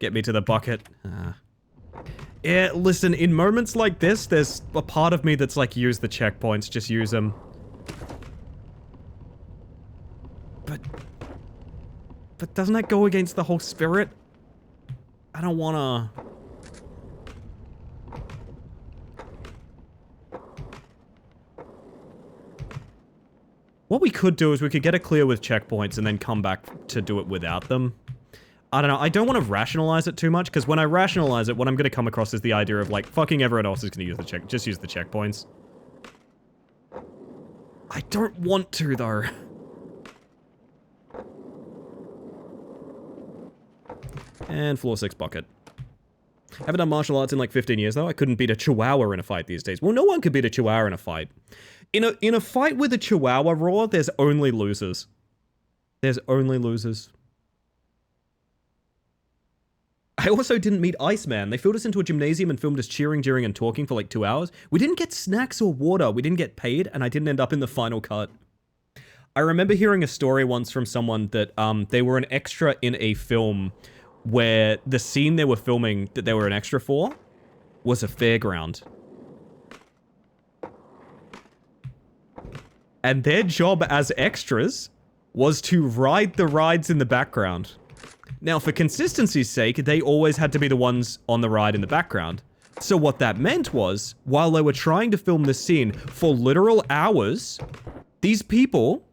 Get me to the bucket. Yeah, listen, in moments like this, there's a part of me that's like, use the checkpoints, just use them. But doesn't that go against the whole spirit? I don't wanna... What we could do is we could get it clear with checkpoints and then come back to do it without them. I don't know. I don't want to rationalize it too much, because when I rationalize it, what I'm going to come across is the idea of, like, fucking everyone else is going to use the just use the checkpoints. I don't want to, though. And floor 6 bucket. Haven't done martial arts in like 15 years, though. I couldn't beat a chihuahua in a fight these days. Well, no one could beat a chihuahua in a fight. In a fight with a chihuahua, Raw, there's only losers. There's only losers. I also didn't meet Iceman. They filled us into a gymnasium and filmed us cheering, jeering, and talking for like 2 hours. We didn't get snacks or water. We didn't get paid, and I didn't end up in the final cut. I remember hearing a story once from someone that they were an extra in a film where the scene they were filming that they were an extra for was a fairground. And their job as extras was to ride the rides in the background. Now, for consistency's sake, they always had to be the ones on the ride in the background. So what that meant was, while they were trying to film this scene for literal hours, these people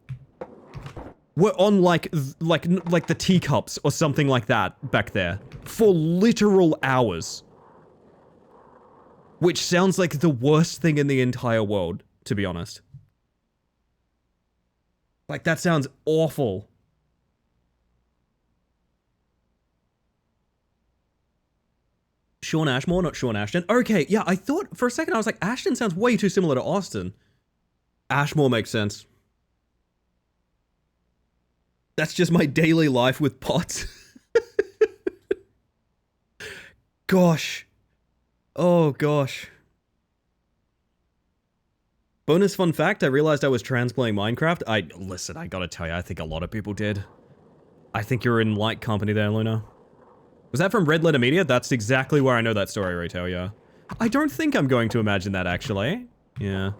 were on like the teacups or something like that back there for literal hours. Which sounds like the worst thing in the entire world, to be honest. Like, that sounds awful. Sean Ashmore, not Sean Ashton. Okay, yeah, I thought for a second, I was like, Ashton sounds way too similar to Austin. Ashmore makes sense. That's just my daily life with pots. Gosh. Oh, gosh. Bonus fun fact, I realized I was trans playing Minecraft. Listen, I gotta tell you, I think a lot of people did. I think you're in light company there, Luna. Was that from Red Letter Media? That's exactly where I know that story, Retail, yeah. I don't think I'm going to imagine that, actually. Yeah.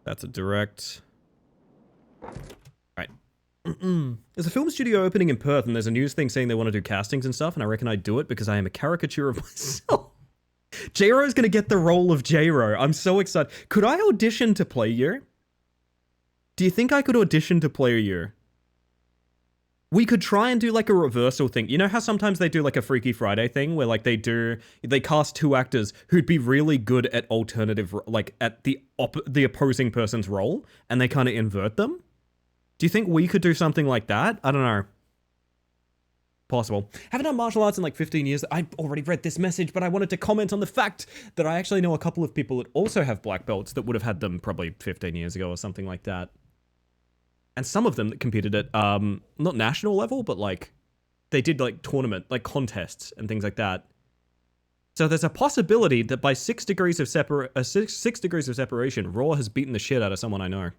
That's a direct. Right. There's a film studio opening in Perth, and there's a news thing saying they want to do castings and stuff, and I reckon I'd do it because I am a caricature of myself. J-Ro's gonna get the role of J-Ro. I'm so excited. Could I audition to play you? Do you think I could audition to play you? We could try and do like a reversal thing. You know how sometimes they do like a Freaky Friday thing where like they cast 2 actors who'd be really good at alternative, like at the opposing person's role, and they kind of invert them? Do you think we could do something like that? I don't know. Possible. Haven't done martial arts in like 15 years. I already read this message, but I wanted to comment on the fact that I actually know a couple of people that also have black belts that would have had them probably 15 years ago or something like that. And some of them that competed at, not national level, but like, they did like tournament, like contests and things like that. So there's a possibility that by 6 degrees of 6 degrees of separation, Raw has beaten the shit out of someone I know.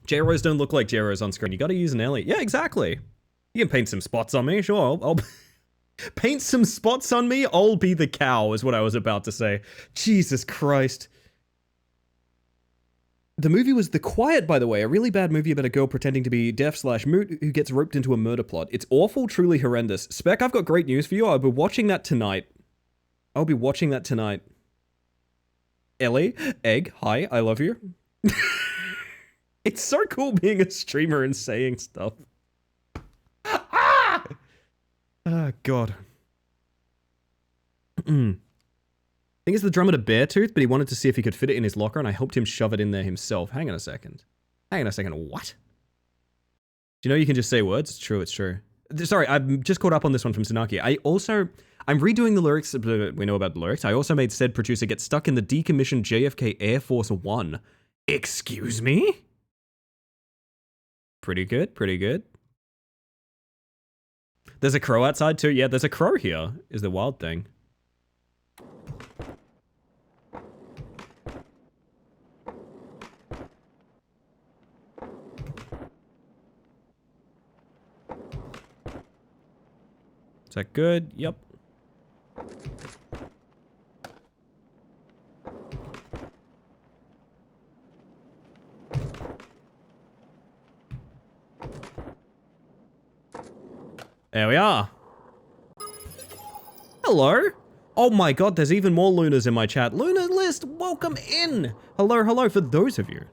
J-Ros don't look like J-Ros on screen. You gotta use an Ellie. Yeah, exactly. You can paint some spots on me, sure. I'll paint some spots on me. I'll be the cow, is what I was about to say. Jesus Christ. The movie was The Quiet, by the way, a really bad movie about a girl pretending to be deaf/mute who gets roped into a murder plot. It's awful, truly horrendous. Spec, I've got great news for you. I'll be watching that tonight. Ellie, Egg, hi, I love you. It's so cool being a streamer and saying stuff. Ah! Oh, God. I think it's the drummer to Beartooth, but he wanted to see if he could fit it in his locker, and I helped him shove it in there himself. Hang on a second. What? Do you know you can just say words? It's true, it's true. Sorry, I've just caught up on this one from Tsunaki. I'm redoing the lyrics. We know about the lyrics. I also made said producer get stuck in the decommissioned JFK Air Force One. Excuse me? Pretty good, pretty good. There's a crow outside too. Yeah, there's a crow here, is the wild thing. Is that good? Yep. There we are. Hello. Oh my god, there's even more Lunas in my chat. Luna List, welcome in. Hello, hello. For those of you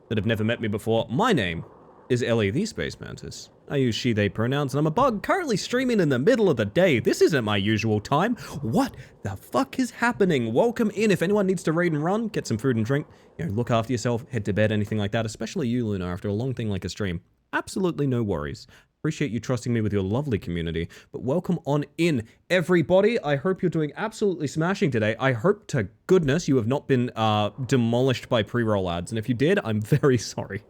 that have never met me before, my name is Ellie the Space Mantis. I use she, they pronouns, and I'm a bug currently streaming in the middle of the day. This isn't my usual time. What the fuck is happening? Welcome in. If anyone needs to raid and run, get some food and drink, you know, look after yourself, head to bed, anything like that, especially you, Luna, after a long thing like a stream. Absolutely no worries. Appreciate you trusting me with your lovely community, but welcome on in, everybody. I hope you're doing absolutely smashing today. I hope to goodness you have not been demolished by pre-roll ads, and if you did, I'm very sorry.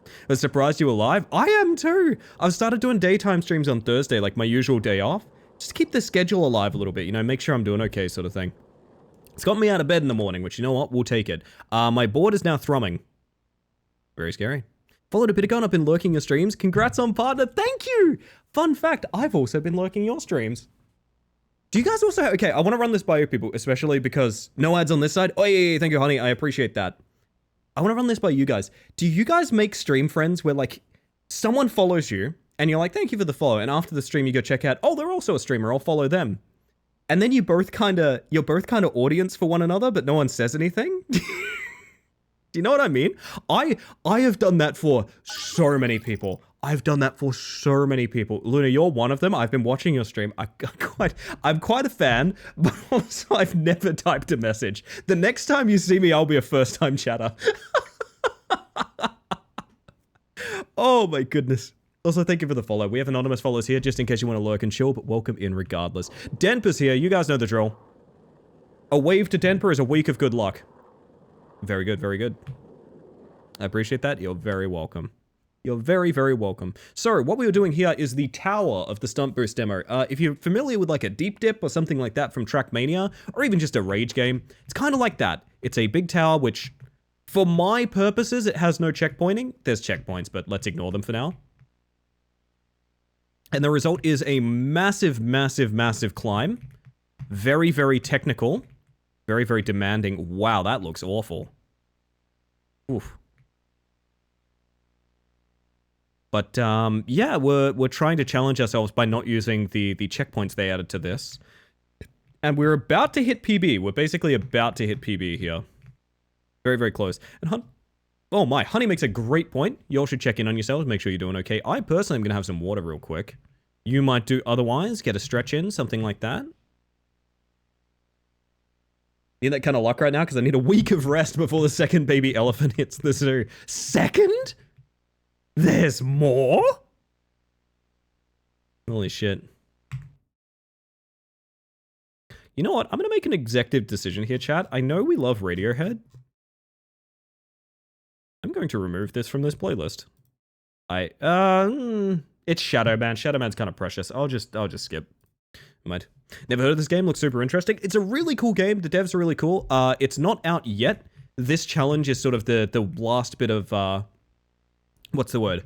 I was surprised you were live. I am too. I've started doing daytime streams on Thursday, like my usual day off. Just keep the schedule alive a little bit, you know, make sure I'm doing okay sort of thing. It's got me out of bed in the morning, which, you know what, we'll take it. My board is now thrumming. Very scary. Followed a bit ago and I've been lurking your streams. Congrats on partner. Thank you. Fun fact, I've also been lurking your streams. Do you guys also okay, I want to run this by you people, especially because no ads on this side. Oh yeah, thank you, honey. I appreciate that. I want to run this by you guys. Do you guys make stream friends where like someone follows you and you're like, thank you for the follow. And after the stream, you go check out, oh, they're also a streamer. I'll follow them. And then you're both kind of audience for one another, but no one says anything. Do you know what I mean? I have done that for so many people. I've done that for so many people. Luna, you're one of them. I've been watching your stream. I'm quite a fan, but also I've never typed a message. The next time you see me, I'll be a first-time chatter. Oh my goodness. Also, thank you for the follow. We have anonymous followers here, just in case you want to lurk and chill, but welcome in regardless. Denper's here. You guys know the drill. A wave to Denper is a week of good luck. Very good, very good. I appreciate that. You're very welcome. You're very, very welcome. So, what we were doing here is the tower of the Stunt Boost demo. If you're familiar with like a Deep Dip or something like that from Trackmania, or even just a Rage game, it's kind of like that. It's a big tower which, for my purposes, it has no checkpointing. There's checkpoints, but let's ignore them for now. And the result is a massive, massive, massive climb. Very, very technical. Very, very demanding. Wow, that looks awful. Oof. But, yeah, we're trying to challenge ourselves by not using the checkpoints they added to this. And we're about to hit PB. We're basically about to hit PB here. Very, very close. And oh my, Honey makes a great point. You all should check in on yourselves, make sure you're doing okay. I personally am going to have some water real quick. You might do otherwise, get a stretch in, something like that. Need that kind of luck right now because I need a week of rest before the second baby elephant hits the zoo. Second? There's more? Holy shit. You know what? I'm going to make an executive decision here, chat. I know we love Radiohead. I'm going to remove this from this playlist. It's Shadow Man. Shadow Man's kind of precious. I'll just skip. Might. Never heard of this game. Looks super interesting. It's a really cool game. The devs are really cool. It's not out yet. This challenge is sort of the last bit of what's the word?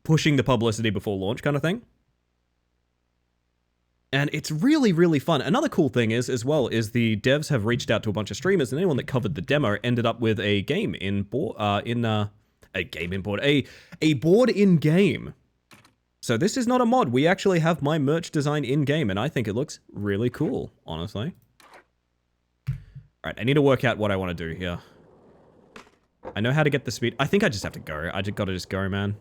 Pushing the publicity before launch kind of thing. And it's really, really fun. Another cool thing is, as well, is the devs have reached out to a bunch of streamers, and anyone that covered the demo ended up with a game in board, a board in game. So this is not a mod. We actually have my merch design in game, and I think it looks really cool, honestly. All right, I need to work out what I want to do here. I know how to get the speed. I think I just have to go. I just gotta just go, man.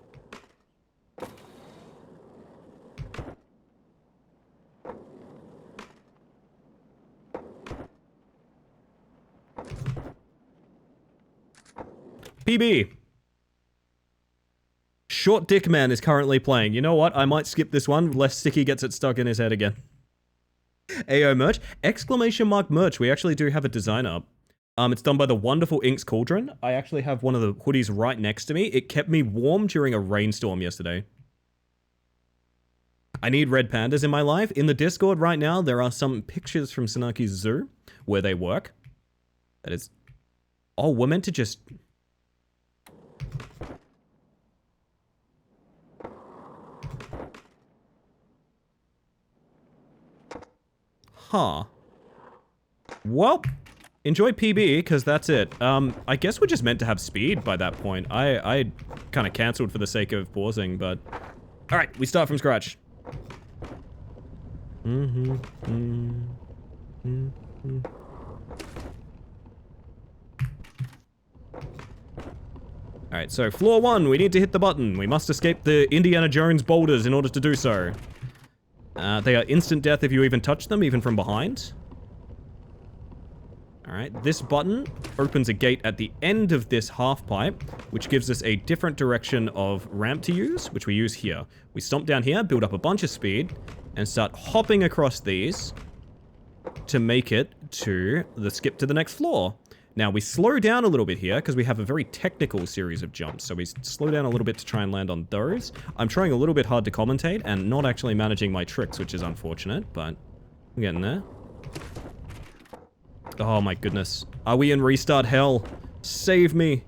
PB. Short Dick Man is currently playing. You know what? I might skip this one, lest Sticky gets it stuck in his head again. AO merch. Exclamation mark merch. We actually do have a design up. It's done by the wonderful Inks Cauldron. I actually have one of the hoodies right next to me. It kept me warm during a rainstorm yesterday. I need red pandas in my life. In the Discord right now, there are some pictures from Sanaki's zoo where they work. That is... Oh, we're meant to just... Huh. Well, enjoy PB, because that's it. I guess we're just meant to have speed by that point. I kind of cancelled for the sake of pausing, but... Alright, we start from scratch. Alright, so floor 1, we need to hit the button. We must escape the Indiana Jones boulders in order to do so. They are instant death if you even touch them, even from behind. Alright, this button opens a gate at the end of this half pipe, which gives us a different direction of ramp to use, which we use here. We stomp down here, build up a bunch of speed, and start hopping across these to make it to the skip to the next floor. Now, we slow down a little bit here because we have a very technical series of jumps. So we slow down a little bit to try and land on those. I'm trying a little bit hard to commentate and not actually managing my tricks, which is unfortunate, but I'm getting there. Oh my goodness. Are we in restart hell? Save me.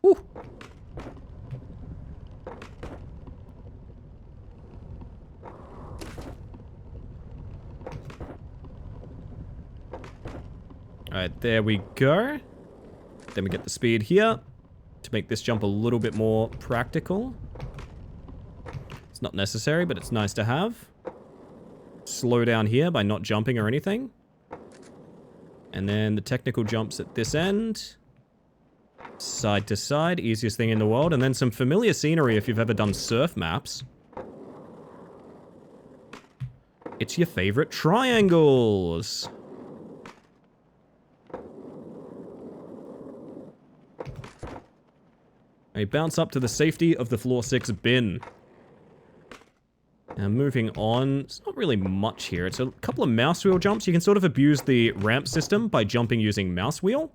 Whew. Alright, there we go. Then we get the speed here to make this jump a little bit more practical. It's not necessary, but it's nice to have. Slow down here by not jumping or anything. And then the technical jumps at this end. Side to side, easiest thing in the world. And then some familiar scenery if you've ever done surf maps. It's your favorite triangles. We bounce up to the safety of the floor 6 bin. Now moving on, it's not really much here. It's a couple of mouse wheel jumps. You can sort of abuse the ramp system by jumping using mouse wheel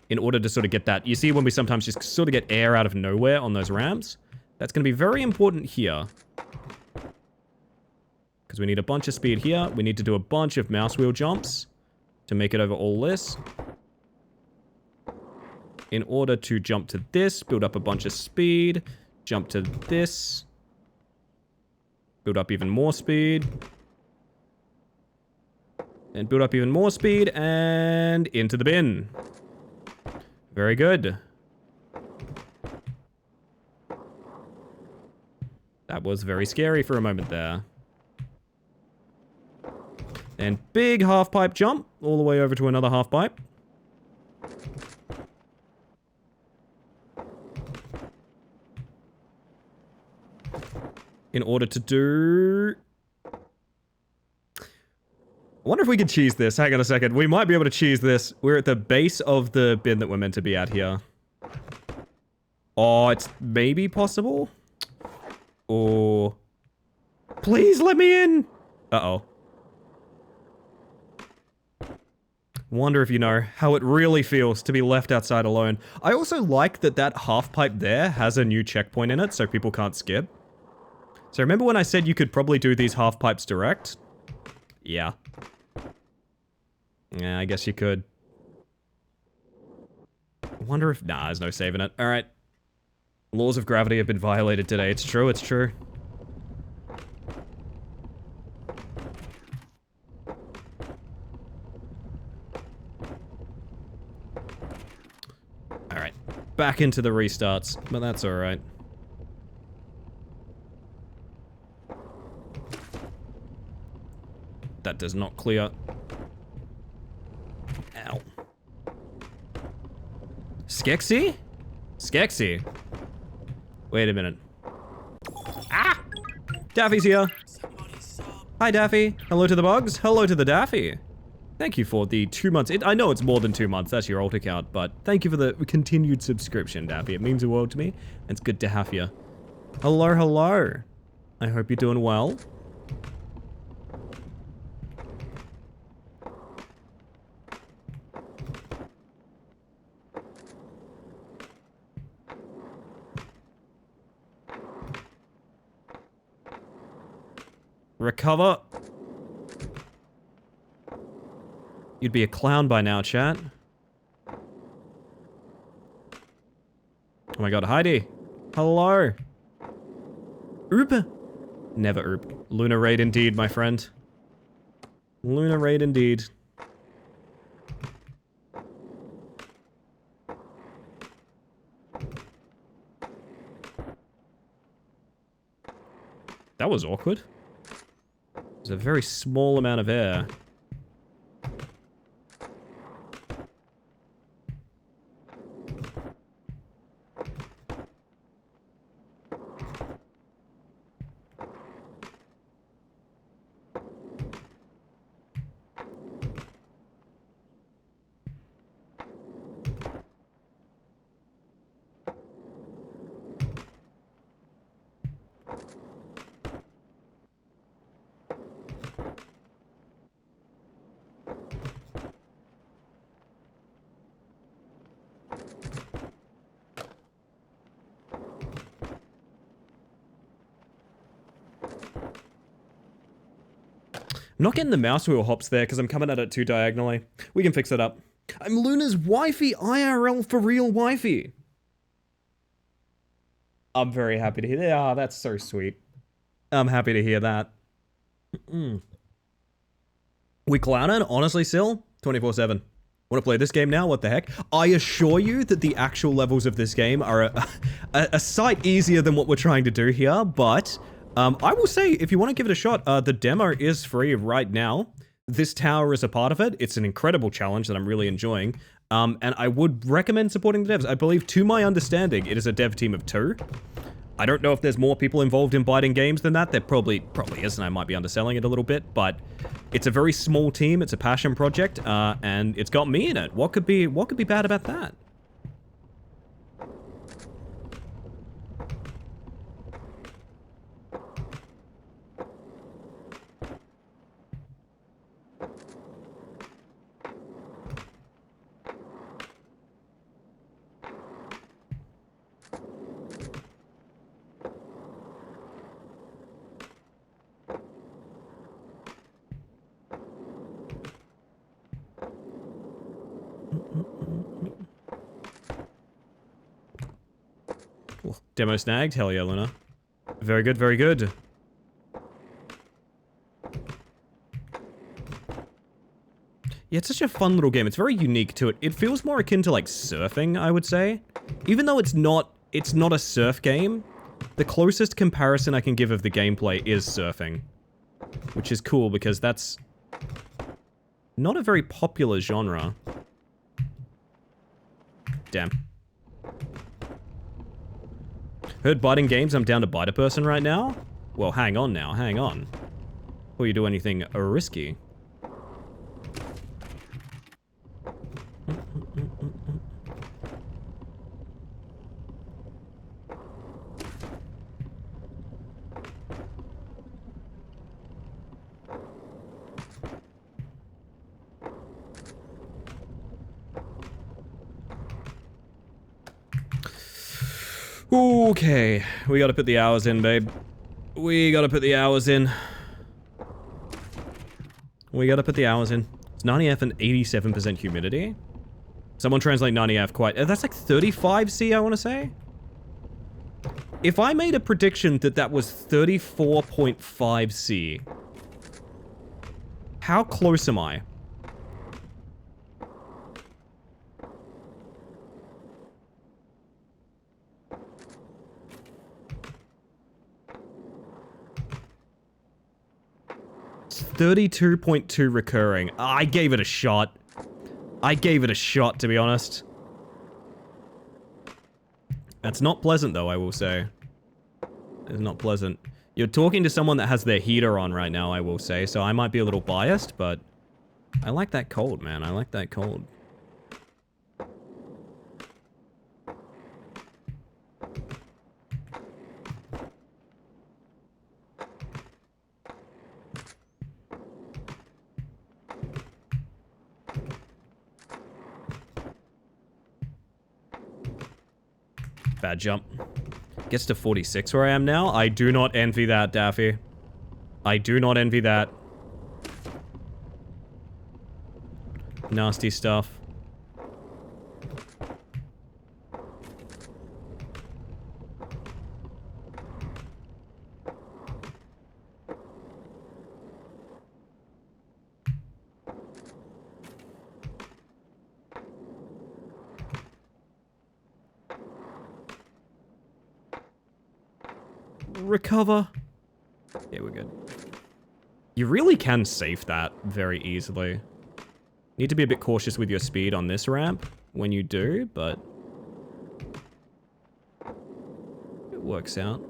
in order to sort of get that. You see when we sometimes just sort of get air out of nowhere on those ramps? That's going to be very important here. Because we need a bunch of speed here. We need to do a bunch of mouse wheel jumps to make it over all this. In order to jump to this, build up a bunch of speed, jump to this, build up even more speed, and build up even more speed, and into the bin. Very good. That was very scary for a moment there. And big half pipe jump, all the way over to another half pipe. In order to do... I wonder if we could cheese this. Hang on a second. We might be able to cheese this. We're at the base of the bin that we're meant to be at here. Oh, it's maybe possible? Or... Please let me in! Uh-oh. Wonder if you know how it really feels to be left outside alone. I also like that that half pipe there has a new checkpoint in it so people can't skip. So remember when I said you could probably do these half pipes direct? Yeah. Yeah, I guess you could. I wonder if... Nah, there's no saving it. Alright. Laws of gravity have been violated today. It's true, it's true. Alright. Back into the restarts, but that's alright. That does not clear. Ow. Skexy? Skexy? Wait a minute. Ah! Daffy's here. Hi, Daffy. Hello to the bugs. Hello to the Daffy. Thank you for the 2 months. I know it's more than 2 months. That's your alt account, but thank you for the continued subscription, Daffy. It means the world to me, and it's good to have you. Hello, hello. I hope you're doing well. Recover. You'd be a clown by now, chat. Oh my god, Heidi. Hello. Oop. Never oop. Lunar raid indeed, my friend. Lunar raid indeed. That was awkward. There's a very small amount of air. I'm not getting the mouse wheel hops there because I'm coming at it too diagonally. We can fix it up. I'm Luna's wifey, IRL for real wifey. I'm very happy to hear that. Ah, that's so sweet. I'm happy to hear that. We clowning? Honestly, still? 24/7. Want to play this game now? What the heck? I assure you that the actual levels of this game are a sight easier than what we're trying to do here, but I will say, if you want to give it a shot, the demo is free right now. This tower is a part of it. It's an incredible challenge that I'm really enjoying. And I would recommend supporting the devs. I believe, to my understanding, it is a dev team of 2. I don't know if there's more people involved in biting games than that. There probably is, and I might be underselling it a little bit, but it's a very small team. It's a passion project, and it's got me in it. What could be bad about that? Ooh, demo snagged? Hell yeah, Luna. Very good, very good. Yeah, it's such a fun little game. It's very unique to it. It feels more akin to like surfing, I would say. Even though it's not a surf game, the closest comparison I can give of the gameplay is surfing. Which is cool because that's not a very popular genre. Damn. Heard biting games, I'm down to bite a person right now? Well, hang on now, hang on. Before you do anything risky. Okay, we gotta put the hours in, babe. We gotta put the hours in. We gotta put the hours in. It's 90F and 87% humidity. Someone translate 90F quite... That's like 35C, I want to say? If I made a prediction that that was 34.5C, how close am I? It's 32.2 recurring. I gave it a shot. I gave it a shot, to be honest. That's not pleasant, though, I will say. It's not pleasant. You're talking to someone that has their heater on right now, I will say, so I might be a little biased, but I like that cold, man. I like that cold. Bad jump. Gets to 46 where I am now. I do not envy that, Daffy. I do not envy that. Nasty stuff. recover. Yeah, we're good. You really can safe that very easily. Need to be a bit cautious with your speed on this ramp when you do, but it works out.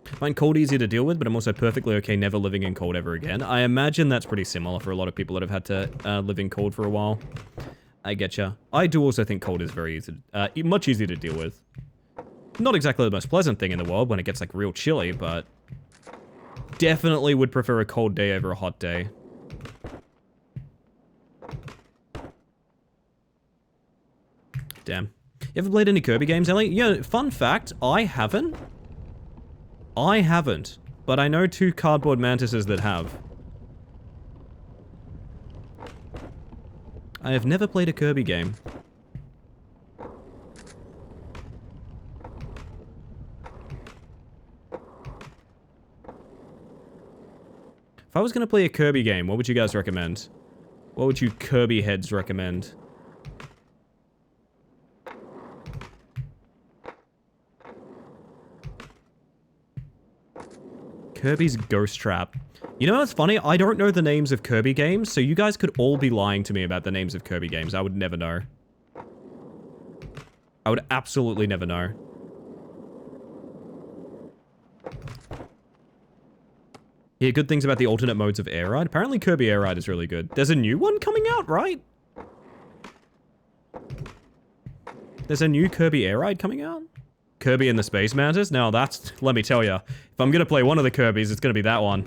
Find cold easier to deal with, but I'm also perfectly okay never living in cold ever again. I imagine that's pretty similar for a lot of people that have had to live in cold for a while. I getcha. I do also think cold is very easy, much easier to deal with. Not exactly the most pleasant thing in the world when it gets like real chilly, but definitely would prefer a cold day over a hot day. Damn. You ever played any Kirby games, Ellie? Yeah, fun fact, I haven't. But I know 2 cardboard mantises that have. I have never played a Kirby game. If I was going to play a Kirby game, what would you guys recommend? What would you Kirby heads recommend? Kirby's Ghost Trap. You know what's funny? I don't know the names of Kirby games, so you guys could all be lying to me about the names of Kirby games. I would never know. I would absolutely never know. Yeah, good things about the alternate modes of Air Ride. Apparently Kirby Air Ride is really good. There's a new one coming out, right? There's a new Kirby Air Ride coming out? Kirby and the Space Mantis? Now that's, let me tell you, if I'm gonna play one of the Kirbys, it's gonna be that one.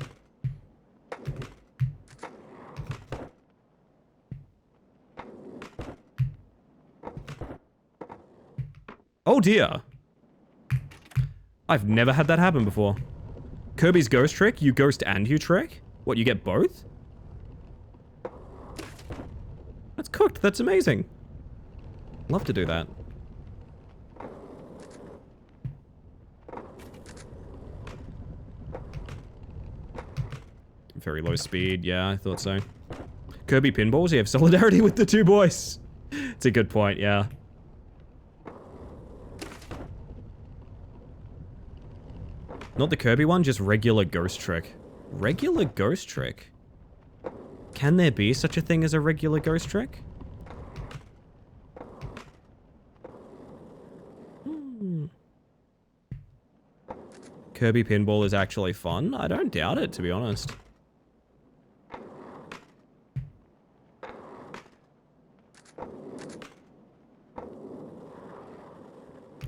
Oh dear. I've never had that happen before. Kirby's Ghost Trick? You ghost and you trick? What, you get both? That's cooked, that's amazing. Love to do that. Very low speed, yeah, I thought so. Kirby pinballs, you have solidarity with the 2 boys. It's a good point, yeah. Not the Kirby one, just regular Ghost Trick. Regular Ghost Trick? Can there be such a thing as a regular Ghost Trick? Kirby pinball is actually fun? I don't doubt it, to be honest.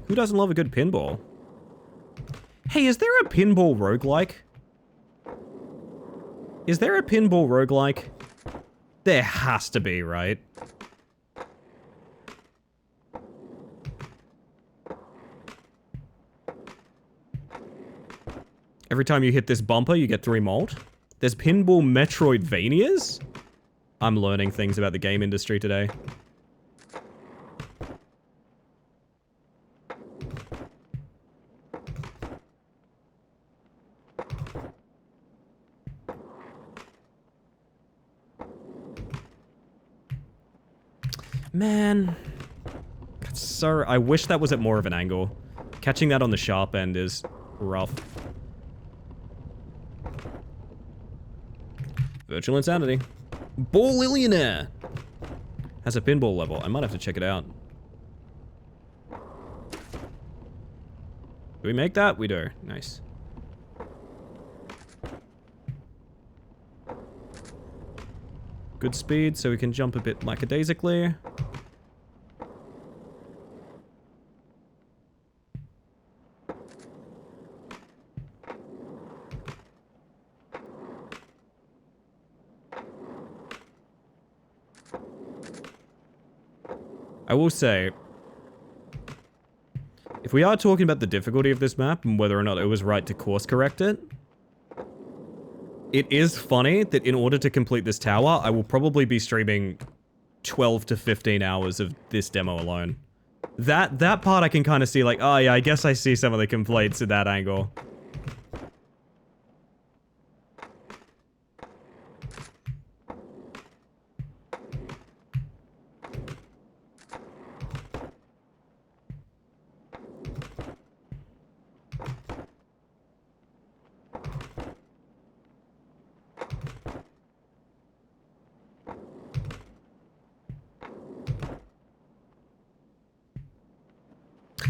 Who doesn't love a good pinball? Hey, is there a pinball roguelike? Is there a pinball roguelike? There has to be, right? Every time you hit this bumper, you get 3 malt. There's pinball Metroidvanias? I'm learning things about the game industry today. Man, that's so... I wish that was at more of an angle. Catching that on the sharp end is rough. Virtual Insanity. Ball Illionaire! Has a pinball level. I might have to check it out. Do we make that? We do. Nice. Good speed, so we can jump a bit lackadaisically. I will say, if we are talking about the difficulty of this map and whether or not it was right to course correct it, it is funny that in order to complete this tower, I will probably be streaming 12 to 15 hours of this demo alone. That part I can kind of see like, oh yeah, I guess I see some of the complaints at that angle.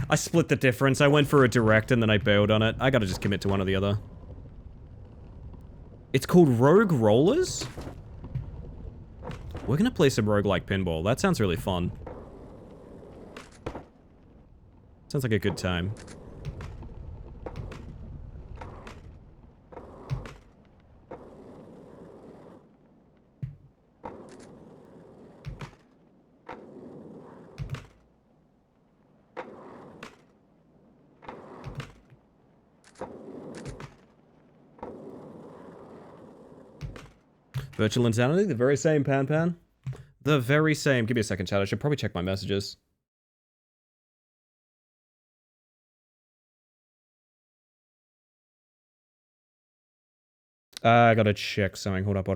I split the difference. I went for a direct and then I bailed on it. I gotta just commit to one or the other. It's called Rogue Rollers? We're gonna play some roguelike pinball. That sounds really fun. Sounds like a good time. Virtual Insanity, the very same, Pan Pan. The very same. Give me a second, chat. I should probably check my messages. I gotta check something. Hold up. Give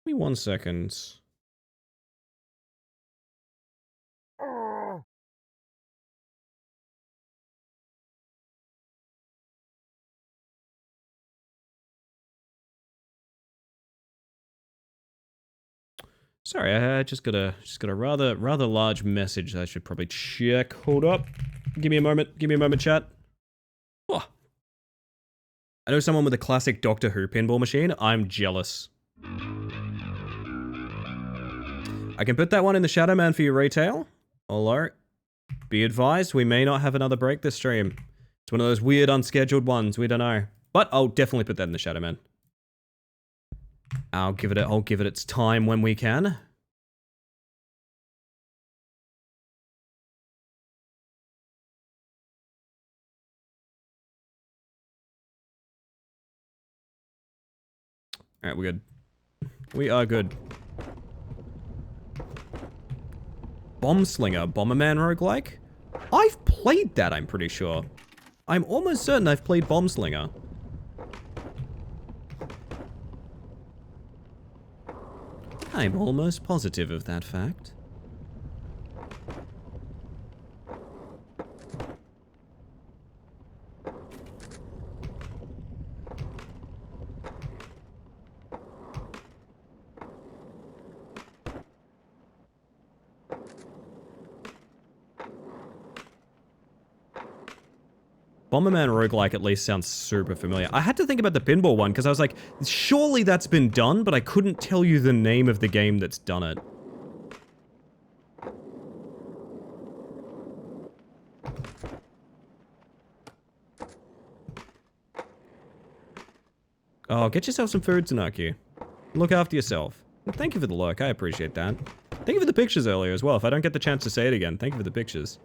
me 1 second. Sorry, I just got a rather large message that I should probably check. Hold up. Give me a moment, chat. Oh. I know someone with a classic Doctor Who pinball machine. I'm jealous. I can put that one in the Shadow Man for you, retail. Although, be advised, we may not have another break this stream. It's one of those weird unscheduled ones, we don't know. But I'll definitely put that in the Shadow Man. I'll give it its time when we can. Alright, we're good. We are good. Bombslinger, Bomberman roguelike? I've played that, I'm pretty sure. I'm almost certain I've played Bombslinger. I'm almost positive of that fact. Bomberman roguelike at least sounds super familiar. I had to think about the pinball one because I was like, surely that's been done, but I couldn't tell you the name of the game that's done it. Oh, get yourself some food, Tanaki. Look after yourself. Thank you for the look, I appreciate that. Thank you for the pictures earlier as well. If I don't get the chance to say it again, thank you for the pictures.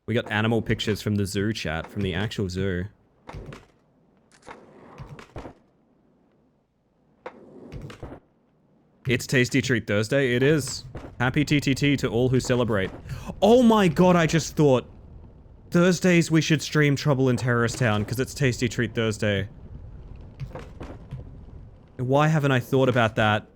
We got animal pictures from the zoo, chat, from the actual zoo. It's Tasty Treat Thursday, it is. Happy TTT to all who celebrate. Oh my god, I just thought. Thursdays we should stream Trouble in Terrorist Town, because it's Tasty Treat Thursday. Why haven't I thought about that?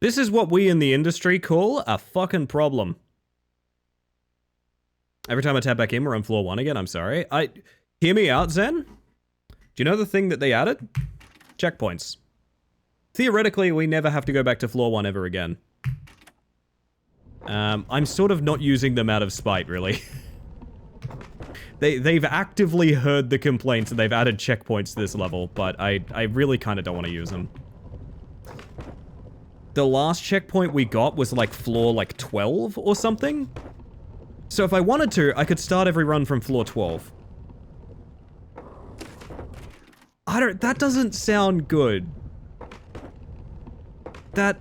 This is what we in the industry call a fucking problem. Every time I tap back in, we're on floor 1 again. I'm sorry. Hear me out, Zen. Do you know the thing that they added? Checkpoints. Theoretically, we never have to go back to floor 1 ever again. I'm sort of not using them out of spite, really. They've actively heard the complaints and they've added checkpoints to this level, but I really kind of don't want to use them. The last checkpoint we got was like floor like 12 or something. So if I wanted to, I could start every run from floor 12. That doesn't sound good. That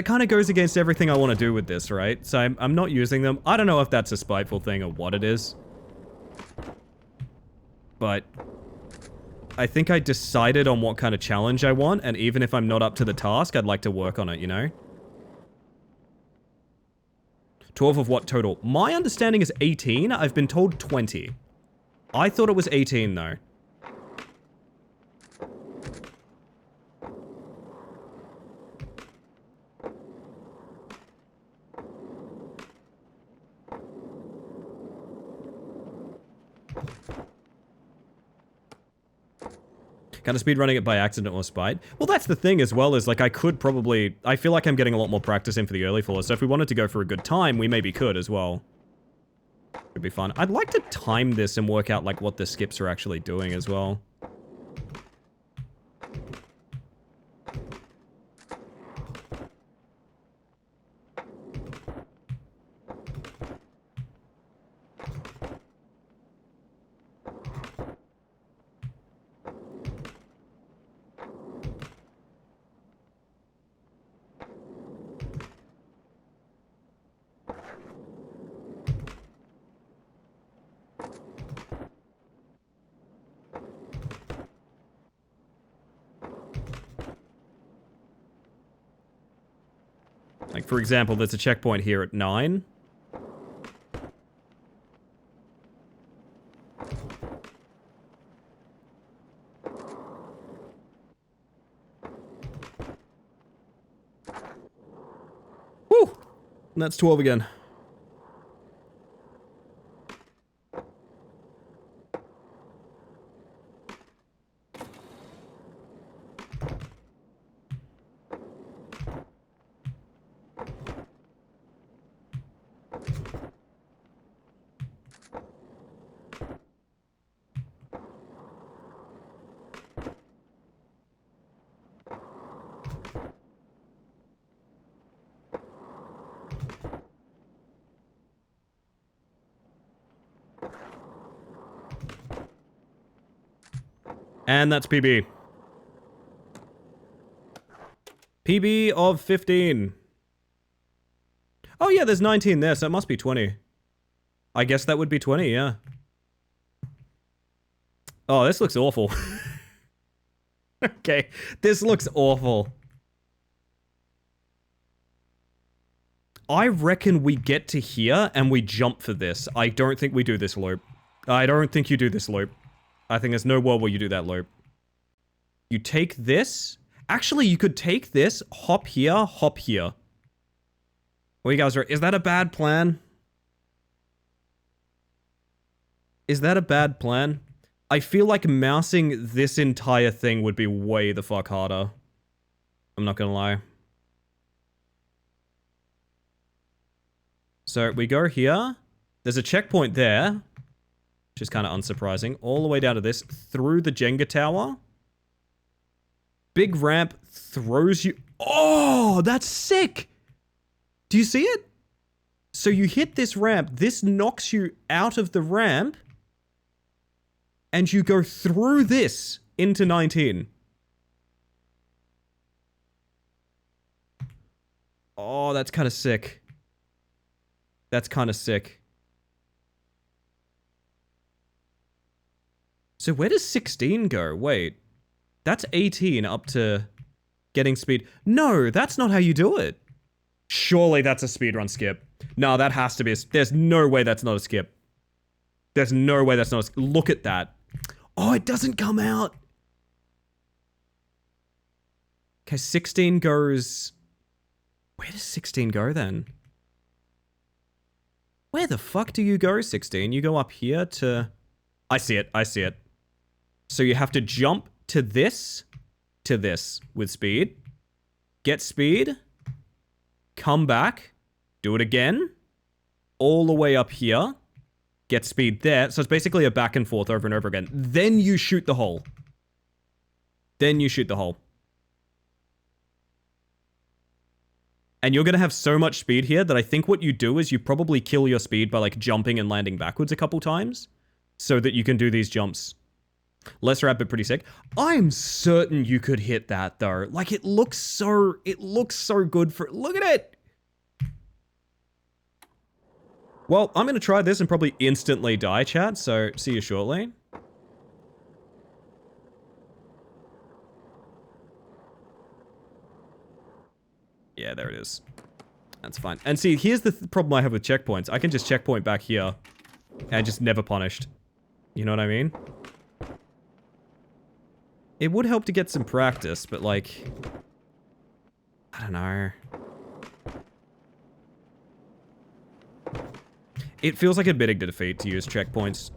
kind of goes against everything I want to do with this, right? So I'm not using them. I don't know if that's a spiteful thing or what it is. But I think I decided on what kind of challenge I want, and even if I'm not up to the task, I'd like to work on it, you know? 12 of what total? My understanding is 18. I've been told 20. I thought it was 18, though. Kind of speedrunning it by accident or spite. Well, that's the thing as well, is like I could probably... I feel like I'm getting a lot more practice in for the early floors, so if we wanted to go for a good time, we maybe could as well. Could be fun. I'd like to time this and work out like what the skips are actually doing as well. Like, for example, there's a checkpoint here at 9. Woo! And that's 12 again. And that's PB. PB of 15. Oh yeah, there's 19 there, so it must be 20. I guess that would be 20, yeah. Oh, this looks awful. Okay, this looks awful. I reckon we get to here and we jump for this. I don't think we do this loop. I don't think you do this loop. I think there's no world where you do that loop. You take this. Actually, you could take this, hop here, hop here. What you guys are... Is that a bad plan? Is that a bad plan? I feel like mousing this entire thing would be way the fuck harder. I'm not gonna lie. So, we go here. There's a checkpoint there. Which is kind of unsurprising. All the way down to this. Through the Jenga tower. Big ramp throws you... Oh, that's sick! Do you see it? So you hit this ramp. This knocks you out of the ramp. And you go through this into 19. Oh, that's kind of sick. That's kind of sick. So where does 16 go? Wait. That's 18 up to getting speed. No, that's not how you do it. Surely that's a speedrun skip. No, that has to be a... There's no way that's not a skip. There's no way that's not a... Look at that. Oh, it doesn't come out. Okay, 16 goes... Where does 16 go then? Where the fuck do you go, 16? You go up here to... I see it. I see it. So you have to jump to this with speed. Get speed. Come back. Do it again. All the way up here. Get speed there. So it's basically a back and forth over and over again. Then you shoot the hole. Then you shoot the hole. And you're going to have so much speed here that I think what you do is you probably kill your speed by like jumping and landing backwards a couple times so that you can do these jumps. Less rapid, pretty sick. I'm certain you could hit that though. Like it looks so good for, look at it. Well, I'm going to try this and probably instantly die, chat. So see you shortly. Yeah, there it is. That's fine. And see, here's the problem I have with checkpoints. I can just checkpoint back here and just never punished. You know what I mean? It would help to get some practice, but like, I don't know. It feels like admitting to defeat to use checkpoints.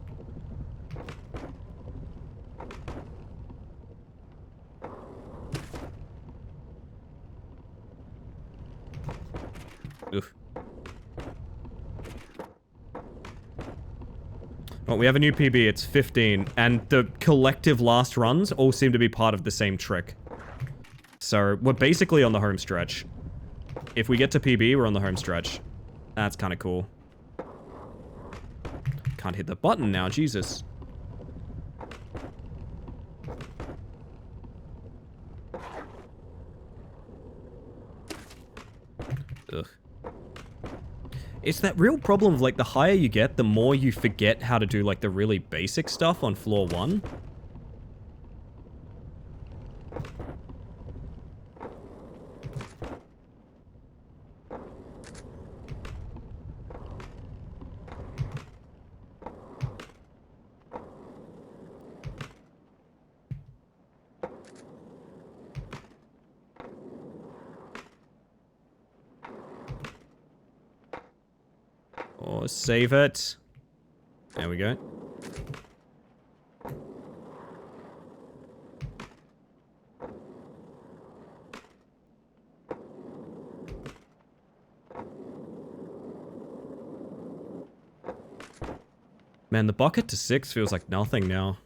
Oof. Well, we have a new PB, it's 15, and the collective last runs all seem to be part of the same trick. So, we're basically on the home stretch. If we get to PB, we're on the home stretch. That's kind of cool. Can't hit the button now, Jesus. Ugh. It's that real problem of like the higher you get, the more you forget how to do like the really basic stuff on floor 1. Or save it. There we go. Man, the bucket to 6 feels like nothing now.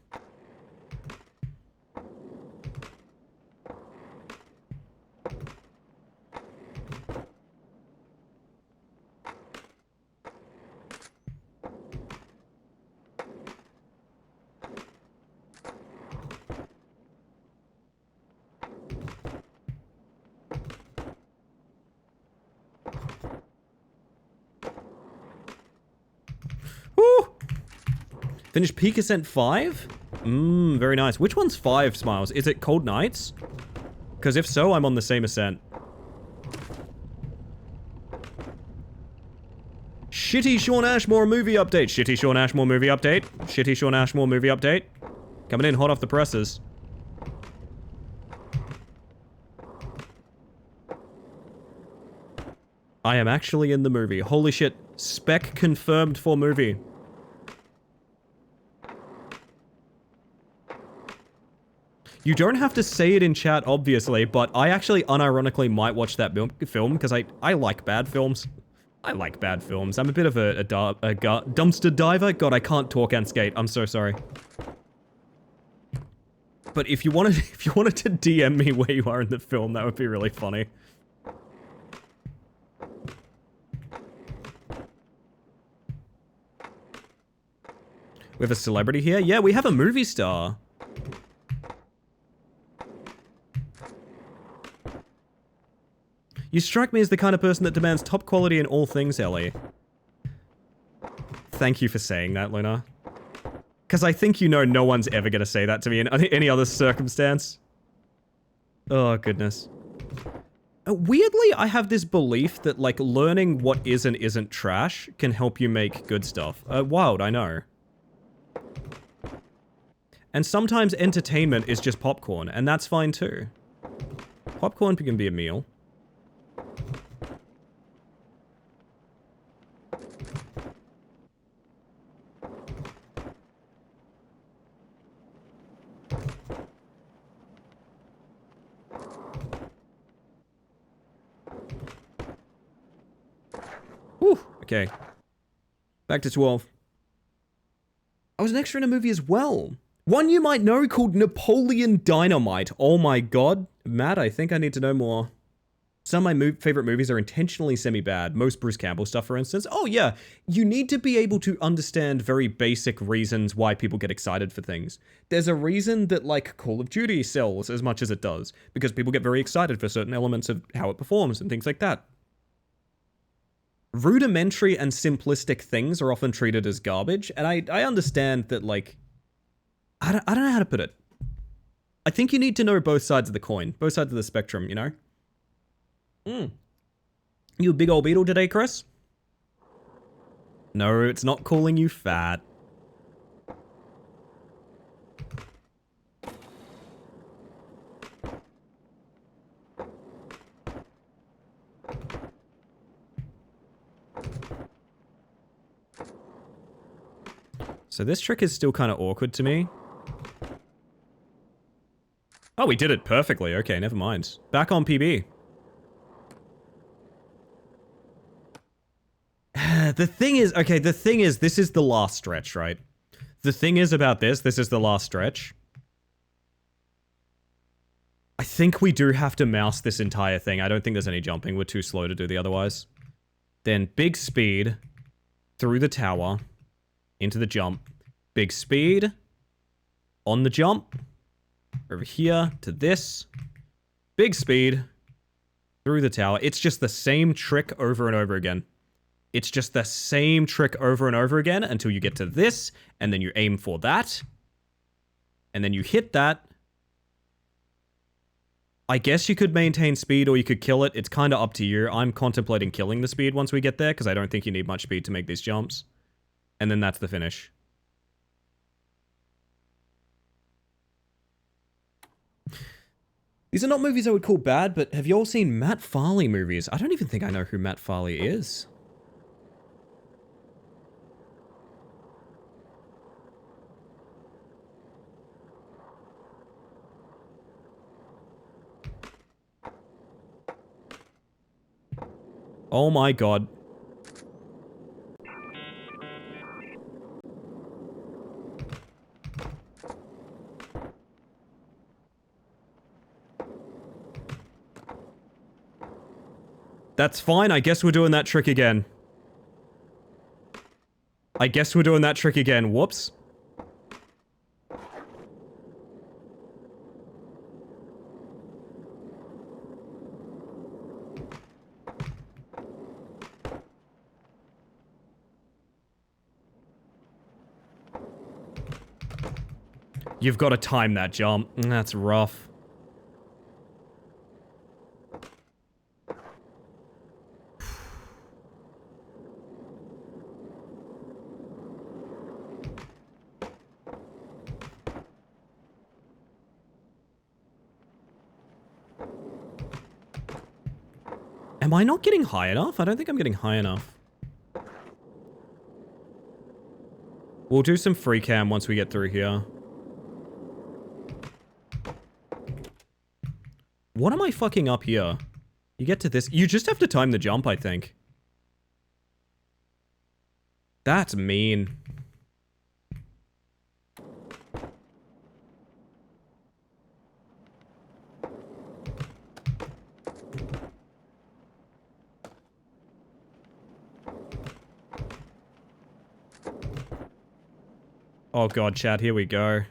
Finish Peak Ascent 5? Very nice. Which one's 5, Smiles? Is it Cold Nights? Because if so, I'm on the same ascent. Shitty Sean Ashmore movie update. Shitty Sean Ashmore movie update. Shitty Sean Ashmore movie update. Coming in hot off the presses. I am actually in the movie. Holy shit. Spec confirmed for movie. You don't have to say it in chat, obviously, but I actually unironically might watch that film because I like bad films. I like bad films. I'm a bit of a dumpster diver. God, I can't talk and skate. I'm so sorry. But if you wanted to DM me where you are in the film, that would be really funny. We have a celebrity here? Yeah, we have a movie star. You strike me as the kind of person that demands top quality in all things, Ellie. Thank you for saying that, Luna. Because I think you know no one's ever going to say that to me in any other circumstance. Oh, goodness. Weirdly, I have this belief that, like, learning what is and isn't trash can help you make good stuff. Wild, I know. And sometimes entertainment is just popcorn, and that's fine too. Popcorn can be a meal. Whew, okay. Back to 12. I was an extra in a movie as well. One you might know called Napoleon Dynamite. Oh my god. Matt, I think I need to know more. Some of my favorite movies are intentionally semi-bad. Most Bruce Campbell stuff, for instance. Oh yeah, you need to be able to understand very basic reasons why people get excited for things. There's a reason that, like, Call of Duty sells as much as it does, because people get very excited for certain elements of how it performs and things like that. Rudimentary and simplistic things are often treated as garbage, and I understand that, like, I don't know how to put it. I think you need to know both sides of the coin, both sides of the spectrum, you know? You a big old beetle today, Chris? No, it's not calling you fat. So this trick is still kind of awkward to me. Oh, we did it perfectly. Okay, never mind. Back on PB. The thing is, this is the last stretch, right? The thing is about this is the last stretch. I think we do have to mouse this entire thing. I don't think there's any jumping. We're too slow to do the otherwise. Then big speed through the tower into the jump. Big speed on the jump. Over here to this. Big speed through the tower. It's just the same trick over and over again. It's just the same trick over and over again until you get to this, and then you aim for that. And then you hit that. I guess you could maintain speed or you could kill it. It's kind of up to you. I'm contemplating killing the speed once we get there, because I don't think you need much speed to make these jumps. And then that's the finish. These are not movies I would call bad, but have you all seen Matt Farley movies? I don't even think I know who Matt Farley is. Oh my god. That's fine, I guess we're doing that trick again. Whoops. You've got to time that jump. That's rough. Am I not getting high enough? I don't think I'm getting high enough. We'll do some free cam once we get through here. What am I fucking up here? You get to this. You just have to time the jump, I think. That's mean. Oh god, chat, here we go.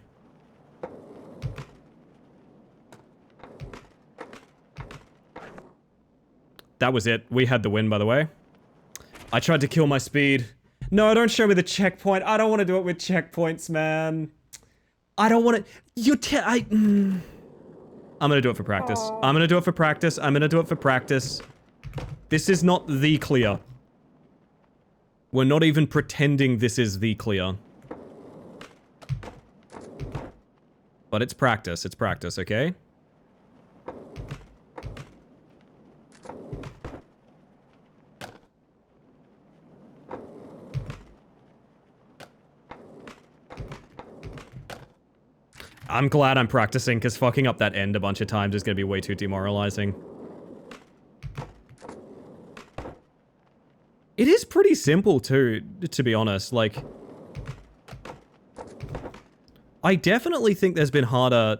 That was it. We had the win, by the way. I tried to kill my speed. No, don't show me the checkpoint. I don't want to do it with checkpoints, man. I don't want to... I'm gonna do it for practice. I'm gonna do it for practice. This is not the clear. We're not even pretending this is the clear. But it's practice, okay? I'm glad I'm practicing, because fucking up that end a bunch of times is going to be way too demoralizing. It is pretty simple, too, to be honest. Like, I definitely think there's been harder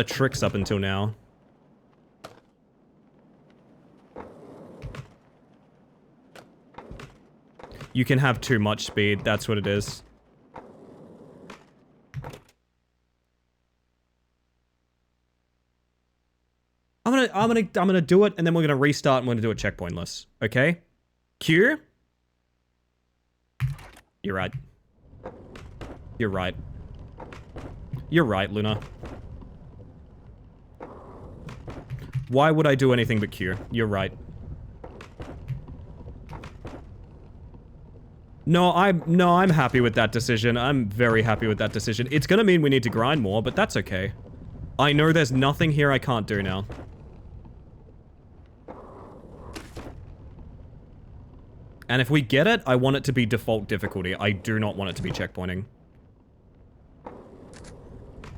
tricks up until now. You can have too much speed, that's what it is. I'm gonna do it, and then we're gonna restart, and we're gonna do it checkpointless. Okay? Q? You're right. You're right. You're right, Luna. Why would I do anything but Q? You're right. No, I'm happy with that decision. I'm very happy with that decision. It's gonna mean we need to grind more, but that's okay. I know there's nothing here I can't do now. And if we get it, I want it to be default difficulty. I do not want it to be checkpointing.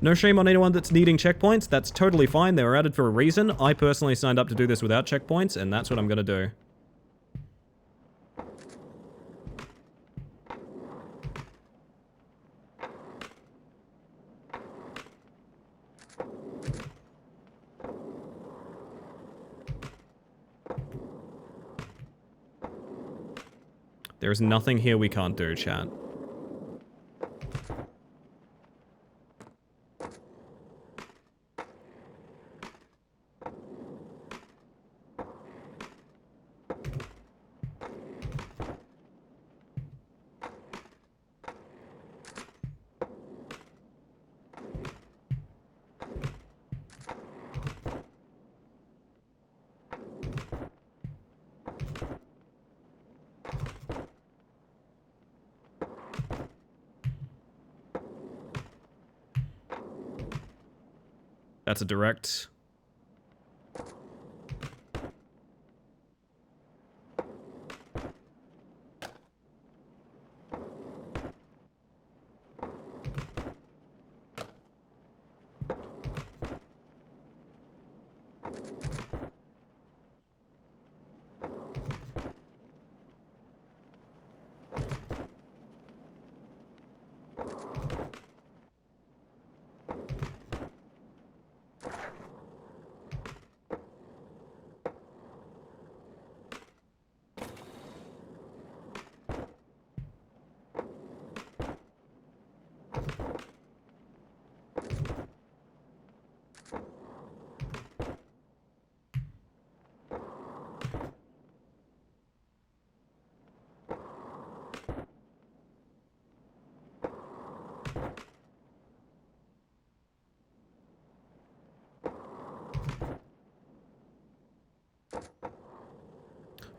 No shame on anyone that's needing checkpoints. That's totally fine. They were added for a reason. I personally signed up to do this without checkpoints, and that's what I'm gonna do. There's nothing here we can't do, chat. That's a direct.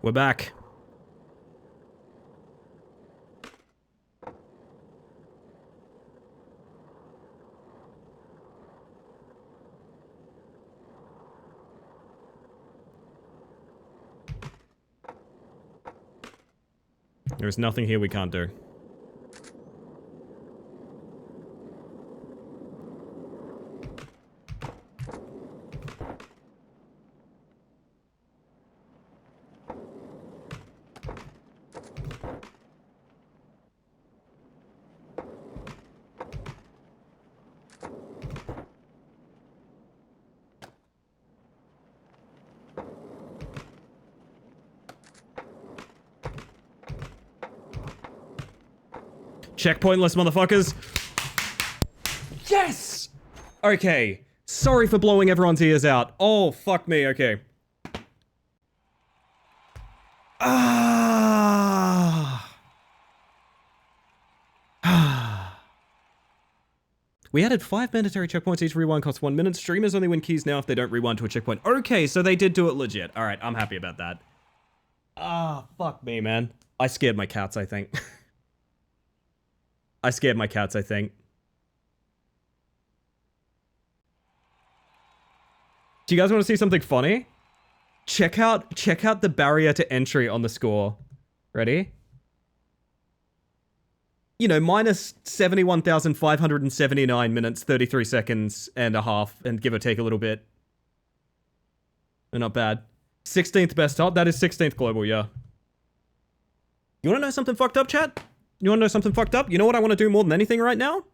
We're back. There's nothing here we can't do. Checkpointless, motherfuckers. Yes! Okay. Sorry for blowing everyone's ears out. Oh, fuck me. Okay. We added 5 mandatory checkpoints. Each rewind costs 1 minute. Streamers only win keys now if they don't rewind to a checkpoint. Okay, so they did do it legit. Alright, I'm happy about that. Fuck me, man. I scared my cats, I think. I scared my cats, I think. Do you guys want to see something funny? Check out the barrier to entry on the score. Ready? You know, minus 71,579 minutes, 33 seconds and a half, and give or take a little bit. They're not bad. 16th best top. That is 16th global, yeah. You want to know something fucked up, chat? You want to know something fucked up? You know what I want to do more than anything right now?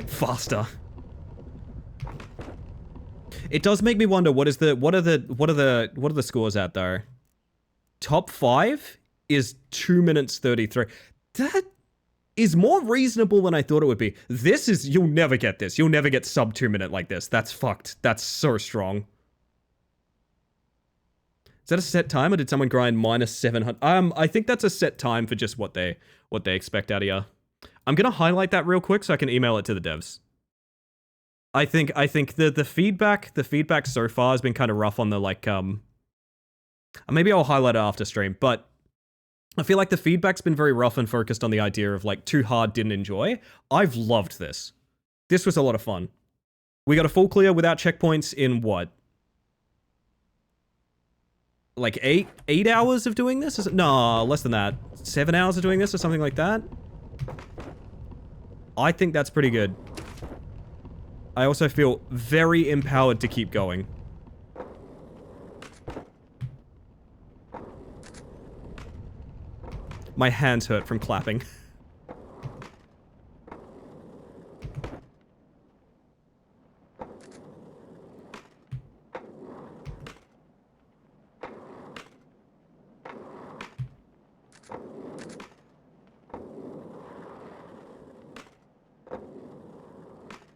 Faster. It does make me wonder what are the scores at though? Top 5 is 2 minutes 33. That is more reasonable than I thought it would be. This is, you'll never get this. You'll never get sub 2 minute like this. That's fucked. That's so strong. Is that a set time or did someone grind minus 700? I think that's a set time for just what they expect out of you. I'm gonna highlight that real quick so I can email it to the devs. I think the feedback so far has been kind of rough on the like maybe I'll highlight it after stream, but I feel like the feedback's been very rough and focused on the idea of like too hard, didn't enjoy. I've loved this. This was a lot of fun. We got a full clear without checkpoints in what? Like 8 hours of doing this? No, less than that. 7 hours of doing this or something like that? I think that's pretty good. I also feel very empowered to keep going. My hands hurt from clapping.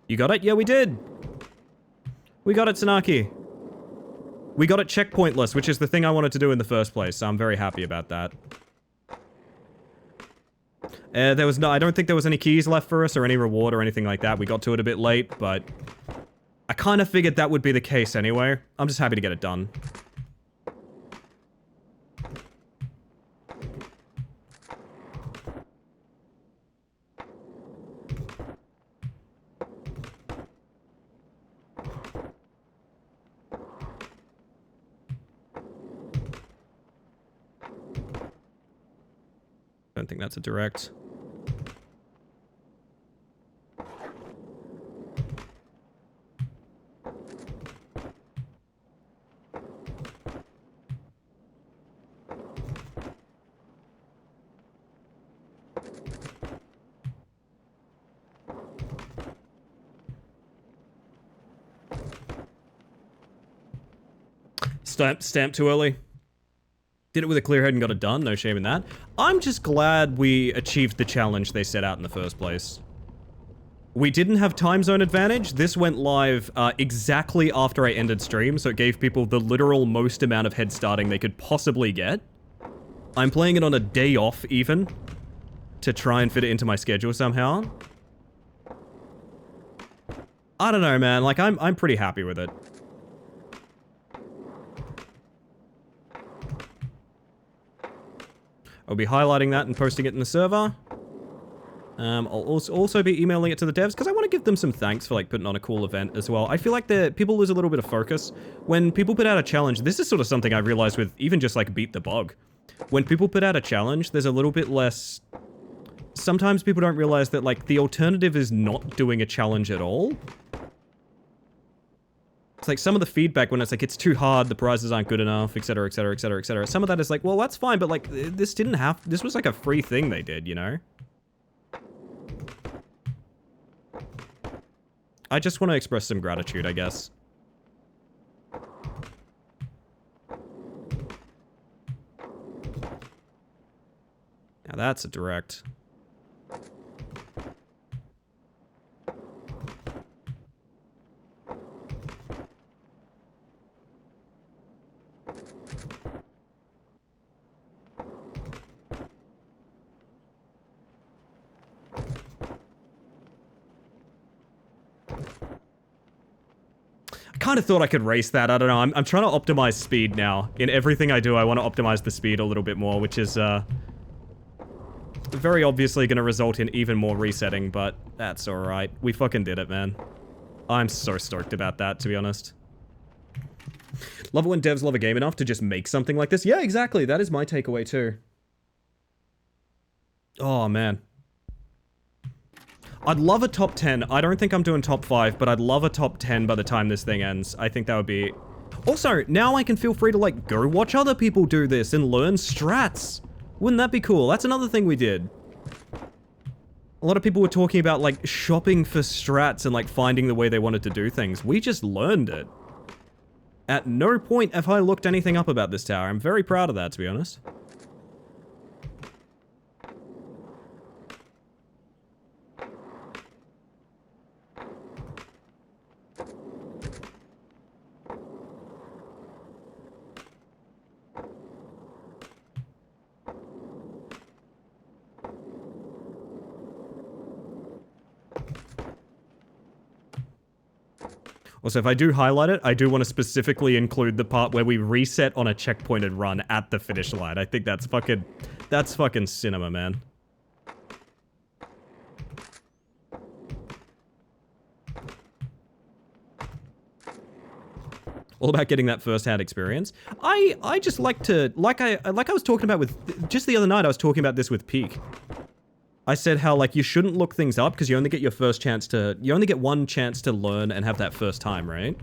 You got it? Yeah, we did. We got it, Tsunaki. We got it checkpointless, which is the thing I wanted to do in the first place, so I'm very happy about that. I don't think there was any keys left for us or any reward or anything like that. We got to it a bit late, but I kind of figured that would be the case anyway. I'm just happy to get it done. I don't think that's a direct. Stamp too early. Did it with a clear head and got it done, no shame in that. I'm just glad we achieved the challenge they set out in the first place. We didn't have time zone advantage. This went live exactly after I ended stream, so it gave people the literal most amount of head starting they could possibly get. I'm playing it on a day off even, to try and fit it into my schedule somehow. I don't know, man, like I'm pretty happy with it. I'll be highlighting that and posting it in the server. I'll also be emailing it to the devs because I want to give them some thanks for like putting on a cool event as well. I feel like people lose a little bit of focus when people put out a challenge. This is sort of something I realized with even just like Beat the Bug. When people put out a challenge, there's a little bit less... Sometimes people don't realize that like the alternative is not doing a challenge at all. It's like some of the feedback when it's like, it's too hard, the prizes aren't good enough, etc, etc, etc, etc. Some of that is like, well, that's fine, but like, this was like a free thing they did, you know? I just want to express some gratitude, I guess. Now that's a direct. Kind of thought I could race that. I don't know. I'm trying to optimize speed now. In everything I do, I want to optimize the speed a little bit more, which is very obviously going to result in even more resetting, but that's alright. We fucking did it, man. I'm so stoked about that, to be honest. Love it when devs love a game enough to just make something like this. Yeah, exactly. That is my takeaway too. Oh, man. I'd love a top 10. I don't think I'm doing top 5, but I'd love a top 10 by the time this thing ends. I think that would be... Also, now I can feel free to, like, go watch other people do this and learn strats. Wouldn't that be cool? That's another thing we did. A lot of people were talking about, like, shopping for strats and, like, finding the way they wanted to do things. We just learned it. At no point have I looked anything up about this tower. I'm very proud of that, to be honest. Also, if I do highlight it, I do want to specifically include the part where we reset on a checkpointed run at the finish line. I think that's fucking cinema, man. All about getting that first-hand experience. I just like to, like I was talking about with, just the other night I was talking about this with Peak. I said how, like, you shouldn't look things up because you only get you only get one chance to learn and have that first time, right?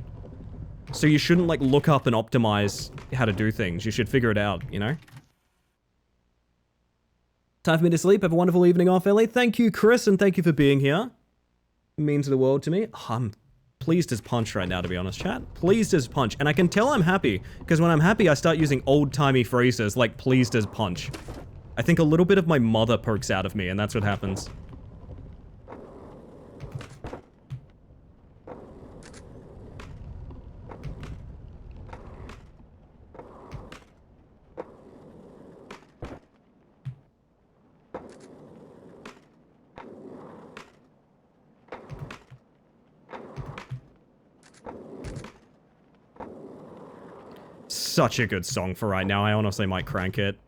So you shouldn't, like, look up and optimize how to do things. You should figure it out, you know? Time for me to sleep. Have a wonderful evening off, Ellie. Thank you, Chris, and thank you for being here. It means the world to me. I'm pleased as punch right now, to be honest, chat. Pleased as punch. And I can tell I'm happy, because when I'm happy, I start using old-timey phrases like pleased as punch. I think a little bit of my mother perks out of me, and that's what happens. Such a good song for right now. I honestly might crank it.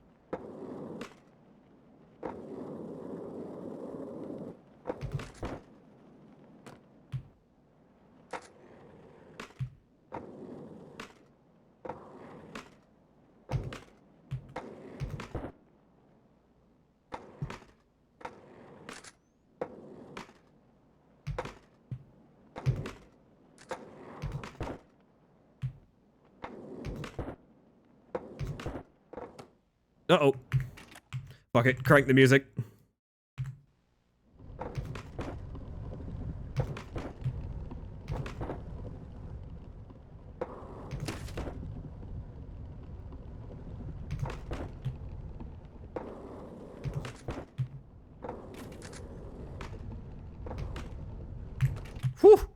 Uh-oh. Fuck it. Crank the music. Whew.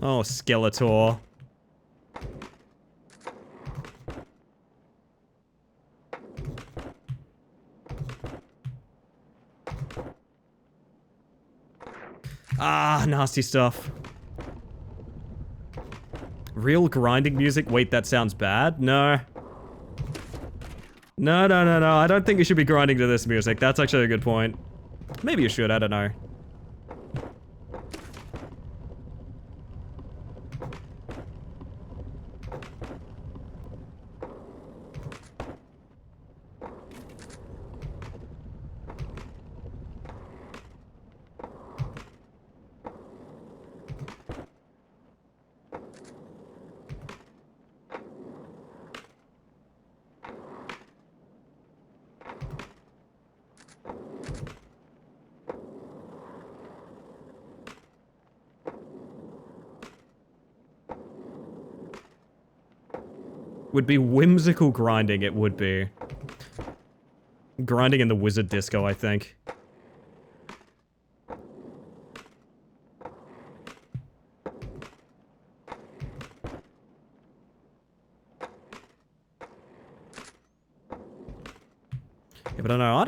Oh, Skeletor. Ah, nasty stuff. Real grinding music? Wait, that sounds bad? No. No, no, no, no. I don't think you should be grinding to this music. That's actually a good point. Maybe you should, I don't know. Would be whimsical grinding, it would be. Grinding in the wizard disco, I think. Yeah, but I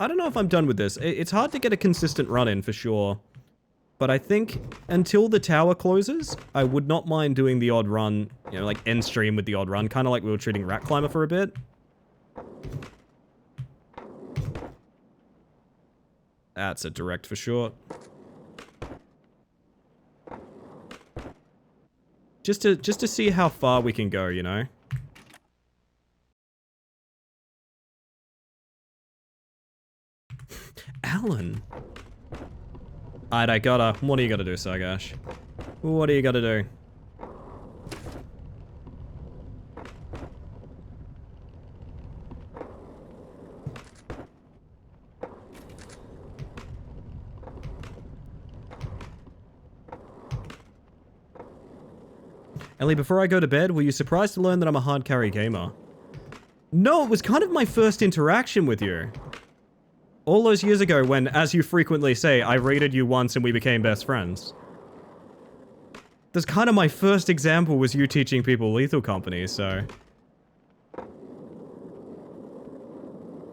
don't know if I'm done with this. It's hard to get a consistent run in for sure. But I think until the tower closes, I would not mind doing the odd run, you know, like end stream with the odd run, kind of like we were treating Rat Climber for a bit. That's a direct for sure. Just to see how far we can go, you know? Alan. Alright, what do you gotta do, Sargash? What do you gotta do? Ellie, before I go to bed, were you surprised to learn that I'm a hard carry gamer? No, it was kind of my first interaction with you. All those years ago when, as you frequently say, I raided you once and we became best friends. That's kind of my first example was you teaching people Lethal Company, so...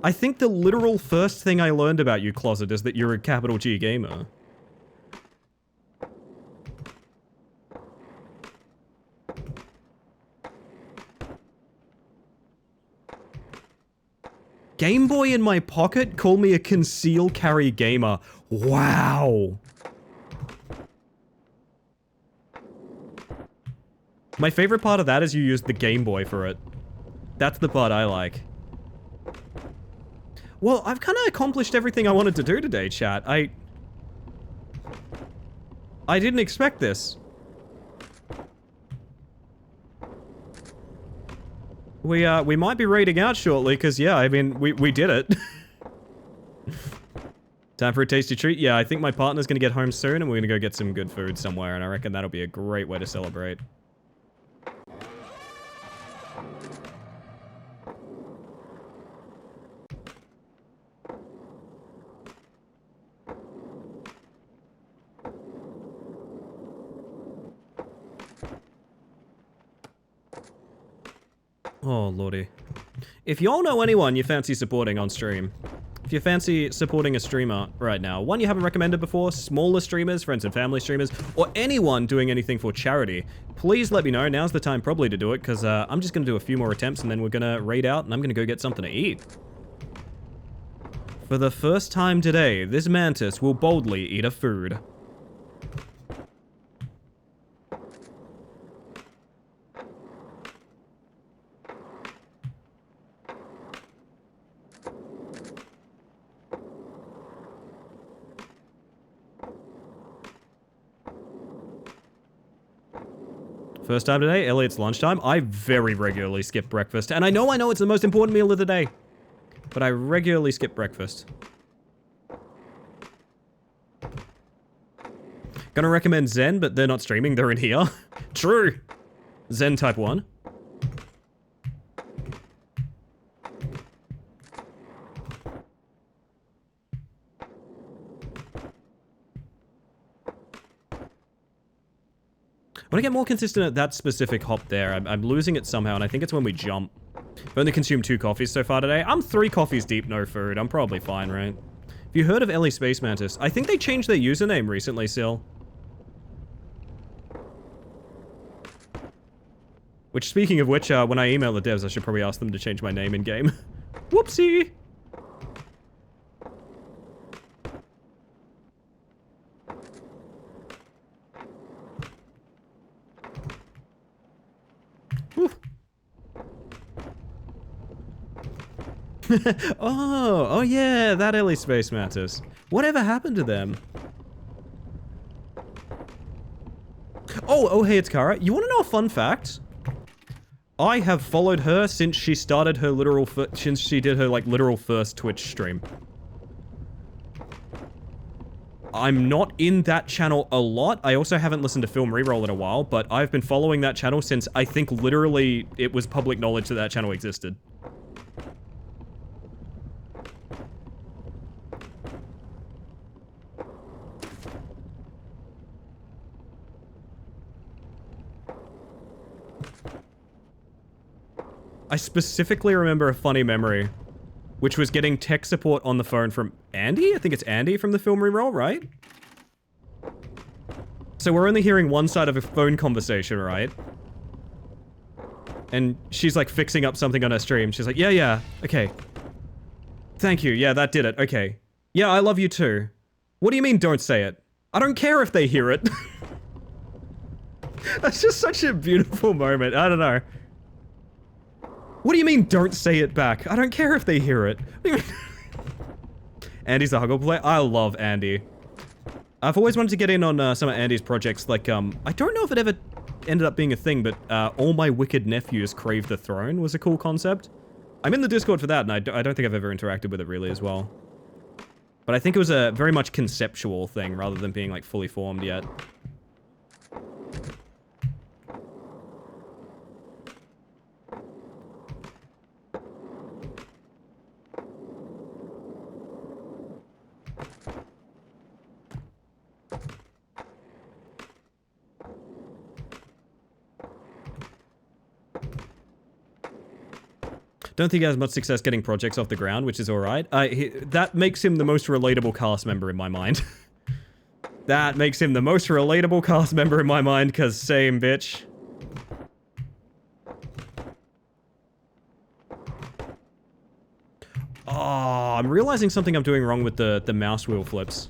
I think the literal first thing I learned about you, Closet, is that you're a capital G gamer. Game Boy in my pocket? Call me a conceal carry gamer. Wow. My favorite part of that is you used the Game Boy for it. That's the part I like. Well, I've kind of accomplished everything I wanted to do today, chat. I didn't expect this. We might be raiding out shortly, because, yeah, I mean, we did it. Time for a tasty treat? Yeah, I think my partner's gonna get home soon, and we're gonna go get some good food somewhere, and I reckon that'll be a great way to celebrate. Oh, lordy. If y'all know anyone you fancy supporting on stream, if you fancy supporting a streamer right now, one you haven't recommended before, smaller streamers, friends and family streamers, or anyone doing anything for charity, please let me know. Now's the time probably to do it, because I'm just going to do a few more attempts and then we're going to raid out and I'm going to go get something to eat. For the first time today, this mantis will boldly eat a food. First time today, Elliot's lunchtime. I very regularly skip breakfast. And I know it's the most important meal of the day. But I regularly skip breakfast. Gonna recommend Zen, but they're not streaming, they're in here. True. Zen type 1. I want to get more consistent at that specific hop there. I'm losing it somehow, and I think it's when we jump. I've only consumed 2 coffees so far today. I'm 3 coffees deep, no food. I'm probably fine, right? Have you heard of Ellie Space Mantis? I think they changed their username recently, Sil. Which, speaking of which, when I email the devs, I should probably ask them to change my name in-game. Whoopsie! Oh yeah, that Ellie Space Mantis. Whatever happened to them? Oh, hey, it's Kara. You want to know a fun fact? I have followed her since she started her since she did her, like, literal first Twitch stream. I'm not in that channel a lot. I also haven't listened to Film Reroll in a while, but I've been following that channel since I think literally it was public knowledge that that channel existed. I specifically remember a funny memory which was getting tech support on the phone from Andy? I think it's Andy from the film reroll, right? So we're only hearing one side of a phone conversation, right? And she's like fixing up something on her stream. She's like, yeah, okay. Thank you, yeah, that did it, okay. Yeah, I love you too. What do you mean don't say it? I don't care if they hear it. That's just such a beautiful moment, I don't know. What do you mean don't say it back? I don't care if they hear it. What do you mean? Andy's a Huggle player? I love Andy. I've always wanted to get in on some of Andy's projects, like, I don't know if it ever ended up being a thing, but All My Wicked Nephews Crave the Throne was a cool concept. I'm in the Discord for that, and I don't think I've ever interacted with it really as well. But I think it was a very much conceptual thing, rather than being, like, fully formed yet. Don't think he has much success getting projects off the ground, which is alright. That makes him the most relatable cast member in my mind. That makes him the most relatable cast member in my mind, because same bitch. Oh, I'm realizing something I'm doing wrong with the mouse wheel flips.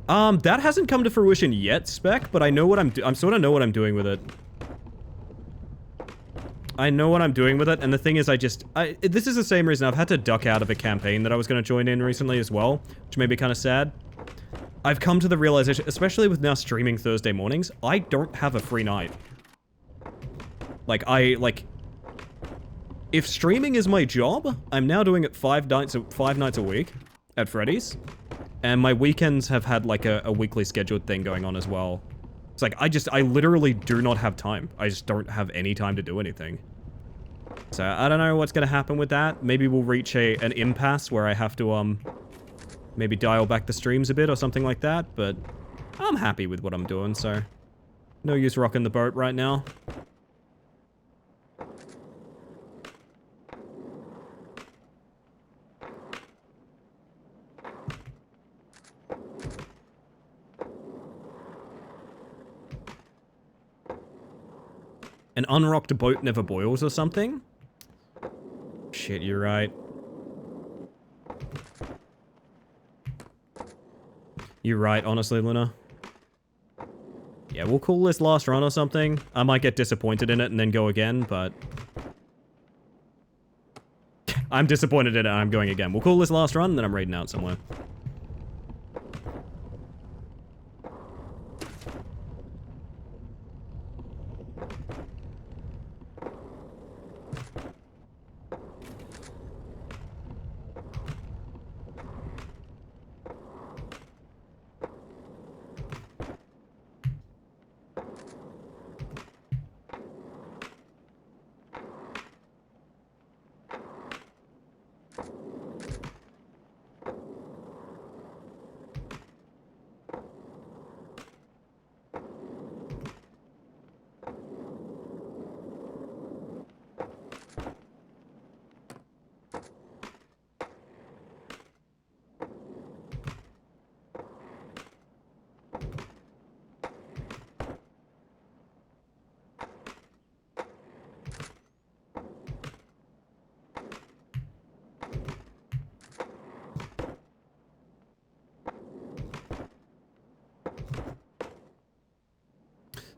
That hasn't come to fruition yet, Spec, but I know what I sort of know what I'm doing with it. I know what I'm doing with it, and the thing is this is the same reason I've had to duck out of a campaign that I was going to join in recently as well, which made me kind of sad. I've come to the realization, especially with now streaming Thursday mornings, I don't have a free night. If streaming is my job, I'm now doing it 5 nights a week at Freddy's, and my weekends have had like a weekly scheduled thing going on as well. It's like, I literally do not have time. I just don't have any time to do anything. So, I don't know what's gonna happen with that. Maybe we'll reach an impasse where I have to, maybe dial back the streams a bit or something like that, but I'm happy with what I'm doing, so no use rocking the boat right now. An unrocked boat never boils or something? Shit, you're right. You're right, honestly, Luna. Yeah, we'll call this last run or something. I might get disappointed in it and then go again, but... I'm disappointed in it and I'm going again. We'll call this last run and then I'm raiding out somewhere.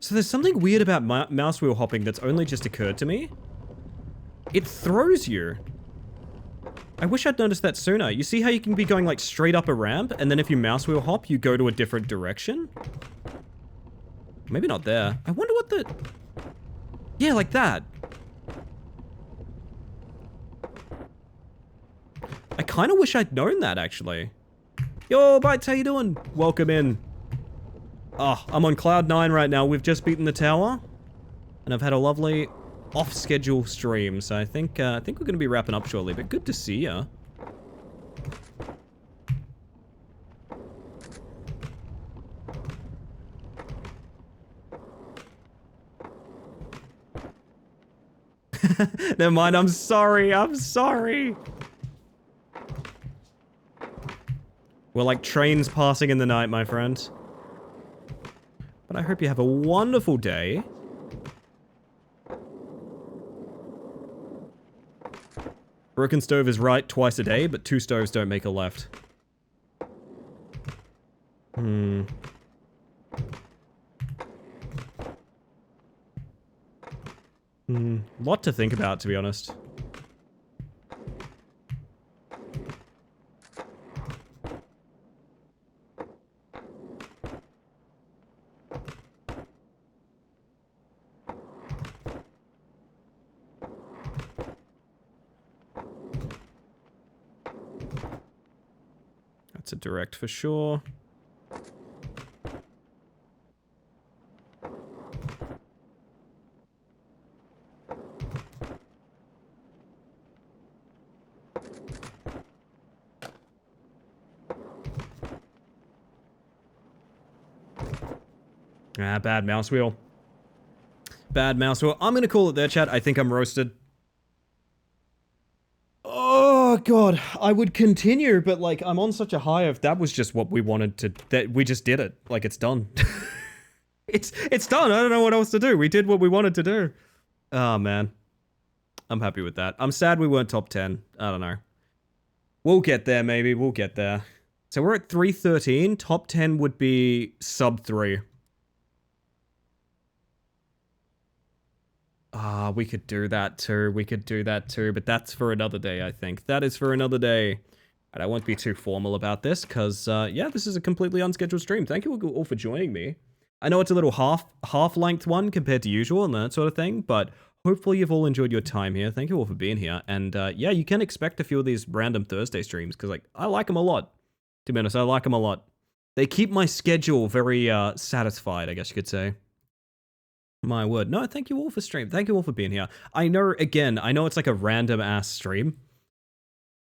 So there's something weird about mouse wheel hopping that's only just occurred to me. It throws you. I wish I'd noticed that sooner. You see how you can be going like straight up a ramp, and then if you mouse wheel hop, you go to a different direction? Maybe not there. I wonder what the... Yeah, like that. I kind of wish I'd known that, actually. Yo, Bites, how you doing? Welcome in. Oh, I'm on Cloud 9 right now. We've just beaten the tower. And I've had a lovely off-schedule stream. So I think we're going to be wrapping up shortly. But good to see ya. Never mind, I'm sorry, I'm sorry. We're like trains passing in the night, my friend. But I hope you have a wonderful day. Broken stove is right twice a day, but 2 stoves don't make a left. Lot to think about, to be honest. That's a direct for sure. Ah, bad mouse wheel. Bad mouse wheel. I'm gonna call it there, chat. I think I'm roasted. Oh, God. I would continue, but, like, I'm on such a high of that was just what we wanted to... That we just did it. Like, it's done. It's done. I don't know what else to do. We did what we wanted to do. Oh, man. I'm happy with that. I'm sad we weren't top 10. I don't know. We'll get there, maybe. We'll get there. So we're at 313. Top 10 would be sub 3. Ah, we could do that too. We could do that too, but that's for another day, I think. That is for another day. And I won't be too formal about this, because, yeah, this is a completely unscheduled stream. Thank you all for joining me. I know it's a little half-length one compared to usual and that sort of thing, but hopefully you've all enjoyed your time here. Thank you all for being here. And, yeah, you can expect a few of these random Thursday streams, because, like, I like them a lot. To be honest, I like them a lot. They keep my schedule very, satisfied, I guess you could say. My word. No, thank you all for stream. Thank you all for being here. I know, again, I know it's like a random ass stream.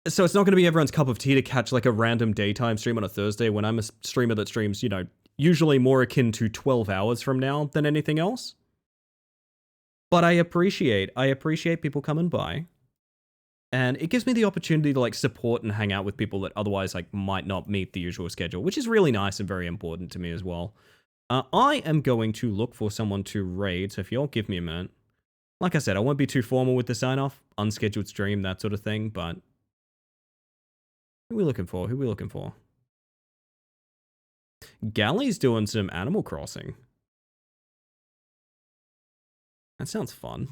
So it's not going to be everyone's cup of tea to catch like a random daytime stream on a Thursday when I'm a streamer that streams, you know, usually more akin to 12 hours from now than anything else. But I appreciate people coming by. And it gives me the opportunity to like support and hang out with people that otherwise like might not meet the usual schedule, which is really nice and very important to me as well. I am going to look for someone to raid, so if y'all give me a minute. Like I said, I won't be too formal with the sign-off, unscheduled stream, that sort of thing, but... Who are we looking for? Who are we looking for? Galley's doing some Animal Crossing. That sounds fun.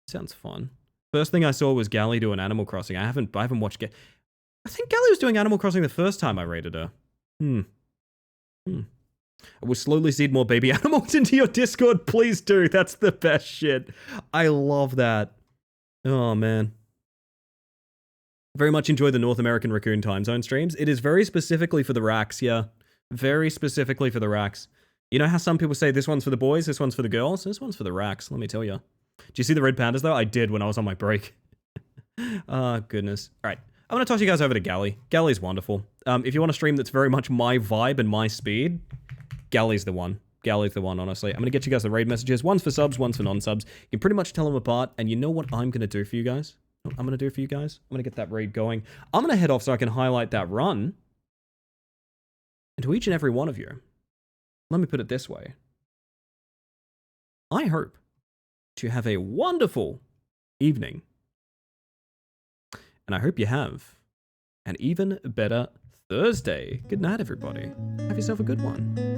Sounds fun. First thing I saw was Galley doing Animal Crossing. I haven't watched... I think Galley was doing Animal Crossing the first time I raided her. I will slowly seed more baby animals into your Discord. Please do. That's the best shit. I love that. Oh, man. Very much enjoy the North American Raccoon time zone streams. It is very specifically for the racks, yeah. Very specifically for the racks. You know how some people say this one's for the boys, this one's for the girls? This one's for the racks, let me tell you. Do you see the red pandas, though? I did when I was on my break. Oh, goodness. All right. I'm going to toss you guys over to Galley. Galley's wonderful. If you want a stream that's very much my vibe and my speed, Galley's the one. Galley's the one, honestly. I'm going to get you guys the raid messages. One's for subs, one's for non-subs. You can pretty much tell them apart. And you know what I'm going to do for you guys? I'm going to get that raid going. I'm going to head off so I can highlight that run. And to each and every one of you, let me put it this way. I hope to have a wonderful evening. And I hope you have an even better Thursday. Good night, everybody. Have yourself a good one.